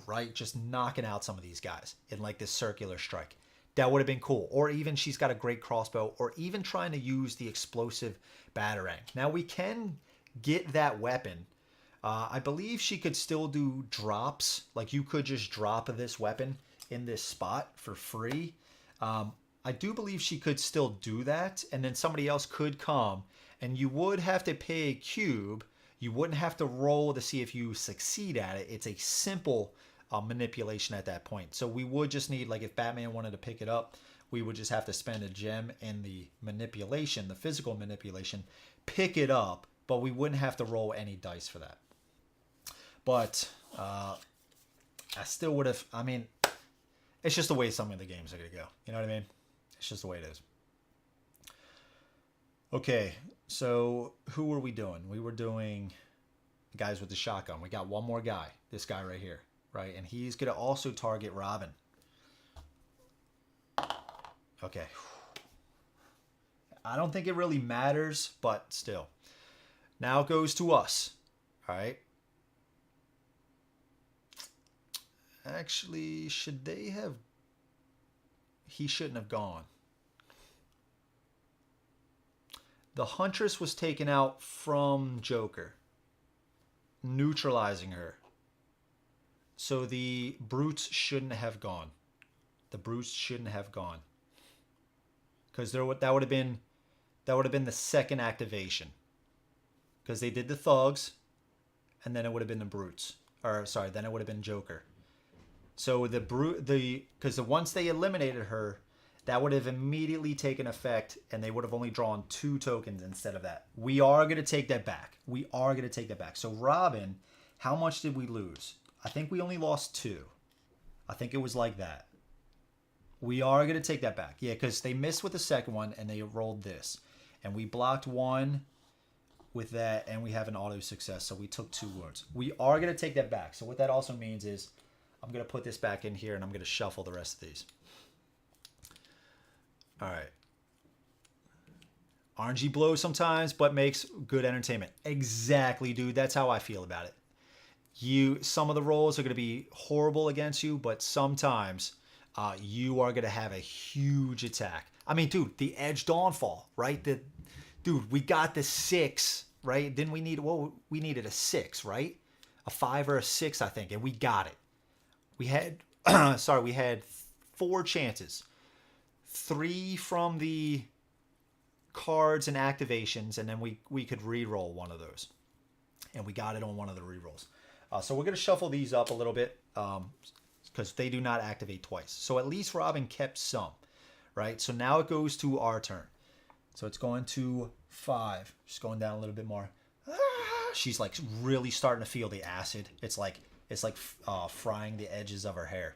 right? Just knocking out some of these guys in like this circular strike. That would have been cool. Or even she's got a great crossbow, or even trying to use the explosive batarang. Now we can get that weapon. I believe she could still do drops. Like you could just drop this weapon in this spot for free. I do believe she could still do that. And then somebody else could come and you would have to pay a cube. You wouldn't have to roll to see if you succeed at it. It's a simple manipulation at that point. So we would just need, like if Batman wanted to pick it up, we would just have to spend a gem in the manipulation, the physical manipulation, pick it up, but we wouldn't have to roll any dice for that. But I still would have, I mean, it's just the way some of the games are going to go. You know what I mean? It's just the way it is. Okay, so who were we doing? We were doing guys with the shotgun. We got one more guy, this guy right here, right? And he's going to also target Robin. Okay. I don't think it really matters, but still. Now it goes to us, all right? Actually, should they have... He shouldn't have gone. The Huntress was taken out from Joker, neutralizing her. So the Brutes shouldn't have gone. The Brutes shouldn't have gone. Because that would have been the second activation. Because they did the Thugs, and then it would have been the Brutes. Or sorry, then it would have been Joker. So because once they eliminated her, that would have immediately taken effect, and they would have only drawn 2 tokens instead of that. We are going to take that back. We are going to take that back. So Robin, how much did we lose? I think we only lost 2. I think it was like that. We are going to take that back. Yeah, because they missed with the second one, and they rolled this. And we blocked 1 with that, and we have an auto success, so we took 2 wounds. We are going to take that back. So what that also means is I'm going to put this back in here, and I'm going to shuffle the rest of these. All right. RNG blows sometimes, but makes good entertainment. Exactly, dude. That's how I feel about it. Some of the rolls are going to be horrible against you, but sometimes you are going to have a huge attack. I mean, dude, the Edge Dawnfall, right? Dude, we got the 6, right? Didn't we need... Well, we needed a 6, right? A 5 or a 6, I think, and we got it. We had... sorry, we had 4 chances. 3 from the cards and activations, and then we could re-roll one of those. And we got it on one of the re-rolls. So we're going to shuffle these up a little bit because they do not activate twice. So at least Robin kept some, right? So now it goes to our turn. So it's going to 5. Just going down a little bit more. She's like really starting to feel the acid. It's like frying the edges of her hair.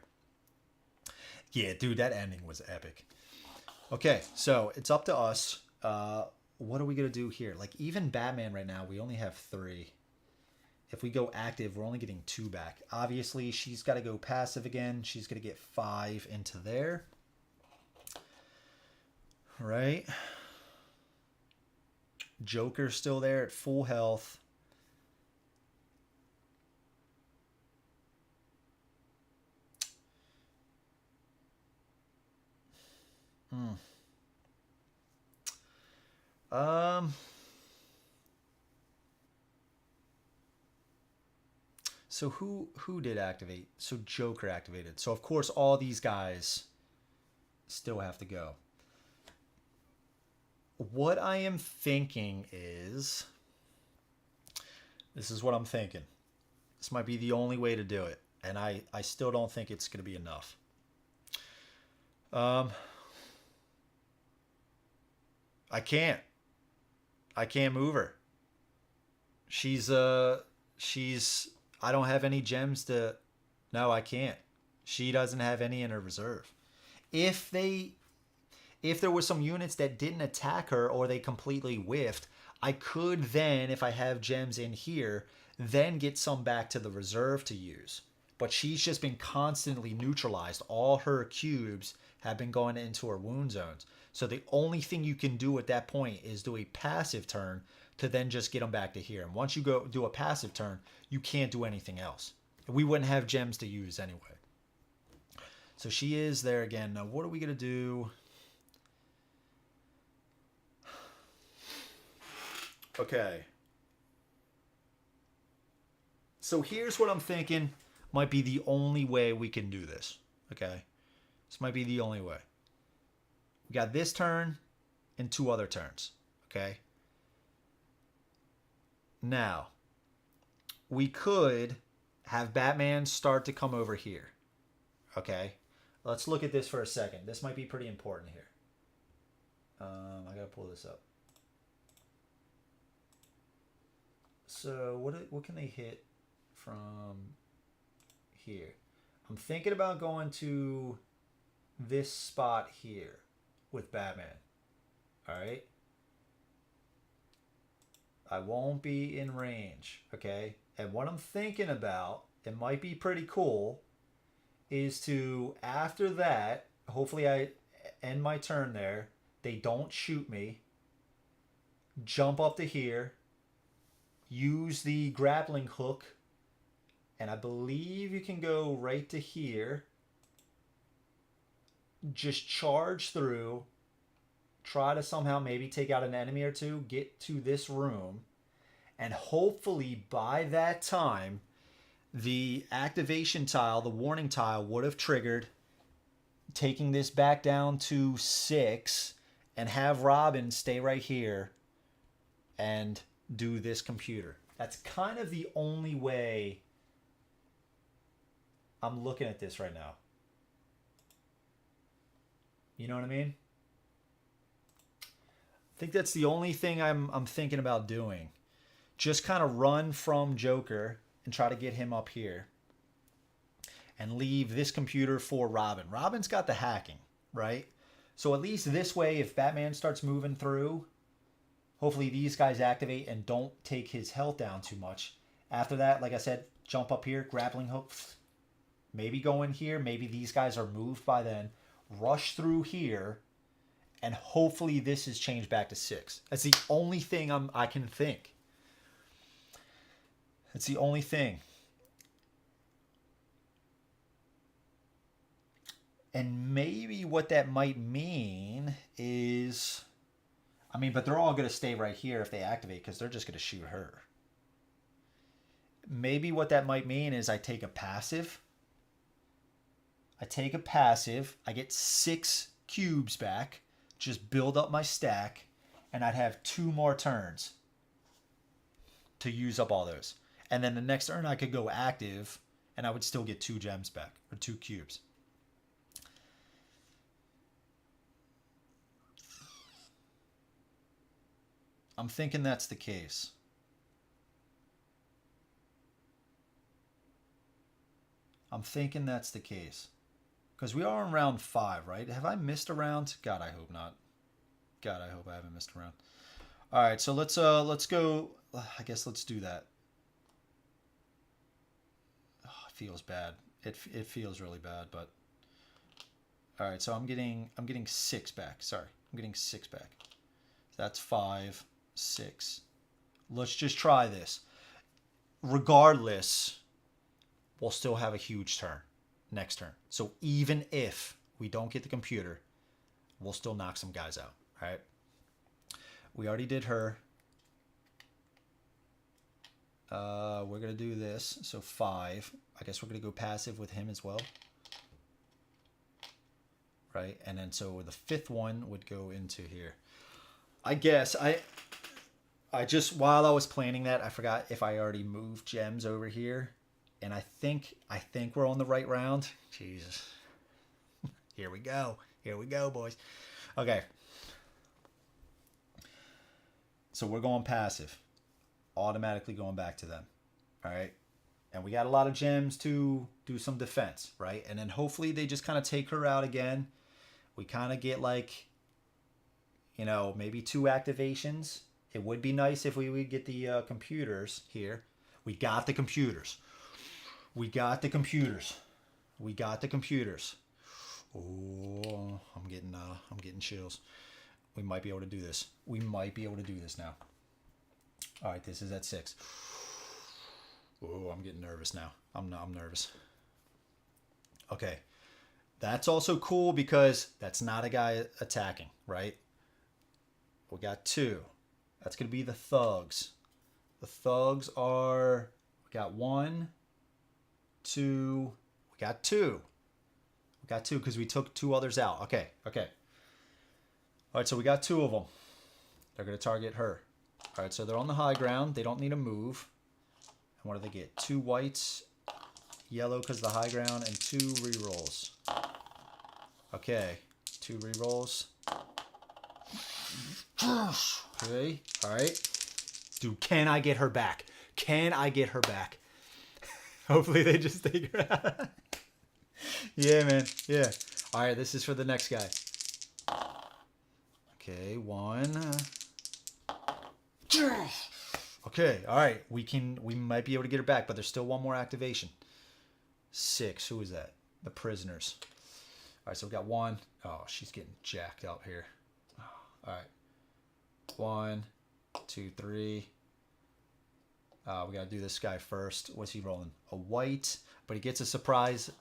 Yeah, dude, that ending was epic. Okay, so it's up to us. What are we gonna do here? Like even Batman right now, we only have 3. If we go active, we're only getting 2 back. Obviously, she's got to go passive again. She's gonna get 5 into there. Right. Joker's still there at full health. Hmm. So who did activate? So Joker activated. So of course all these guys still have to go. What I am thinking is, this is what I'm thinking. This might be the only way to do it, and I still don't think it's going to be enough. I can't. I can't move her. She's I don't have any gems to. No, I can't. She doesn't have any in her reserve. If they if there were some units that didn't attack her or they completely whiffed, I could then, if I have gems in here, then get some back to the reserve to use. But she's just been constantly neutralized. All her cubes have been going into her wound zones. So the only thing you can do at that point is do a passive turn to then just get them back to here. And once you go do a passive turn, you can't do anything else. We wouldn't have gems to use anyway. So she is there again. Now what are we going to do? Okay. So here's what I'm thinking might be the only way we can do this. Okay. This might be the only way. We got this turn and 2 other turns. Okay. Now, we could have Batman start to come over here. Okay. Let's look at this for a second. This might be pretty important here. I gotta pull this up. So what can they hit from here? I'm thinking about going to this spot here with Batman. All right. I won't be in range. Okay. And what I'm thinking about, it might be pretty cool, is to, after that, hopefully I end my turn there. They don't shoot me. Jump up to here. Use the grappling hook. And I believe you can go right to here. Just charge through. Try to somehow maybe take out an enemy or 2. Get to this room. And hopefully by that time, the activation tile, the warning tile, would have triggered, taking this back down to 6, and have Robin stay right here and do this computer. That's kind of the only way I'm looking at this right now. You know what I mean? I think that's the only thing I'm thinking about doing. Just kind of run from Joker and try to get him up here. And leave this computer for Robin. Robin's got the hacking, right? So at least this way, if Batman starts moving through, hopefully these guys activate and don't take his health down too much. After that, like I said, jump up here, grappling hook. Maybe go in here. Maybe these guys are moved by then. Rush through here. And hopefully this is changed back to 6. That's the only thing I can think. That's the only thing. And maybe what that might mean is, I mean, but they're all going to stay right here if they activate because they're just going to shoot her. Maybe what that might mean is I take a passive. I get 6 cubes back, just build up my stack, and I'd have 2 more turns to use up all those. And then the next turn I could go active, and I would still get 2 gems back, or 2 cubes. I'm thinking that's the case. Because we are in round 5, right? Have I missed a round? God, I hope not. God, I hope I haven't missed a round. All right, so let's go. I guess let's do that. Oh, it feels bad. It feels really bad, but all right. So I'm getting 6 back. Sorry, I'm getting 6 back. That's 5, 6. Let's just try this. Regardless, we'll still have a huge turn next turn. So even if we don't get the computer, we'll still knock some guys out. All right. We already did her. We're going to do this. So 5. I guess we're going to go passive with him as well. Right? And then so the 5th one would go into here. I guess I just, while I was planning that, I forgot if I already moved gems over here. And I think we're on the right round. Jesus. Here we go. Here we go, boys. Okay. So we're going passive. Automatically going back to them. All right. And we got a lot of gems to do some defense, right? And then hopefully they just kind of take her out again. We kind of get like, you know, maybe 2 activations. It would be nice if we would get the computers here. We got the computers. We got the computers. We got the computers. Oh, I'm getting chills. We might be able to do this. We might be able to do this now. All right, this is at 6. Oh, I'm getting nervous now. I'm nervous. Okay. That's also cool because that's not a guy attacking, right? We got 2. That's going to be the thugs. The thugs are, we got 1, 2, we got 2. We got 2 because we took 2 others out. Okay, okay. All right, so we got 2 of them. They're going to target her. All right, so they're on the high ground. They don't need to move. And what do they get? 2 whites, yellow because the high ground, and 2 rerolls. Okay, 2 rerolls. Okay, all right. Dude, can I get her back? Can I get her back? Hopefully they just take her out. Yeah, man. Yeah. All right, this is for the next guy. Okay, 1. Okay, all right. We might be able to get her back, but there's still 1 more activation. 6. Who is that? The prisoners. All right, so we got 1. Oh, she's getting jacked up here. All right. 1, 2, 3. We got to do this guy first. What's he rolling? A white, but he gets a surprise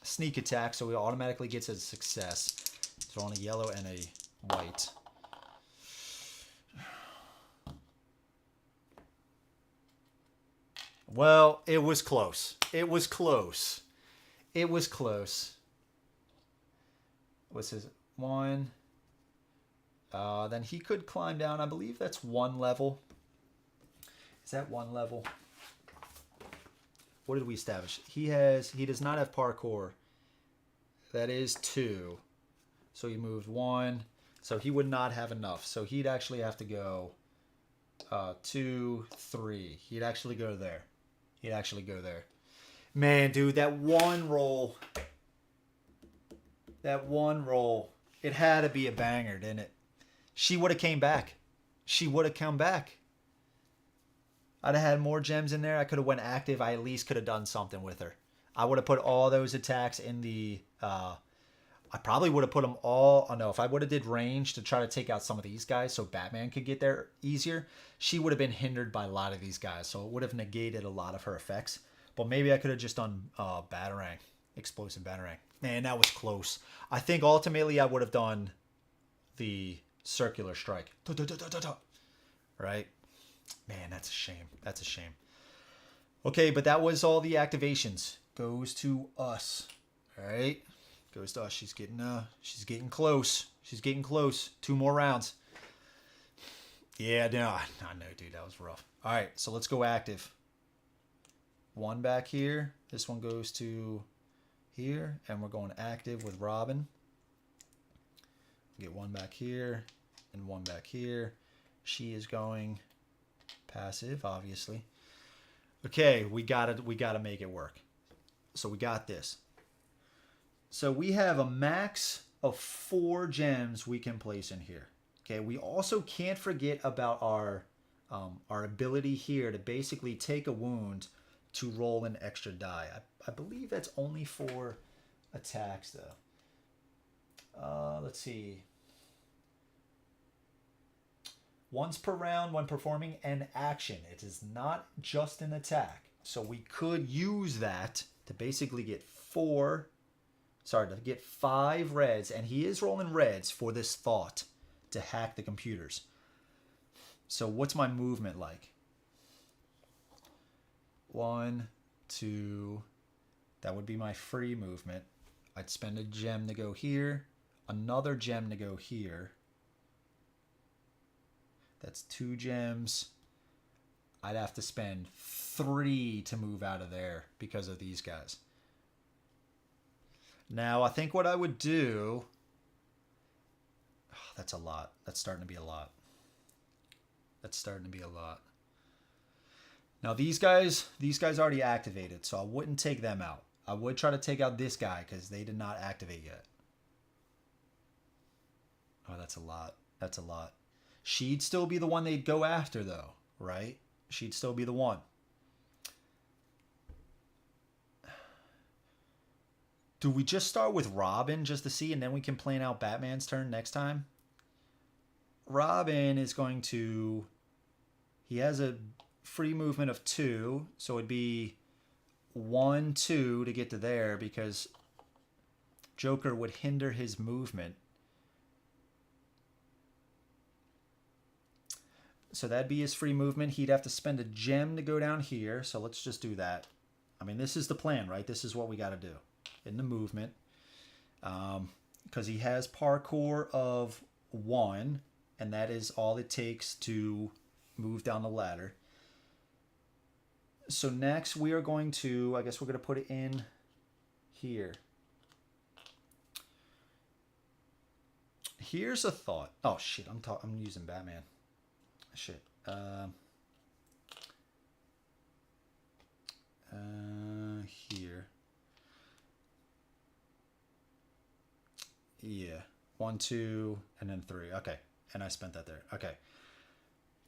sneak attack, so he automatically gets a success. So on a yellow and a white. Well, it was close. It was close. It was close. What's his 1? Then he could climb down. I believe that's 1 level. Is that 1 level? What did we establish? He does not have parkour. That is 2. So he moved 1. So he would not have enough. So he'd actually have to go 2, 3. He'd actually go there. He'd actually go there. Man, dude, that one roll. That one roll. It had to be a banger, didn't it? She would have came back. She would have come back. I'd have had more gems in there. I could have went active. I at least could have done something with her. I would have put all those attacks in the... I probably would have put them all... Oh, no. If I would have did range to try to take out some of these guys so Batman could get there easier, she would have been hindered by a lot of these guys. So it would have negated a lot of her effects. But maybe I could have just done Batarang. Explosive Batarang. Man, that was close. I think ultimately I would have done the circular strike. Right? Man, that's a shame. That's a shame. Okay, but that was all the activations. Goes to us. All right? Goes to us. She's getting close. She's getting close. 2 more rounds. Yeah, no, I know, dude. That was rough. All right, so let's go active. 1 back here. This one goes to here, and we're going active with Robin. Get 1 back here and 1 back here. She is going passive, obviously. Okay, we gotta make it work. So we got this. So we have a max of 4 gems we can place in here. Okay, we also can't forget about our ability here to basically take a wound to roll an extra die. I believe that's only for attacks though. Let's see. Once per round when performing an action. It is not just an attack. So we could use that to basically get 5 reds, and he is rolling reds for this thought to hack the computers. So what's my movement like? 1, 2, that would be my free movement. I'd spend a gem to go here, another gem to go here. That's 2 gems. I'd have to spend 3 to move out of there because of these guys. Now, I think what I would do... Oh, that's a lot. That's starting to be a lot. That's starting to be a lot. Now, these guys already activated, so I wouldn't take them out. I would try to take out this guy because they did not activate yet. Oh, that's a lot. That's a lot. She'd still be the one they'd go after, though, right? She'd still be the one. Do we just start with Robin just to see, and then we can plan out Batman's turn next time? Robin is going to... He has a free movement of 2, so it'd be 1, 2 to get to there because Joker would hinder his movement. So that'd be his free movement. He'd have to spend a gem to go down here. So let's just do that. I mean, this is the plan, right? This is what we got to do in the movement. Because he has parkour of 1. And that is all it takes to move down the ladder. So next we are going to, I guess we're going to put it in here. Here's a thought. Oh, shit. I'm using Batman. Shit. Here. Yeah. 1, 2, and then 3. Okay. And I spent that there. Okay.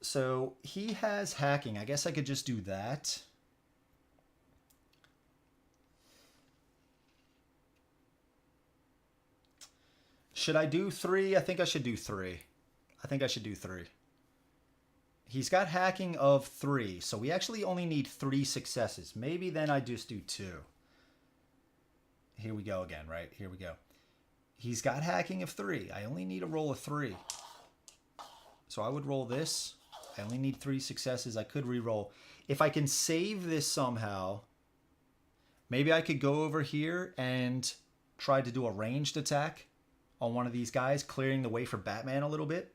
So he has hacking. I guess I could just do that. Should I do 3? I think I should do 3. I think I should do 3. He's got hacking of 3, so we actually only need 3 successes. Maybe then I just do 2. Here we go again, right? Here we go. He's got hacking of 3. I only need a roll of 3. So I would roll this. I only need 3 successes. I could re-roll. If I can save this somehow, maybe I could go over here and try to do a ranged attack on one of these guys, clearing the way for Batman a little bit.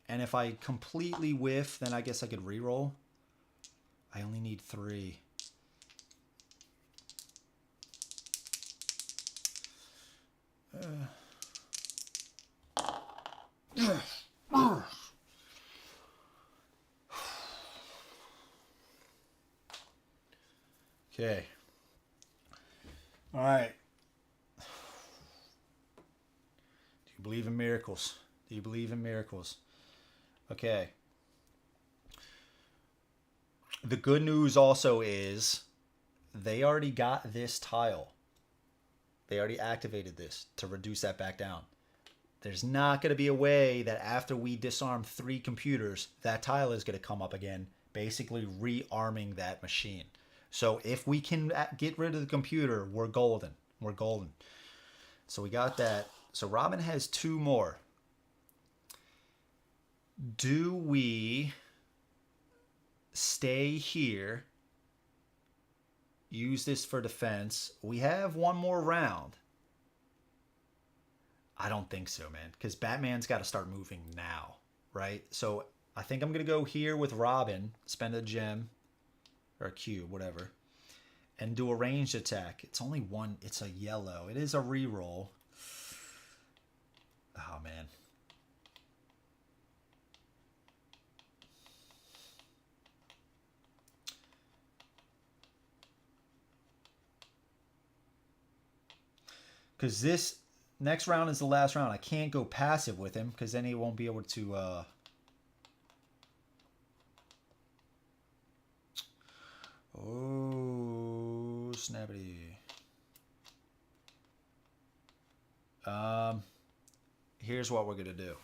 And if I completely whiff, then I guess I could re-roll. I only need 3. Okay. All right. Do you believe in miracles? Do you believe in miracles? Okay. The good news also is they already got this tile. They already activated this to reduce that back down. There's not going to be a way that after we disarm 3 computers, that tile is going to come up again, basically rearming that machine. So if we can get rid of the computer, we're golden. We're golden. So we got that. So Robin has 2 more. Do we stay here? Use this for defense. We have 1 more round. I don't think so, man. Because Batman's got to start moving now, right? So I think I'm going to go here with Robin. Spend a gem. Or a cube, whatever. And do a ranged attack. It's only 1. It's a yellow. It is a reroll. Oh, man. Because this next round is the last round. I can't go passive with him because then he won't be able to... Oh, snappity. Here's what we're going to do.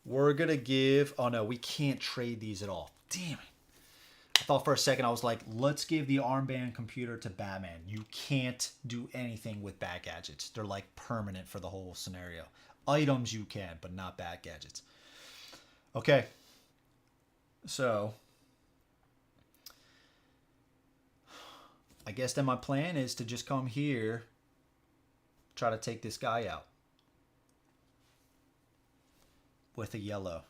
We're going to give... Oh, no, we can't trade these at all. Damn it. I thought for a second, I was like, let's give the armband computer to Batman. You can't do anything with bat gadgets. They're like permanent for the whole scenario. Items you can, but not bat gadgets. Okay. So, I guess then my plan is to just come here, try to take this guy out with a yellow.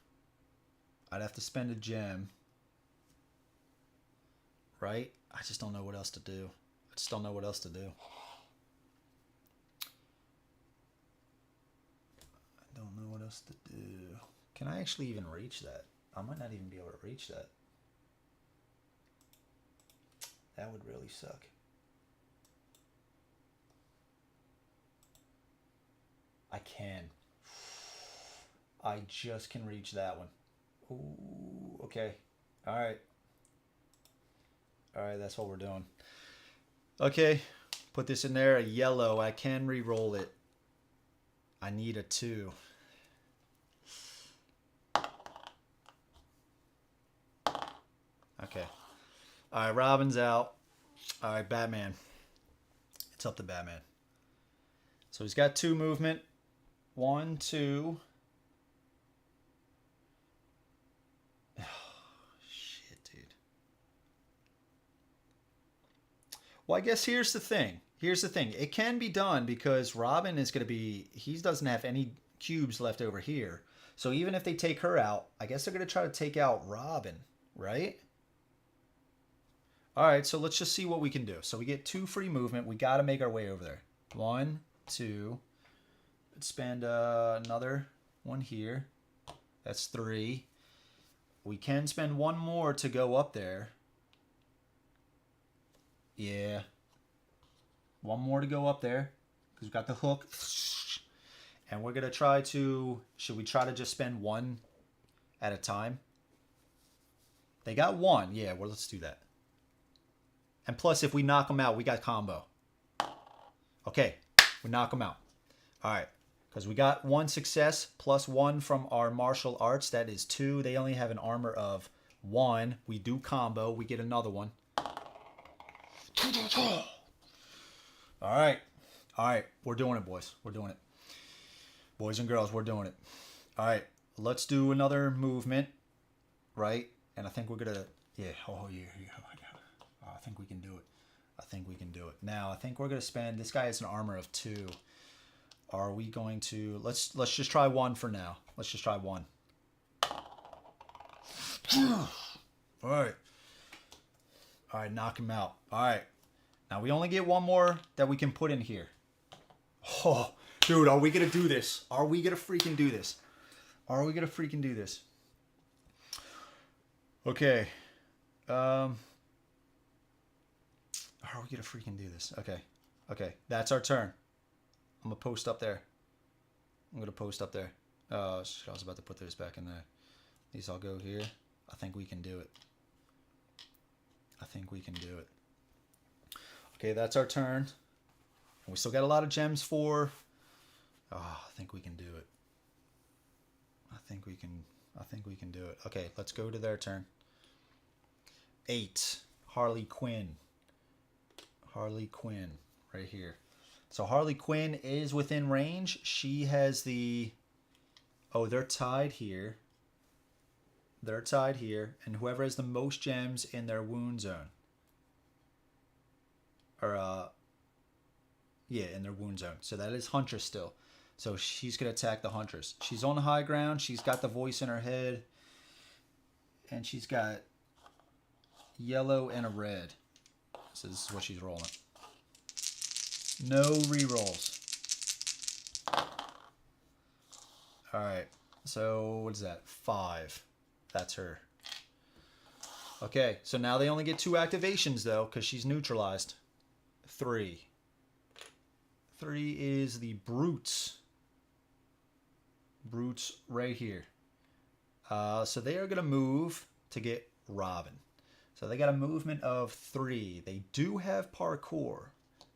I'd have to spend a gem. Right? I just don't know what else to do. I just don't know what else to do. I don't know what else to do. Can I actually even reach that? I might not even be able to reach that. That would really suck. I can. I just can reach that one. Ooh, okay. All right. All right, that's what we're doing. Okay, put this in there, a yellow. I can re-roll it. I need a 2. Okay. All right, Robin's out. All right, Batman. It's up to Batman. So he's got 2 movement. 1, 2. Well, I guess here's the thing. Here's the thing. It can be done because Robin is going to be... He doesn't have any cubes left over here. So even if they take her out, I guess they're going to try to take out Robin, right? All right, so let's just see what we can do. So we get 2 free movement. We got to make our way over there. 1, 2. Let's spend another one here. That's 3. We can spend 1 more to go up there. Yeah. 1 more to go up there. Because we've got the hook. And we're going to try to... Should we try to just spend 1 at a time? They got 1. Yeah, well, let's do that. And plus, if we knock them out, we got combo. Okay. We knock them out. All right. Because we got 1 success plus 1 from our martial arts. That is 2. They only have an armor of 1. We do combo. We get another one. All right. All right. We're doing it, boys. We're doing it. Boys and girls, we're doing it. All right. Let's do another movement. Right? And I think we're going to... Yeah. Oh, yeah. Oh, I think we can do it. I think we can do it. Now, I think we're going to spend... This guy has an armor of 2. Are we going to... Let's just try 1 for now. Let's just try 1. All right. All right, knock him out. All right. Now, we only get 1 more that we can put in here. Oh, dude, are we going to do this? Are we going to freaking do this? Are we going to freaking do this? Okay. Are we going to freaking do this? Okay. Okay, that's our turn. I'm going to post up there. I'm going to post up there. Oh, shit, I was about to put this back in there. These all go here. I think we can do it. I think we can do it. Okay, that's our turn. And we still got a lot of gems for... Oh, I think we can do it. I think we can do it. Okay, let's go to their turn. 8. Harley Quinn. Harley Quinn, right here. So Harley Quinn is within range. She has the... Oh, they're tied here. They're tied here. And whoever has the most gems in their wound zone. Or, yeah, in their wound zone. So that is Huntress still. So she's going to attack the Huntress. She's on the high ground. She's got the voice in her head. And she's got yellow and a red. So this is what she's rolling. No rerolls. Alright. So what is that? 5. That's her. Okay. So now they only get 2 activations though, because she's neutralized. 3. 3 is the brutes. Brutes right here. So they are going to move to get Robin. So they got a movement of 3. They do have parkour,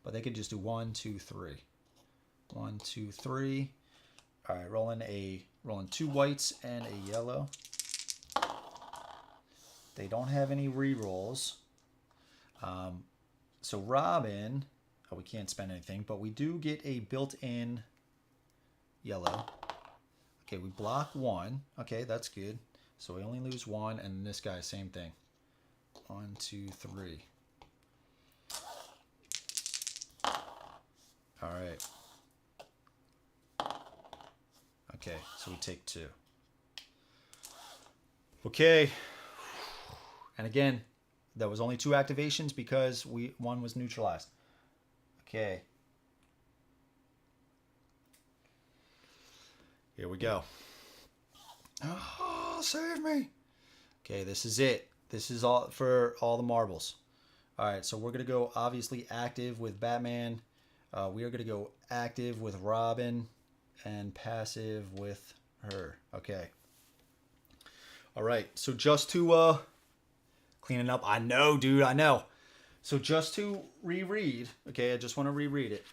but they could just do 1, 2, 3. 1, 2, 3. All right, rolling 2 whites and a yellow. They don't have any rerolls. So Robin, we can't spend anything, but we do get a built-in yellow. Okay, we block 1. Okay, that's good. So we only lose 1, and this guy, same thing. 1, 2, 3. All right. Okay, so we take 2. Okay. And again, that was only 2 activations because one was neutralized. Okay. Here we go. Oh, save me. Okay, this is it. This is all for all the marbles. All right, so we're going to go obviously active with Batman. We are going to go active with Robin and passive with her. Okay. All right, so just to clean it up. I know, dude, I know. So just to reread, okay, I just want to reread it.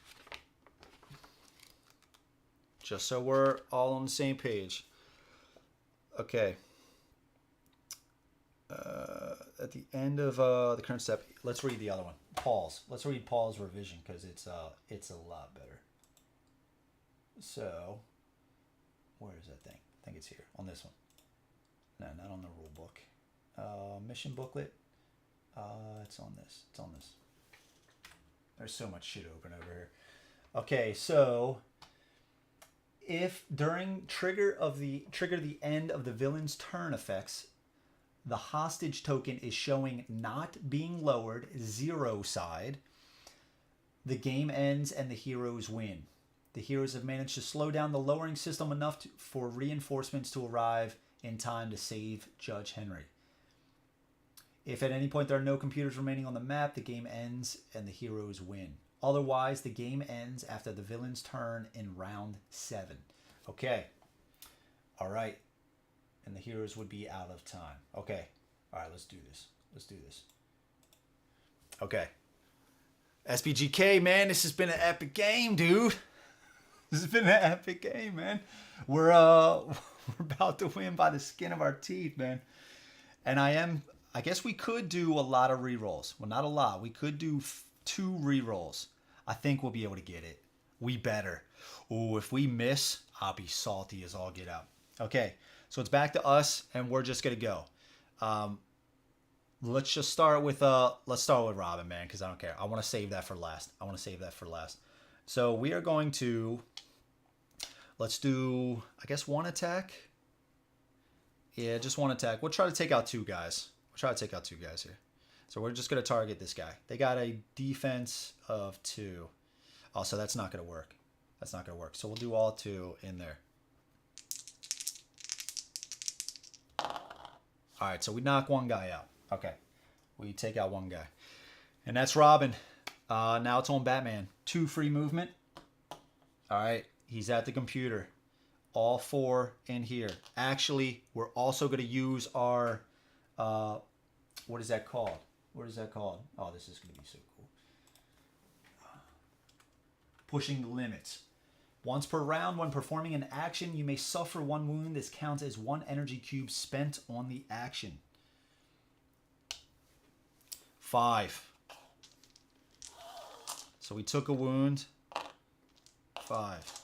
Just so we're all on the same page. Okay. At the end of the current step, let's read the other one. Paul's. Let's read Paul's revision because it's a lot better. So, where is that thing? I think it's here on this one. No, not on the rule book. Mission booklet. It's on this. It's on this. There's so much shit open over here. Okay, so if during trigger the end of the villain's turn effects, the hostage token is showing not being lowered, 0 side, the game ends and the heroes win. The heroes have managed to slow down the lowering system enough for reinforcements to arrive in time to save Judge Henry. If at any point there are no computers remaining on the map, the game ends and the heroes win. Otherwise, the game ends after the villain's turn in round 7. Okay. All right. And the heroes would be out of time. Okay. All right, let's do this. Let's do this. Okay. SBGK, man, this has been an epic game, dude. This has been an epic game, man. We're about to win by the skin of our teeth, man. And I guess we could do a lot of rerolls. Well, not a lot. We could do 2 rerolls. I think we'll be able to get it. We better. Ooh, if we miss, I'll be salty as all get out. Okay, so it's back to us, and we're just gonna go. Let's just start with Robin, man, because I don't care. I want to save that for last. So we are going to, let's do, I guess, 1 attack. Yeah, just 1 attack. We'll try to take out 2 guys. Here. So we're just going to target this guy. They got a defense of 2. Oh, so that's not going to work. So we'll do all 2 in there. All right, so we knock 1 guy out. Okay, we take out 1 guy. And that's Robin. Now it's on Batman. 2 free movement. All right, he's at the computer. All 4 in here. Actually, we're also going to use our... what is that called? Oh, this is going to be so cool. Pushing the limits. Once per round, when performing an action, you may suffer 1 wound. This counts as 1 energy cube spent on the action. 5. So we took a wound. 5.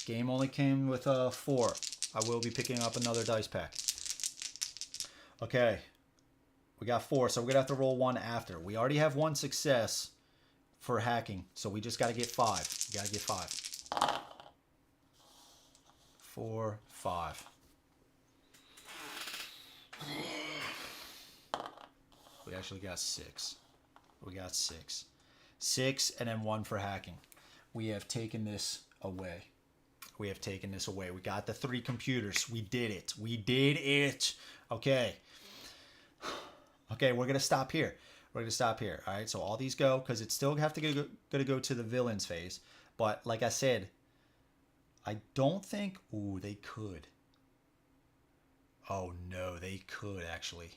Game only came with 4. I will be picking up another dice pack. Okay. We got 4, so we're going to have to roll 1 after. We already have 1 success for hacking, so we just got to get 5. We got to get 5. 4, 5. We actually got 6. 6 and then 1 for hacking. We have taken this away. We got the 3 computers. We did it. Okay. Okay, we're going to stop here. All right, so all these go, because it's still have to go to the villains phase. But like I said, I don't think... Ooh, they could. Oh, no, they could, actually.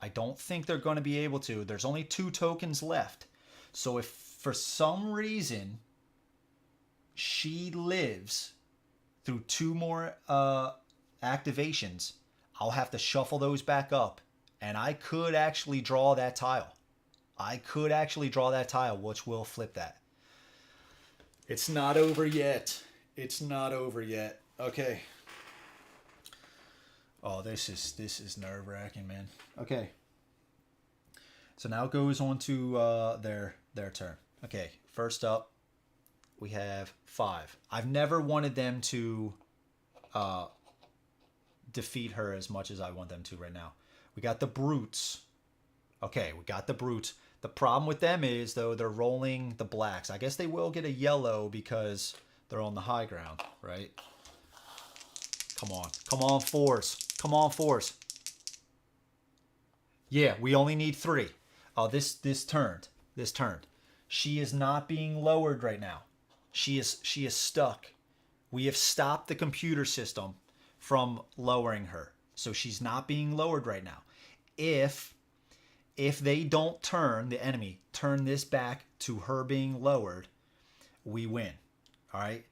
I don't think they're going to be able to. There's only 2 tokens left. So if for some reason she lives through 2 more activations, I'll have to shuffle those back up. And I could actually draw that tile. I could actually draw that tile, which will flip that. It's not over yet. It's not over yet. Okay. Oh, this is nerve-wracking, man. Okay. So now it goes on to their turn. Okay, first up, we have 5. I've never wanted them to defeat her as much as I want them to right now. We got the brutes. Okay, we got the brutes. The problem with them is, though, they're rolling the blacks. I guess they will get a yellow because they're on the high ground, right? Come on. Come on, 4s. Come on, 4s. Yeah, we only need 3. Oh, this turned. This turned. She is not being lowered right now. She is stuck. We have stopped the computer system from lowering her. So she's not being lowered right now. If they don't turn, the enemy, turn this back to her being lowered, we win. All right?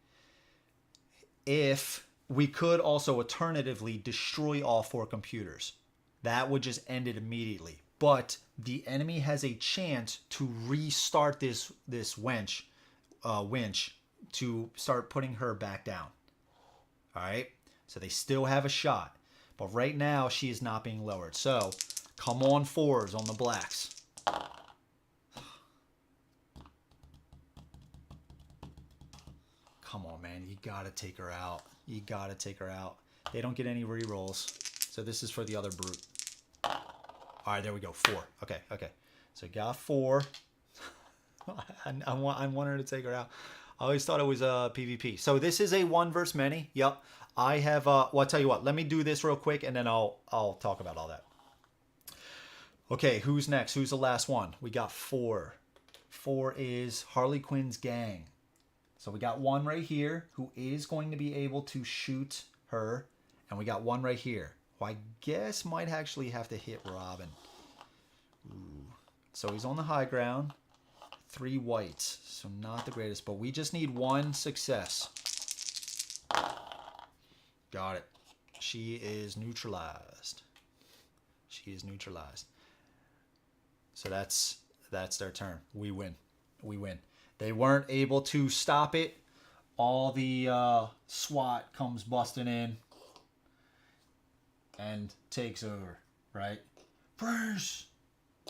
If we could also alternatively destroy all 4 computers. That would just end it immediately. But the enemy has a chance to restart this winch to start putting her back down. All right? So they still have a shot. But right now, she is not being lowered. So, come on 4s on the blacks. Come on, man. You got to take her out. You got to take her out. They don't get any rerolls. So this is for the other brute. All right, there we go. 4. Okay. So got 4. I want her to take her out. I always thought it was PvP. So this is a 1 versus many. Yep. I have, well, I'll tell you what. Let me do this real quick, and then I'll talk about all that. Okay, who's next? Who's the last one? We got 4. 4 is Harley Quinn's gang. So we got 1 right here who is going to be able to shoot her. And we got 1 right here who I guess might actually have to hit Robin. Ooh. So he's on the high ground. 3 whites. So not the greatest, but we just need 1 success. Got it. She is neutralized. She is neutralized. So that's their turn. We win. We win. They weren't able to stop it. All the SWAT comes busting in and takes over, right? Freeze!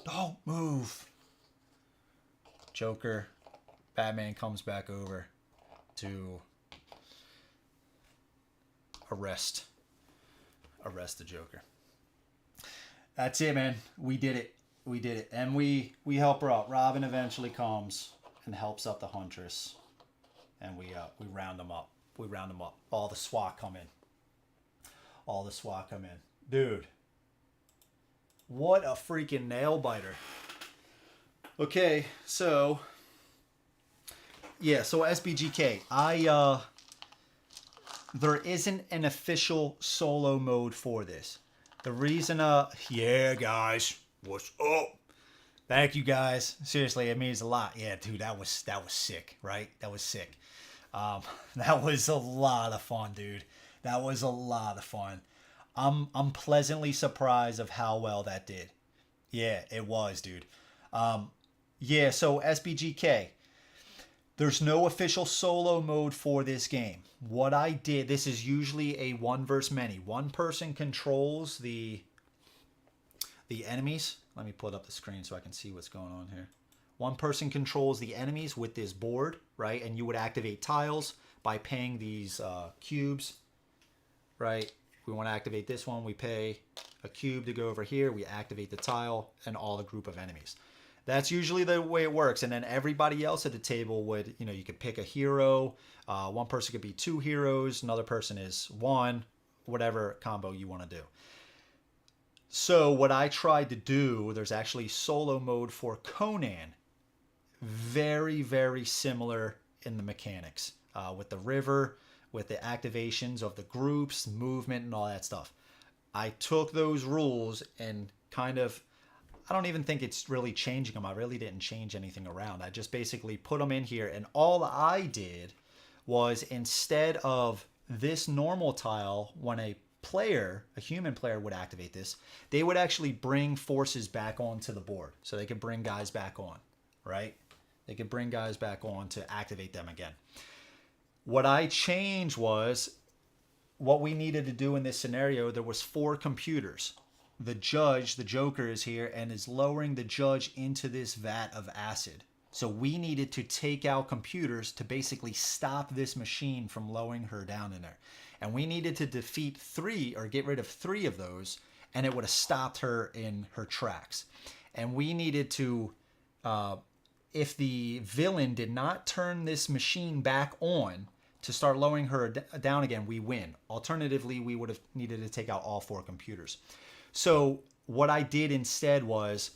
Don't move. Joker, Batman comes back over to arrest the Joker. That's it, man. We did it. We did it. And we help her out. Robin eventually comes and helps up the Huntress. And we round them up. We round them up. All the SWAT come in. All the SWAT come in. Dude. What a freaking nail biter. Okay, so yeah, so SBGK. There isn't an official solo mode for this. The reason yeah, guys. What's up? Thank you, guys. Seriously, it means a lot. Yeah, dude, that was sick, right? That was sick. That was a lot of fun, dude. That was a lot of fun. I'm pleasantly surprised of how well that did. Yeah, it was, dude. Yeah, so SBGK. There's no official solo mode for this game. What I did, this is usually a 1 versus many. One person controls the enemies. Let me pull up the screen so I can see what's going on here. One person controls the enemies with this board, right? And you would activate tiles by paying these cubes, right? If we want to activate this one, we pay a cube to go over here. We activate the tile and all the group of enemies. That's usually the way it works. And then everybody else at the table would, you could pick a hero. One person could be 2 heroes. Another person is 1, whatever combo you want to do. So what I tried to do, there's actually solo mode for Conan. Very, very similar in the mechanics with the river, with the activations of the groups, movement, and all that stuff. I took those rules and kind of, I don't even think it's really changing them. I really didn't change anything around. I just basically put them in here, and all I did was, instead of this normal tile, when a human player would activate this, they would actually bring forces back onto the board. So they could bring guys back on, right? They could bring guys back on to activate them again. What I changed was, what we needed to do in this scenario, there was 4 computers. The judge, the Joker, is here and is lowering the judge into this vat of acid. So we needed to take out computers to basically stop this machine from lowering her down in there. And we needed to defeat 3 or get rid of 3 of those, and it would have stopped her in her tracks. And we needed to, if the villain did not turn this machine back on to start lowering her down again, we win. Alternatively, we would have needed to take out all 4 computers. So what I did instead was,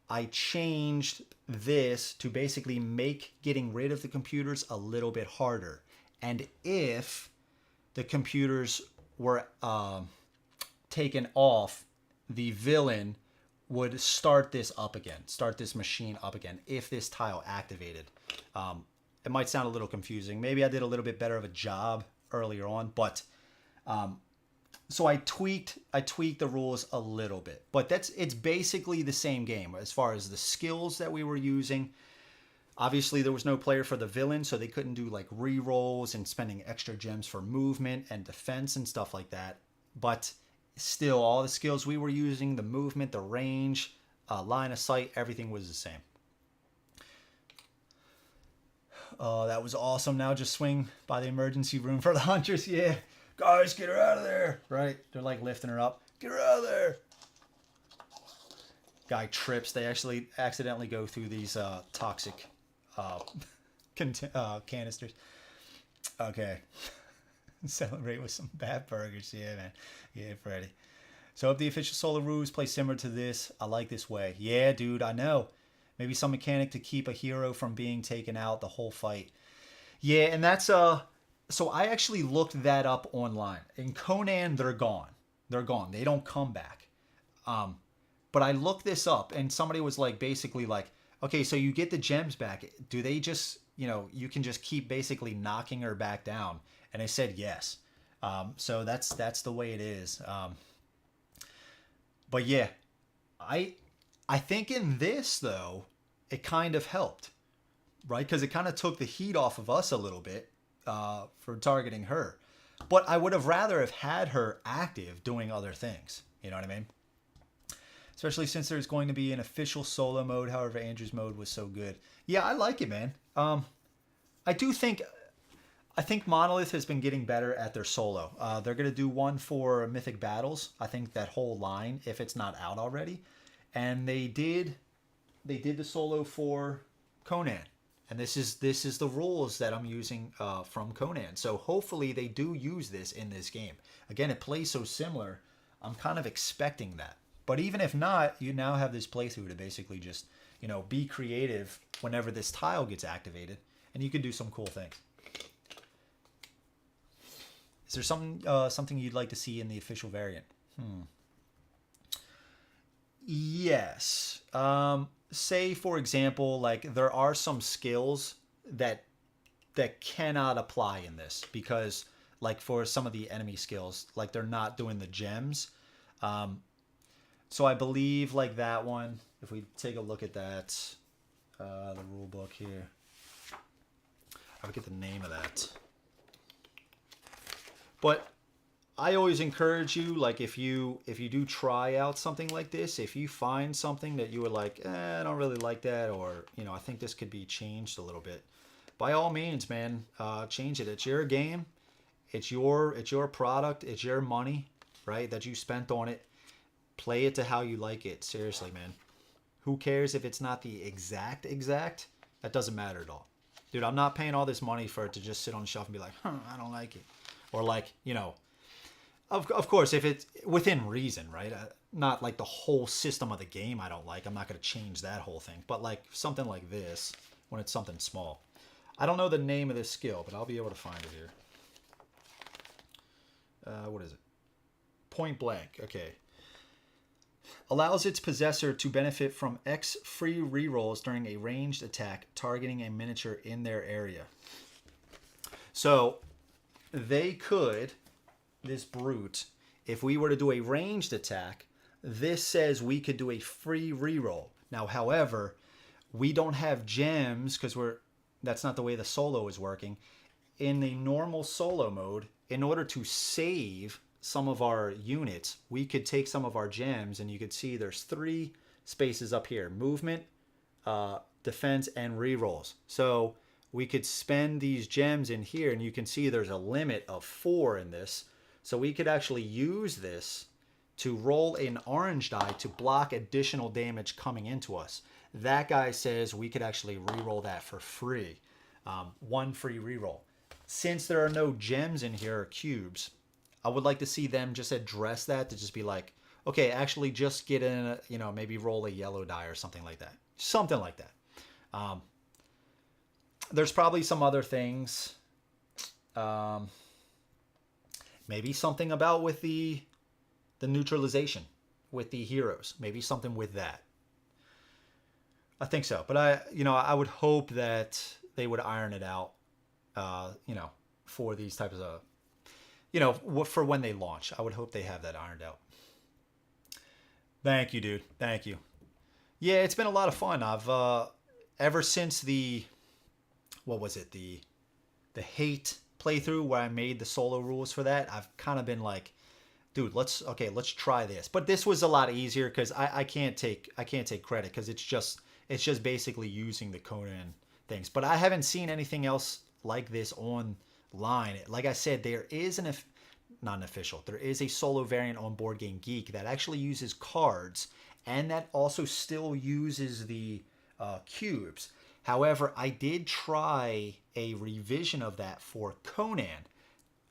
I changed this to basically make getting rid of the computers a little bit harder. And if the computers were taken off, the villain would start this up again, start this machine up again, if this tile activated. It might sound a little confusing. Maybe I did a little bit better of a job earlier on, but so I tweaked the rules a little bit. But it's basically the same game as far as the skills that we were using. Obviously, there was no player for the villain, so they couldn't do like re-rolls and spending extra gems for movement and defense and stuff like that. But still, all the skills we were using, the movement, the range, line of sight, everything was the same. Oh, that was awesome. Now just swing by the emergency room for the hunters. Yeah. Guys, get her out of there. Right? They're like lifting her up. Get her out of there. Guy trips. They actually accidentally go through these toxic canisters. Okay. Celebrate with some bad burgers. Yeah, man. Yeah, Freddy. So if the official solo rules play similar to this, I like this way. Yeah, dude, I know. Maybe some mechanic to keep a hero from being taken out the whole fight. Yeah, and that's so I actually looked that up online. In Conan, they're gone. They're gone. They don't come back. But I looked this up, and somebody was like, basically like, okay, so you get the gems back. Do they just, you can just keep basically knocking her back down? And I said yes. So that's the way it is. But yeah, I think in this, though, it kind of helped, right? Because it kind of took the heat off of us a little bit for targeting her. But I would have rather have had her active doing other things. You know what I mean? Especially since there's going to be an official solo mode. However, Andrew's mode was so good. Yeah, I like it, man. I think Monolith has been getting better at their solo. They're going to do one for Mythic Battles. I think that whole line, if it's not out already. And they did the solo for Conan. And this is the rules that I'm using from Conan. So hopefully they do use this in this game. Again, it plays so similar. I'm kind of expecting that. But even if not, you now have this playthrough to basically just, be creative whenever this tile gets activated. And you can do some cool things. Is there something you'd like to see in the official variant? Yes. Say, for example, like there are some skills that cannot apply in this because, like, for some of the enemy skills, like they're not doing the gems. So I believe like that one, if we take a look at that, the rule book here, I forget the name of that. But I always encourage you, like if you do try out something like this, if you find something that you were like, I don't really like that, or I think this could be changed a little bit, by all means, man, change it. It's your game, it's your product, it's your money, right, that you spent on it. Play it to how you like it. Seriously, man. Who cares if it's not the exact? That doesn't matter at all, dude. I'm not paying all this money for it to just sit on the shelf and be like, I don't like it, or like Of course, if it's within reason, right? Not like the whole system of the game I don't like. I'm not going to change that whole thing. But like something like this, when it's something small, I don't know the name of this skill, but I'll be able to find it here. What is it? Point blank. Okay. Allows its possessor to benefit from X free rerolls during a ranged attack targeting a miniature in their area. So they could, this brute, if we were to do a ranged attack, this says we could do a free reroll. Now, however, we don't have gems because that's not the way the solo is working. In the normal solo mode, in order to save some of our units, we could take some of our gems, and you could see there's 3 spaces up here: movement, defense, and rerolls. So we could spend these gems in here, and you can see there's a limit of 4 in this. So we could actually use this to roll an orange die to block additional damage coming into us. That guy says we could actually reroll that for free. 1 free reroll. Since there are no gems in here or cubes, I would like to see them just address that, to just be like, okay, actually just get in, maybe roll a yellow die or something like that. Something like that. There's probably some other things. Maybe something about with the neutralization with the heroes. Maybe something with that. I think so. But I would hope that they would iron it out, for these types of, for when they launch. I would hope they have that ironed out. Thank you, dude. Thank you. Yeah, it's been a lot of fun. I've, ever since the hate playthrough where I made the solo rules for that, I've kind of been like, dude, let's try this. But this was a lot easier because I can't take credit because it's just basically using the Conan things. But I haven't seen anything else like this online. Like I said, there is not an official. There is a solo variant on Board Game Geek that actually uses cards, and that also still uses the cubes. However, I did try a revision of that for Conan.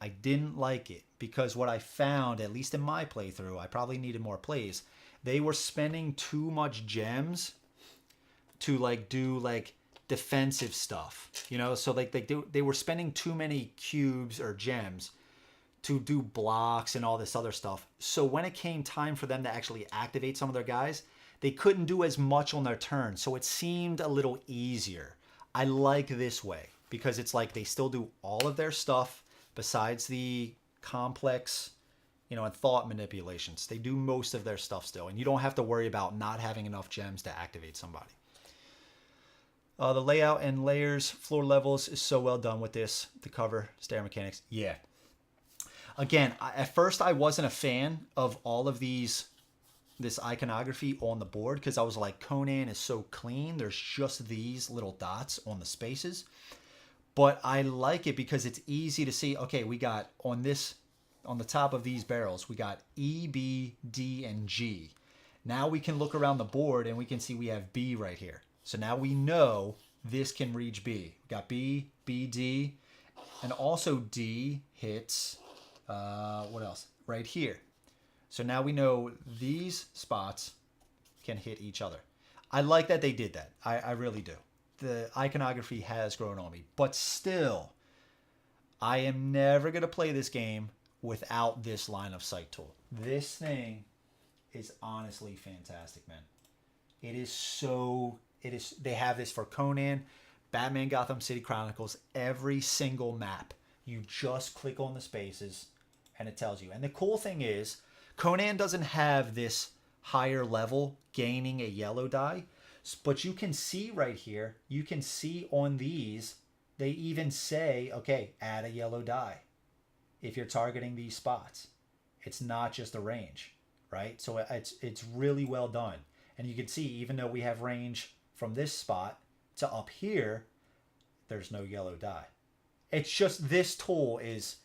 I didn't like it because what I found, at least in my playthrough, I probably needed more plays, they were spending too much gems to do defensive stuff, so they were spending too many cubes or gems to do blocks and all this other stuff. So when it came time for them to actually activate some of their guys, they couldn't do as much on their turn. So it seemed a little easier. I like this way because it's like they still do all of their stuff besides the complex, and thought manipulations. They do most of their stuff still, and you don't have to worry about not having enough gems to activate somebody. The layout and layers, floor levels is so well done with this. The cover, stair mechanics. Yeah. Again, at first I wasn't a fan of all of this iconography on the board because I was like, Conan is so clean. There's just these little dots on the spaces. But I like it because it's easy to see. Okay, we got on the top of these barrels, we got E, B, D, and G. Now we can look around the board and we can see we have B right here. So now we know this can reach B. We got B, B, D, and also D hits, what else? Right here. So now we know these spots can hit each other. I like that they did that. I really do. The iconography has grown on me. But still, I am never going to play this game without this line of sight tool. This thing is honestly fantastic, man. They have this for Conan, Batman Gotham City Chronicles, every single map. You just click on the spaces and it tells you. And the cool thing is, Conan doesn't have this higher level gaining a yellow die, but you can see right here, you can see on these, they even say, okay, add a yellow die if you're targeting these spots. It's not just a range, right? So it's really well done. And you can see, even though we have range from this spot to up here, there's no yellow die. It's just, this tool is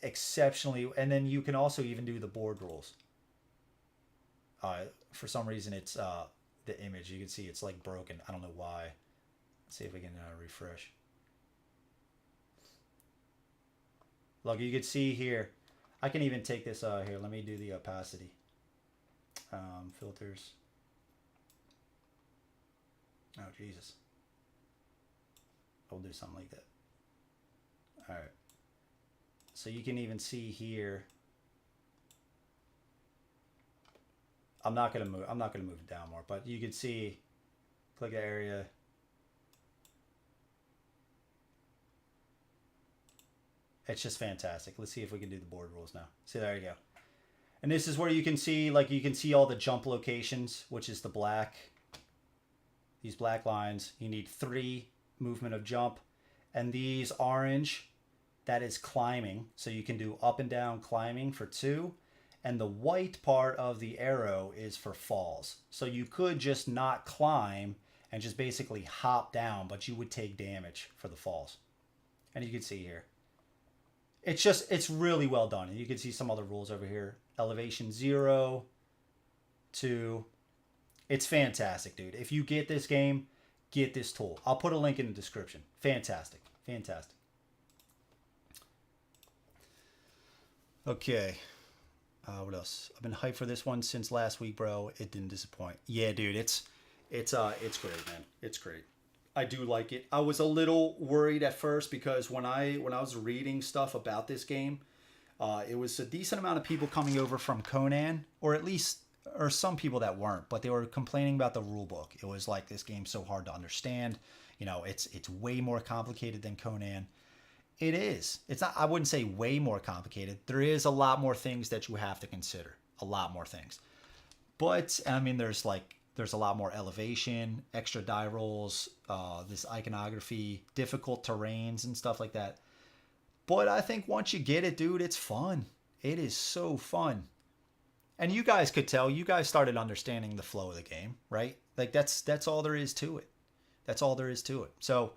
exceptionally, and then you can also even do the board rules. For some reason, it's the image. You can see it's like broken. I don't know why. Let's see if we can refresh. Look, you can see here. I can even take this here. Let me do the opacity. Filters. Oh, Jesus. I'll do something like that. All right. So you can even see here. I'm not gonna move it down more, but you can see. Click that area. It's just fantastic. Let's see if we can do the board rules now. See, there you go. And this is where you can see, like, you can see all the jump locations, which is the black. These black lines. You need 3 movement of jump. And these orange, that is climbing. So you can do up and down climbing for 2. And the white part of the arrow is for falls. So you could just not climb and just basically hop down, but you would take damage for the falls. And you can see here. It's really well done. And you can see some other rules over here. Elevation 0, 2. It's fantastic, dude. If you get this game, get this tool. I'll put a link in the description. Fantastic. Fantastic. Okay. What else? I've been hyped for this one since last week, bro. It didn't disappoint. Yeah, dude. It's great, man. It's great. I do like it. I was a little worried at first because when I was reading stuff about this game, it was a decent amount of people coming over from Conan, or some people that weren't, but they were complaining about the rule book. It was like, this game's so hard to understand. You know, it's way more complicated than Conan. It is. It's not. I wouldn't say way more complicated. There is a lot more things that you have to consider. A lot more things. But I mean, there's a lot more elevation, extra die rolls, this iconography, difficult terrains and stuff like that. But I think once you get it, dude, it's fun. It is so fun. And you guys could tell, you guys started understanding the flow of the game, right? Like that's all there is to it. That's all there is to it. So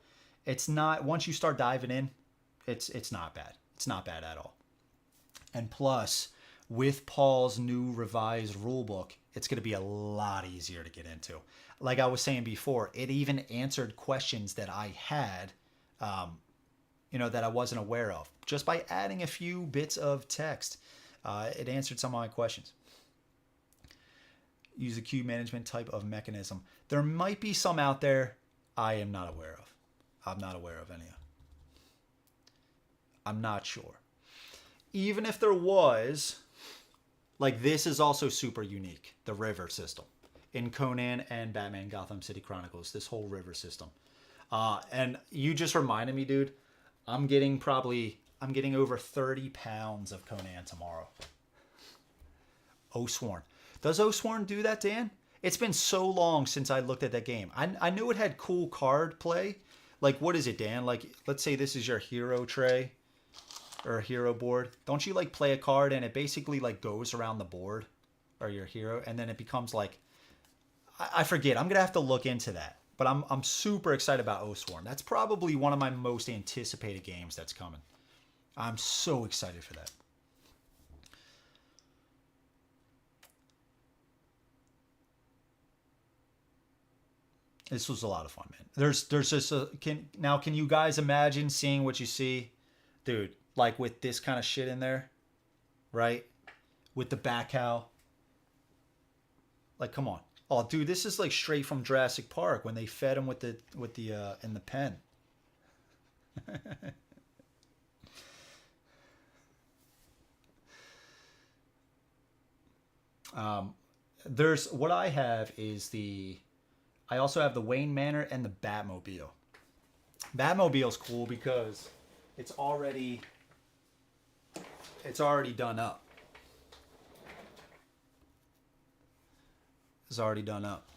it's not, once you start diving in, it's not bad. It's not bad at all. And plus, with Paul's new revised rulebook, it's going to be a lot easier to get into. Like I was saying before, it even answered questions that I had, that I wasn't aware of. Just by adding a few bits of text, it answered some of my questions. Use a queue management type of mechanism. There might be some out there I am not aware of. I'm not aware of any. I'm not sure. Even if there was, like, this is also super unique, the river system. In Conan and Batman Gotham City Chronicles, this whole river system. And you just reminded me, dude, I'm getting over 30 pounds of Conan tomorrow. Oathsworn. Does Oathsworn do that, Dan? It's been so long since I looked at that game. I knew it had cool card play. Like, what is it, Dan? Like, let's say this is your hero tray or a hero board. Don't you, like, play a card and it basically, like, goes around the board or your hero, and then it becomes, like, I forget. I'm going to have to look into that. But I'm super excited about Oathsworn. That's probably one of my most anticipated games that's coming. I'm so excited for that. This was a lot of fun, man. There's just can you guys imagine seeing what you see? Dude, like with this kind of shit in there, right? With the back cow. Like, come on. Oh, dude, this is like straight from Jurassic Park when they fed him with the in the pen. There's what I have is I also have the Wayne Manor and the Batmobile. Batmobile's cool because it's already done up. It's already done up.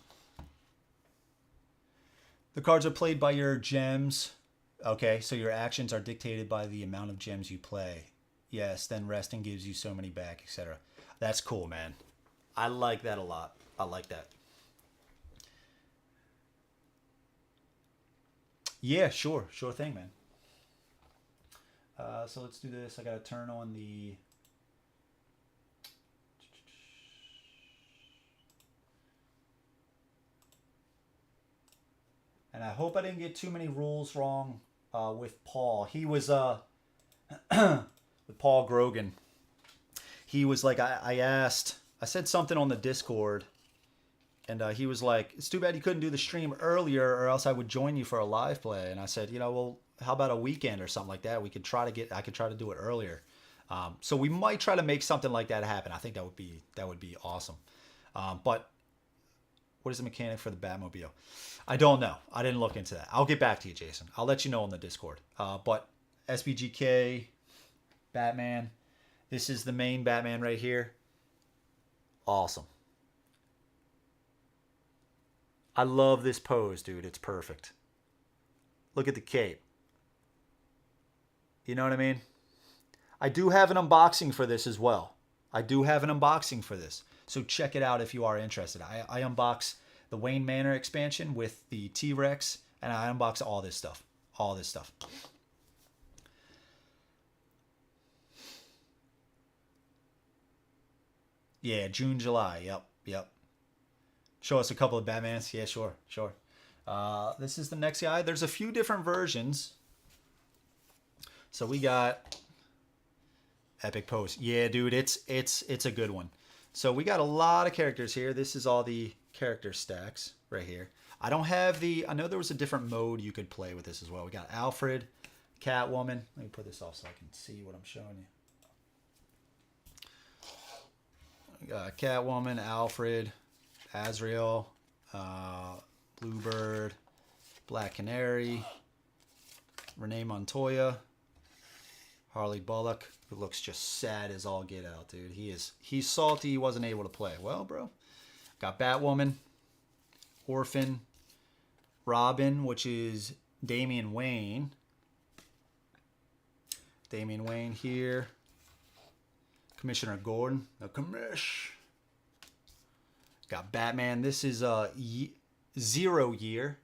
The cards are played by your gems. Okay, so your actions are dictated by the amount of gems you play. Yes, then resting gives you so many back, etc. That's cool, man. I like that a lot. I like that. Yeah, sure thing, man. So let's do this. I gotta turn on the. And I hope I didn't get too many rules wrong with Paul. He was with Paul Grogan. He was like, I said something on the Discord, And he was like, "It's too bad you couldn't do the stream earlier, or else I would join you for a live play." And I said, you know, well, how about a weekend or something like that? I could try to do it earlier. So we might try to make something like that happen. I think that would be awesome. But what is the mechanic for the Batmobile? I don't know. I didn't look into that. I'll get back to you, Jason. I'll let you know on the Discord. But SBGK, Batman. This is the main Batman right here. Awesome. I love this pose, dude. It's perfect. Look at the cape. You know what I mean? I do have an unboxing for this as well. I do have an unboxing for this. So check it out if you are interested. I unbox the Wayne Manor expansion with the T-Rex, and I unbox all this stuff. All this stuff. Yeah, June, July. Yep. Show us a couple of Batmans. Yeah, sure. This is the next guy. There's a few different versions. So we got epic pose. Yeah, dude, it's a good one. So we got a lot of characters here. This is all the character stacks right here. I don't have I know there was a different mode you could play with this as well. We got Alfred, Catwoman. Let me put this off so I can see what I'm showing you. We got Catwoman, Alfred, Azrael, Bluebird, Black Canary, Renee Montoya, Harley Bullock, who looks just sad as all get out, dude. He's salty he wasn't able to play. Well, bro. Got Batwoman, Orphan, Robin, which is Damian Wayne. Damian Wayne here. Commissioner Gordon, the commish. Got Batman. This is 0 year.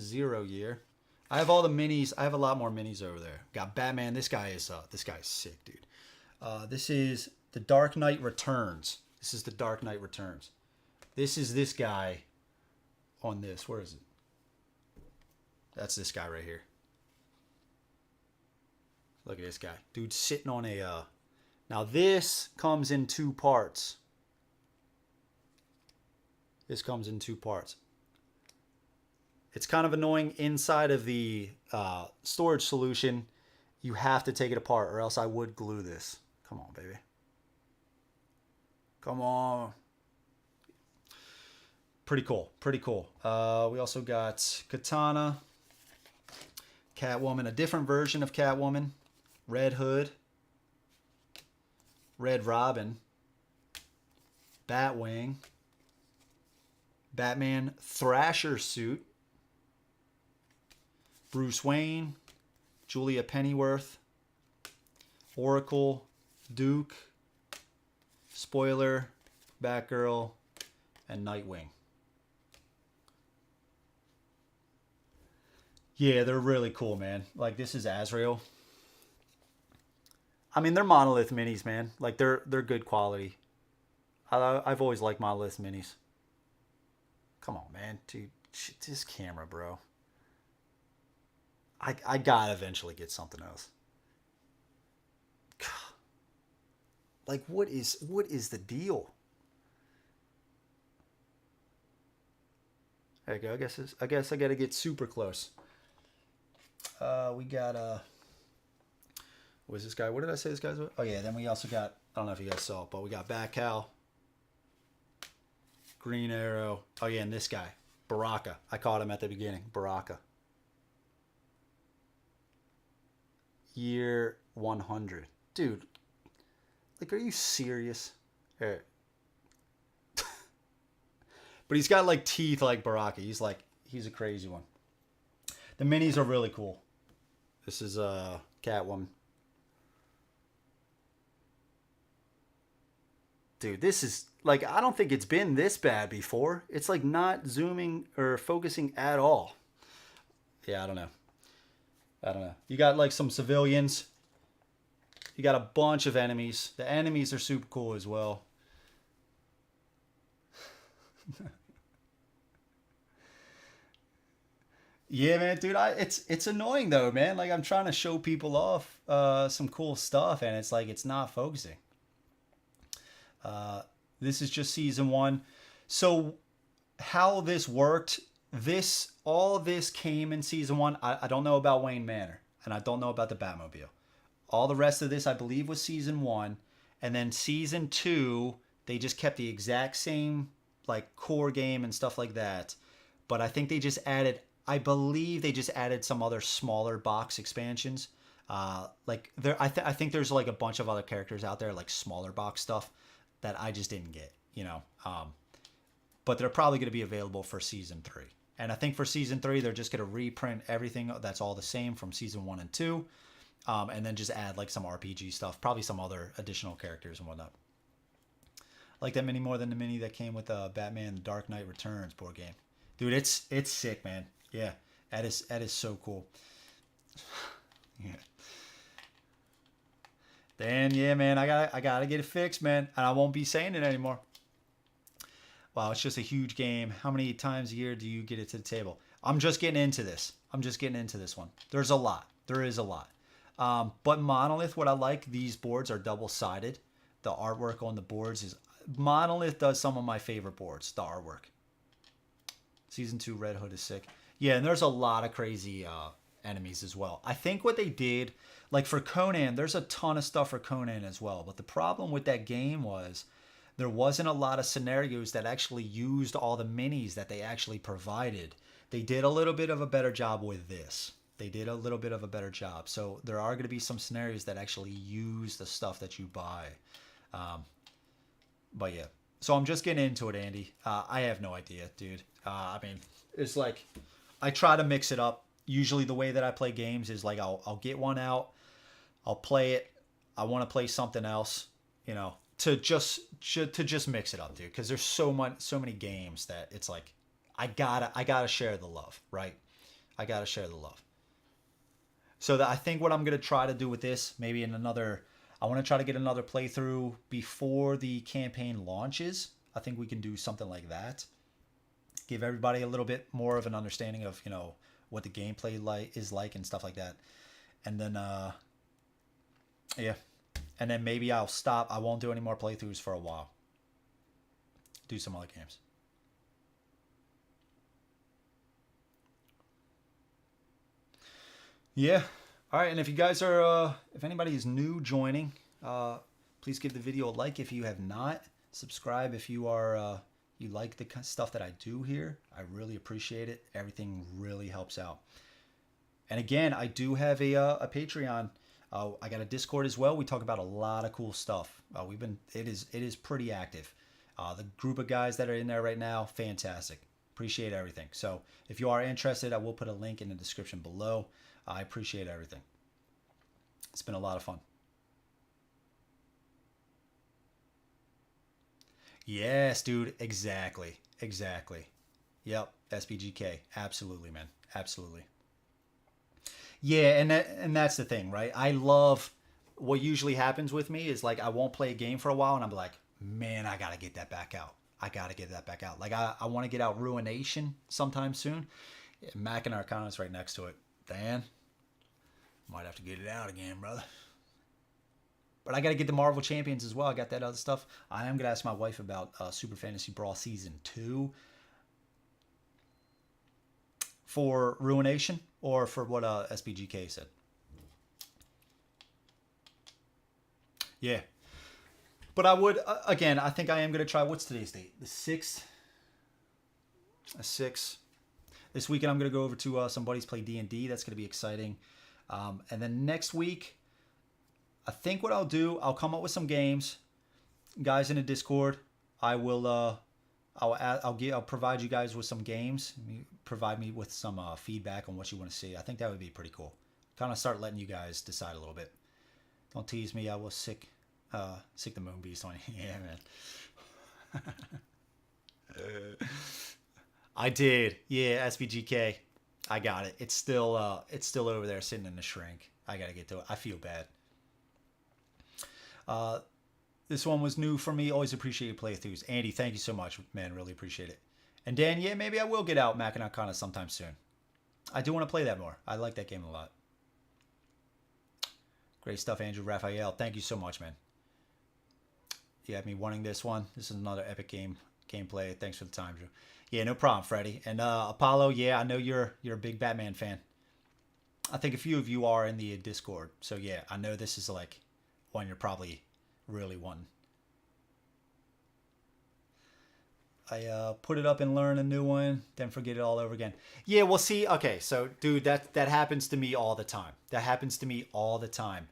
0 year. I have all the minis. I have a lot more minis over there. Got Batman. This guy is sick, dude. This is the Dark Knight Returns. This is the Dark Knight Returns. This is this guy on this. Where is it? That's this guy right here. Look at this guy. Dude sitting on a... Now this comes in 2 parts. This comes in 2 parts. It's kind of annoying inside of the storage solution. You have to take it apart or else I would glue this. Come on, baby. Come on. Pretty cool. Pretty cool. We also got Katana. Catwoman. A different version of Catwoman. Red Hood. Red Robin. Batwing. Batman Thrasher suit. Bruce Wayne. Julia Pennyworth. Oracle. Duke. Spoiler. Batgirl. And Nightwing. Yeah, they're really cool, man. Like, this is Azrael. I mean, they're Monolith minis, man. Like, they're good quality. I've always liked Monolith minis. Come on, man. Dude, this camera, bro. I gotta eventually get something else. Like, what is the deal? There you go. I guess I gotta get super close. We got what was this guy? What did I say this guy's? Oh yeah. Then we also got, I don't know if you guys saw it, but we got Batcow, Green Arrow. Oh yeah, and this guy, Baraka. I caught him at the beginning. Baraka. Year 100, dude. Like, are you serious? Here. But he's got like teeth like Baraka. He's a crazy one. The minis are really cool. This is Catwoman. Dude, this is like, I don't think it's been this bad before. It's like not zooming or focusing at all. Yeah, I don't know. You got like some civilians. You got a bunch of enemies. The enemies are super cool as well. Yeah, man, dude, it's annoying though, man. Like, I'm trying to show people off some cool stuff, and it's like it's not focusing. This is just season 1. So how this worked, all of this came in season one. I don't know about Wayne Manor, and I don't know about the Batmobile. All the rest of this, I believe, was season one, and then season two, they just kept the exact same like core game and stuff like that. But I think they just added, I believe they just added some other smaller box expansions. Like there, I think there's like a bunch of other characters out there, like smaller box stuff that I just didn't get, you know. But they're probably going to be available for season three. And I think for season three, they're just going to reprint everything that's all the same from season one and two, and then just add like some RPG stuff, probably some other additional characters and whatnot. I like that mini more than the mini that came with Batman: The Dark Knight Returns board game. Dude, it's sick, man. Yeah, that is so cool. Yeah. Then yeah, man, I gotta get it fixed, man, and I won't be saying it anymore. Wow, it's just a huge game. How many times a year do you get it to the table? I'm just getting into this. I'm just getting into this one. There's a lot. There is a lot. But Monolith, what I like, these boards are double-sided. The artwork on the boards is... Monolith does some of my favorite boards, the artwork. Season 2 Red Hood is sick. Yeah, and there's a lot of crazy enemies as well. I think what they did, like for Conan, there's a ton of stuff for Conan as well. But the problem with that game was there wasn't a lot of scenarios that actually used all the minis that they actually provided. They did a little bit of a better job with this. They did a little bit of a better job. So there are going to be some scenarios that actually use the stuff that you buy. But yeah. So I'm just getting into it, Andy. I have no idea, dude. I mean, it's like I try to mix it up. Usually the way that I play games is like I'll get one out. I'll play it. I want to play something else, you know, to just mix it up, dude. Because there's so many games that it's like I gotta share the love, right? I gotta share the love. So that I think what I'm gonna try to do with this, maybe in another, I want to try to get another playthrough before the campaign launches. I think we can do something like that. Give everybody a little bit more of an understanding of, you know, what the gameplay is like and stuff like that. And then yeah. And then maybe I'll stop. I won't do any more playthroughs for a while. Do some other games. Yeah. All right. And if you guys are, if anybody is new joining, please give the video a like if you have not. Subscribe if you are, you like the stuff that I do here. I really appreciate it. Everything really helps out. And again, I do have a Patreon. I got a Discord as well. We talk about a lot of cool stuff. It is pretty active. The group of guys that are in there right now, fantastic. Appreciate everything. So if you are interested, I will put a link in the description below. I appreciate everything. It's been a lot of fun. Yes, dude. Exactly. Exactly. Yep. SBGK. Absolutely, man. Absolutely. Yeah, and that's the thing, right? I love what usually happens with me is like I won't play a game for a while and I'm like, man, I gotta get that back out. I gotta get that back out. Like I want to get out Ruination sometime soon. Yeah, Mac and Arcana's right next to it. Dan, might have to get it out again, brother. But I got to get the Marvel Champions as well. I got that other stuff. I am going to ask my wife about Super Fantasy Brawl Season 2 for Ruination or for what SBGK said. Yeah. But I would, again, I think I am going to try, what's today's date? The 6th? The 6th. This weekend I'm going to go over to some buddies play D&D. That's going to be exciting. And then next week, I think what I'll do, I'll come up with some games. Guys in the Discord, I will I'll provide you guys with some games. Provide me with some feedback on what you want to see. I think that would be pretty cool. Kind of start letting you guys decide a little bit. Don't tease me. I will sick the moon beast on you. Yeah, man. I did. Yeah, SBGK. I got it. It's still over there sitting in the shrink. I gotta get to it. I feel bad. This one was new for me. Always appreciate your playthroughs. Andy, thank you so much, man. Really appreciate it. And Dan, yeah, maybe I will get out Mac and Arcana sometime soon. I do want to play that more. I like that game a lot. Great stuff, Andrew Raphael. Thank you so much, man. You have me wanting this one. This is another epic game. gameplay. Thanks for the time, Drew. Yeah, no problem, Freddie. And Apollo, yeah, I know you're a big Batman fan. I think a few of you are in the Discord. So yeah, I know this is like one you're probably really wanting. I put it up and learn a new one, then forget it all over again. Yeah, we'll see. Okay, so dude, that happens to me all the time. That happens to me all the time.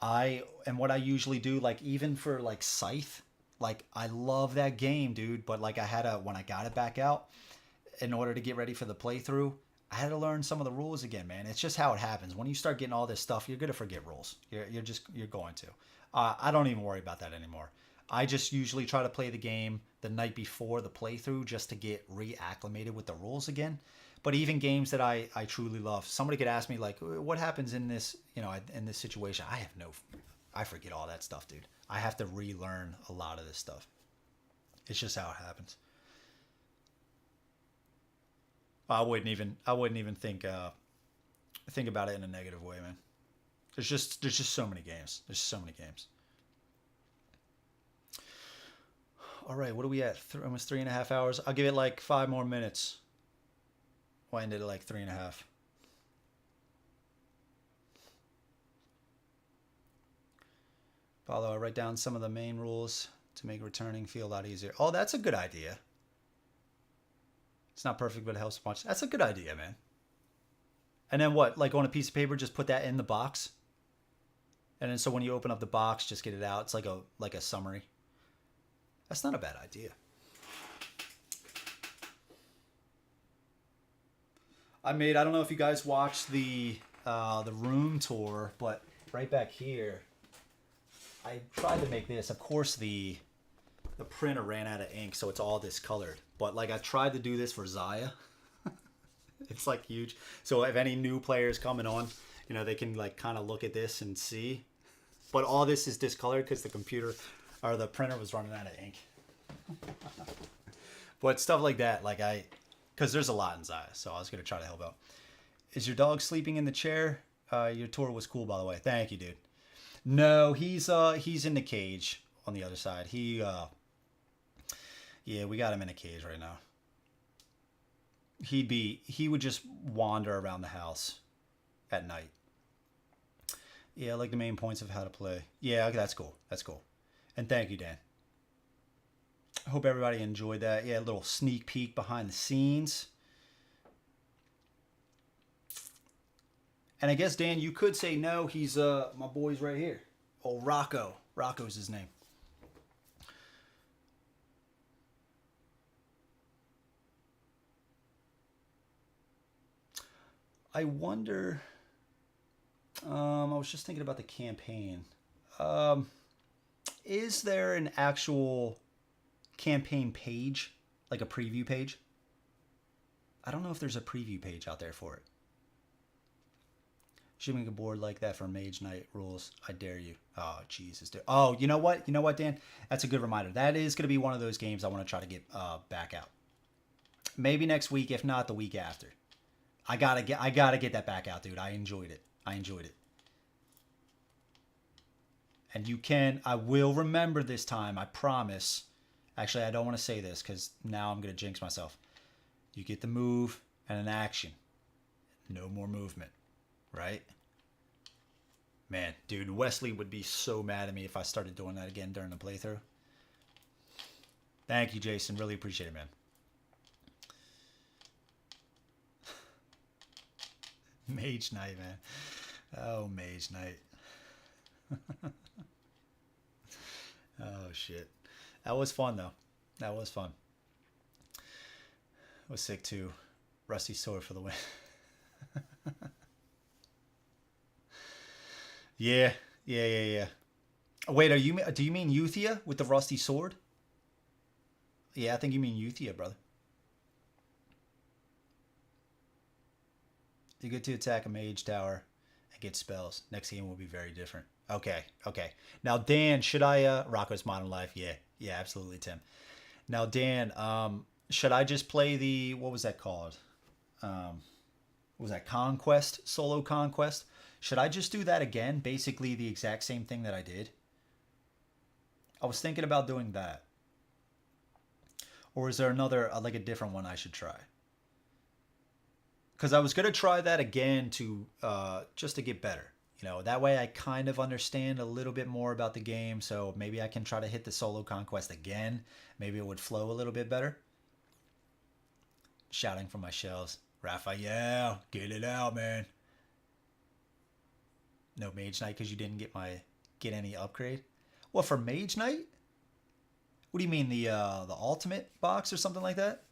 And what I usually do, like even for like Scythe, like I love that game, dude. But like when I got it back out, in order to get ready for the playthrough, I had to learn some of the rules again, man. It's just how it happens. When you start getting all this stuff, you're gonna forget rules. You're going to. I don't even worry about that anymore. I just usually try to play the game the night before the playthrough just to get reacclimated with the rules again. But even games that I truly love, somebody could ask me like, what happens in this, in this situation? I forget all that stuff, dude. I have to relearn a lot of this stuff. It's just how it happens. I wouldn't even think about it in a negative way, man. There's just so many games. There's so many games. All right, what are we at? Almost 3.5 hours. I'll give it like 5 more minutes. We'll end it at like 3.5. Follow. I write down some of the main rules to make returning feel a lot easier. Oh, that's a good idea. It's not perfect, but it helps much. That's a good idea, man. And then what? Like on a piece of paper, just put that in the box. And then so when you open up the box, just get it out. It's like a summary. That's not a bad idea. I don't know if you guys watched the room tour, but right back here, I tried to make this. Of course, the printer ran out of ink, so it's all discolored. But like I tried to do this for Zaya. It's like huge. So if any new players coming on, they can like kind of look at this and see. But all this is discolored because the computer or the printer was running out of ink. But stuff like that, because there's a lot in Zaya, so I was gonna try to help out. Is your dog sleeping in the chair? Your tour was cool, by the way. Thank you, dude. No, he's in the cage on the other side. Yeah, we got him in a cage right now. He would just wander around the house at night. Yeah, I like the main points of how to play. Yeah, okay, that's cool. That's cool. And thank you, Dan. I hope everybody enjoyed that. Yeah, a little sneak peek behind the scenes. And I guess, Dan, you could say no. He's my boy's right here. Oh, Rocco. Rocco's his name. I wonder... I was just thinking about the campaign. Is there an actual campaign page, like a preview page? I don't know if there's a preview page out there for it. Should make a board like that for Mage Knight rules. I dare you. Oh, Jesus, dude. Oh, you know what? You know what, Dan? That's a good reminder. That is going to be one of those games I want to try to get back out. Maybe next week, if not the week after. I gotta get that back out, dude. I enjoyed it. And I will remember this time, I promise. Actually, I don't want to say this because now I'm going to jinx myself. You get the move and an action. No more movement, right? Man, dude, Wesley would be so mad at me if I started doing that again during the playthrough. Thank you, Jason. Really appreciate it, man. Mage Knight, man. Oh, Mage Knight. Oh, shit. That was fun, though. That was fun. I was sick, too. Rusty sword for the win. Yeah. Wait, do you mean Euthia with the rusty sword? Yeah, I think you mean Euthia, brother. You get to attack a mage tower and get spells. Next game will be very different. Okay. Now, Dan, should I... Rocco's Modern Life, yeah, absolutely, Tim. Now, Dan, should I just play the... What was that called? What was that? Conquest? Solo Conquest? Should I just do that again? Basically the exact same thing that I did? I was thinking about doing that. Or is there another, like a different one I should try? Because I was going to try that again to just to get better. You know, that way I kind of understand a little bit more about the game. So maybe I can try to hit the solo conquest again. Maybe it would flow a little bit better. Shouting from my shelves. Raphael, get it out, man. No Mage Knight because you didn't get any upgrade. What, for Mage Knight? What do you mean, the ultimate box or something like that?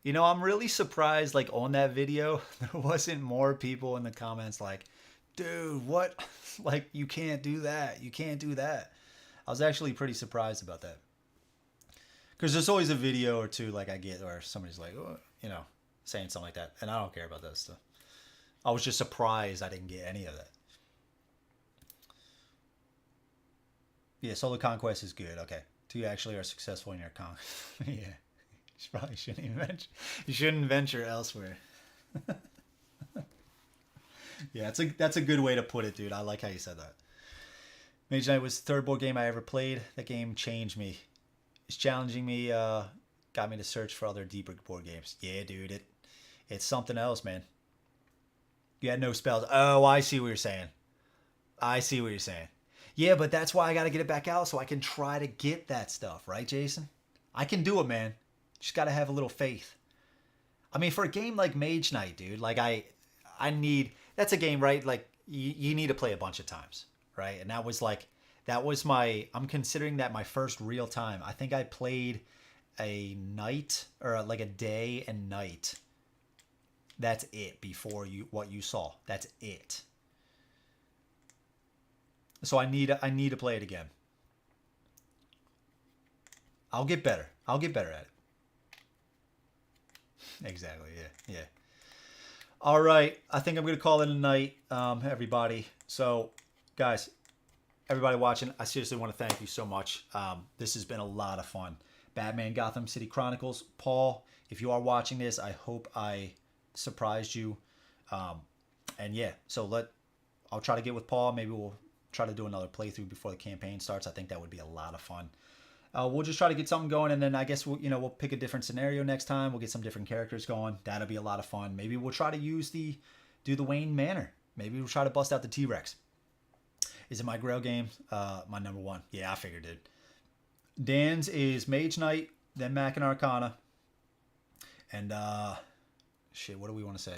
You know, I'm really surprised, like, on that video, there wasn't more people in the comments like, dude, what? Like, you can't do that. You can't do that. I was actually pretty surprised about that. Because there's always a video or two, like, I get where somebody's like, oh, you know, saying something like that. And I don't care about that stuff. I was just surprised I didn't get any of that. Yeah, solo conquest is good. Okay. Two you actually are successful in your conquest. Yeah. You probably shouldn't even venture. You shouldn't venture elsewhere. Yeah, that's a good way to put it, dude. I like how you said that. Mage Knight was the third board game I ever played. That game changed me. It's challenging me. Got me to search for other deeper board games. Yeah, dude. It's something else, man. You had no spells. Oh, I see what you're saying. I see what you're saying. Yeah, but that's why I got to get it back out so I can try to get that stuff, right, Jason? I can do it, man. Just got to have a little faith. I mean, for a game like Mage Knight, dude, like I need, that's a game, right? Like you need to play a bunch of times, right? And that was I'm considering that my first real time. I think I played a night or like a day and night. That's it before what you saw. That's it. So I need to play it again. I'll get better. I'll get better at it. Exactly. Yeah. Yeah. All right. I think I'm going to call it a night, everybody. So, guys, everybody watching, I seriously want to thank you so much. This has been a lot of fun. Batman Gotham City Chronicles. Paul, if you are watching this, I hope I surprised you. And yeah, so I'll try to get with Paul. Maybe we'll try to do another playthrough before the campaign starts. I think that would be a lot of fun. We'll just try to get something going, and then I guess we'll pick a different scenario next time. We'll get some different characters going. That'll be a lot of fun. Maybe we'll try to do the Wayne Manor. Maybe we'll try to bust out the T-Rex. Is it my Grail game? My number one. Yeah, I figured it. Dan's is Mage Knight, then Mac and Arcana. And, shit, what do we want to say?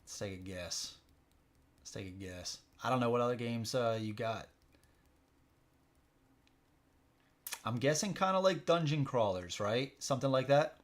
Let's take a guess. I don't know what other games you got. I'm guessing kind of like dungeon crawlers, right? Something like that.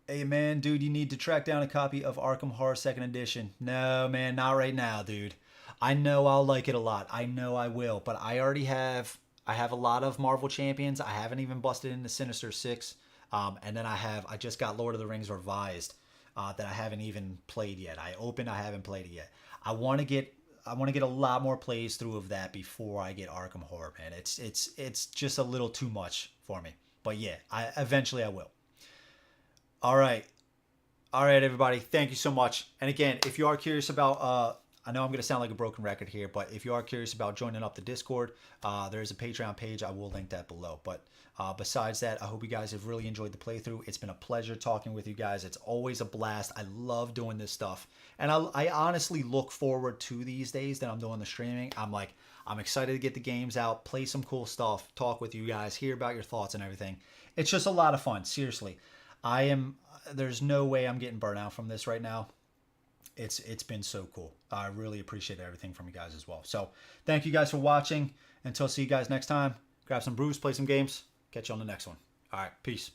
Hey, man, dude, you need to track down a copy of Arkham Horror 2nd Edition. No, man, not right now, dude. I know I'll like it a lot. I know I will, but I have a lot of Marvel Champions. I haven't even busted into Sinister 6. And then I just got Lord of the Rings Revised that I haven't even played yet. I haven't played it yet. I want to get a lot more plays through of that before I get Arkham Horror, man. It's just a little too much for me. But yeah, eventually I will. All right, everybody. Thank you so much. And again, if you are curious about, I know I'm going to sound like a broken record here, but if you are curious about joining up the Discord, there's a Patreon page. I will link that below. But besides that, I hope you guys have really enjoyed the playthrough. It's been a pleasure talking with you guys. It's always a blast. I love doing this stuff. And I honestly look forward to these days that I'm doing the streaming. I'm excited to get the games out, play some cool stuff, talk with you guys, hear about your thoughts and everything. It's just a lot of fun. Seriously. There's no way I'm getting burnt out from this right now. It's been so cool. I really appreciate everything from you guys as well. So thank you guys for watching. Until see you guys next time. Grab some brews, play some games. Catch you on the next one. All right. Peace.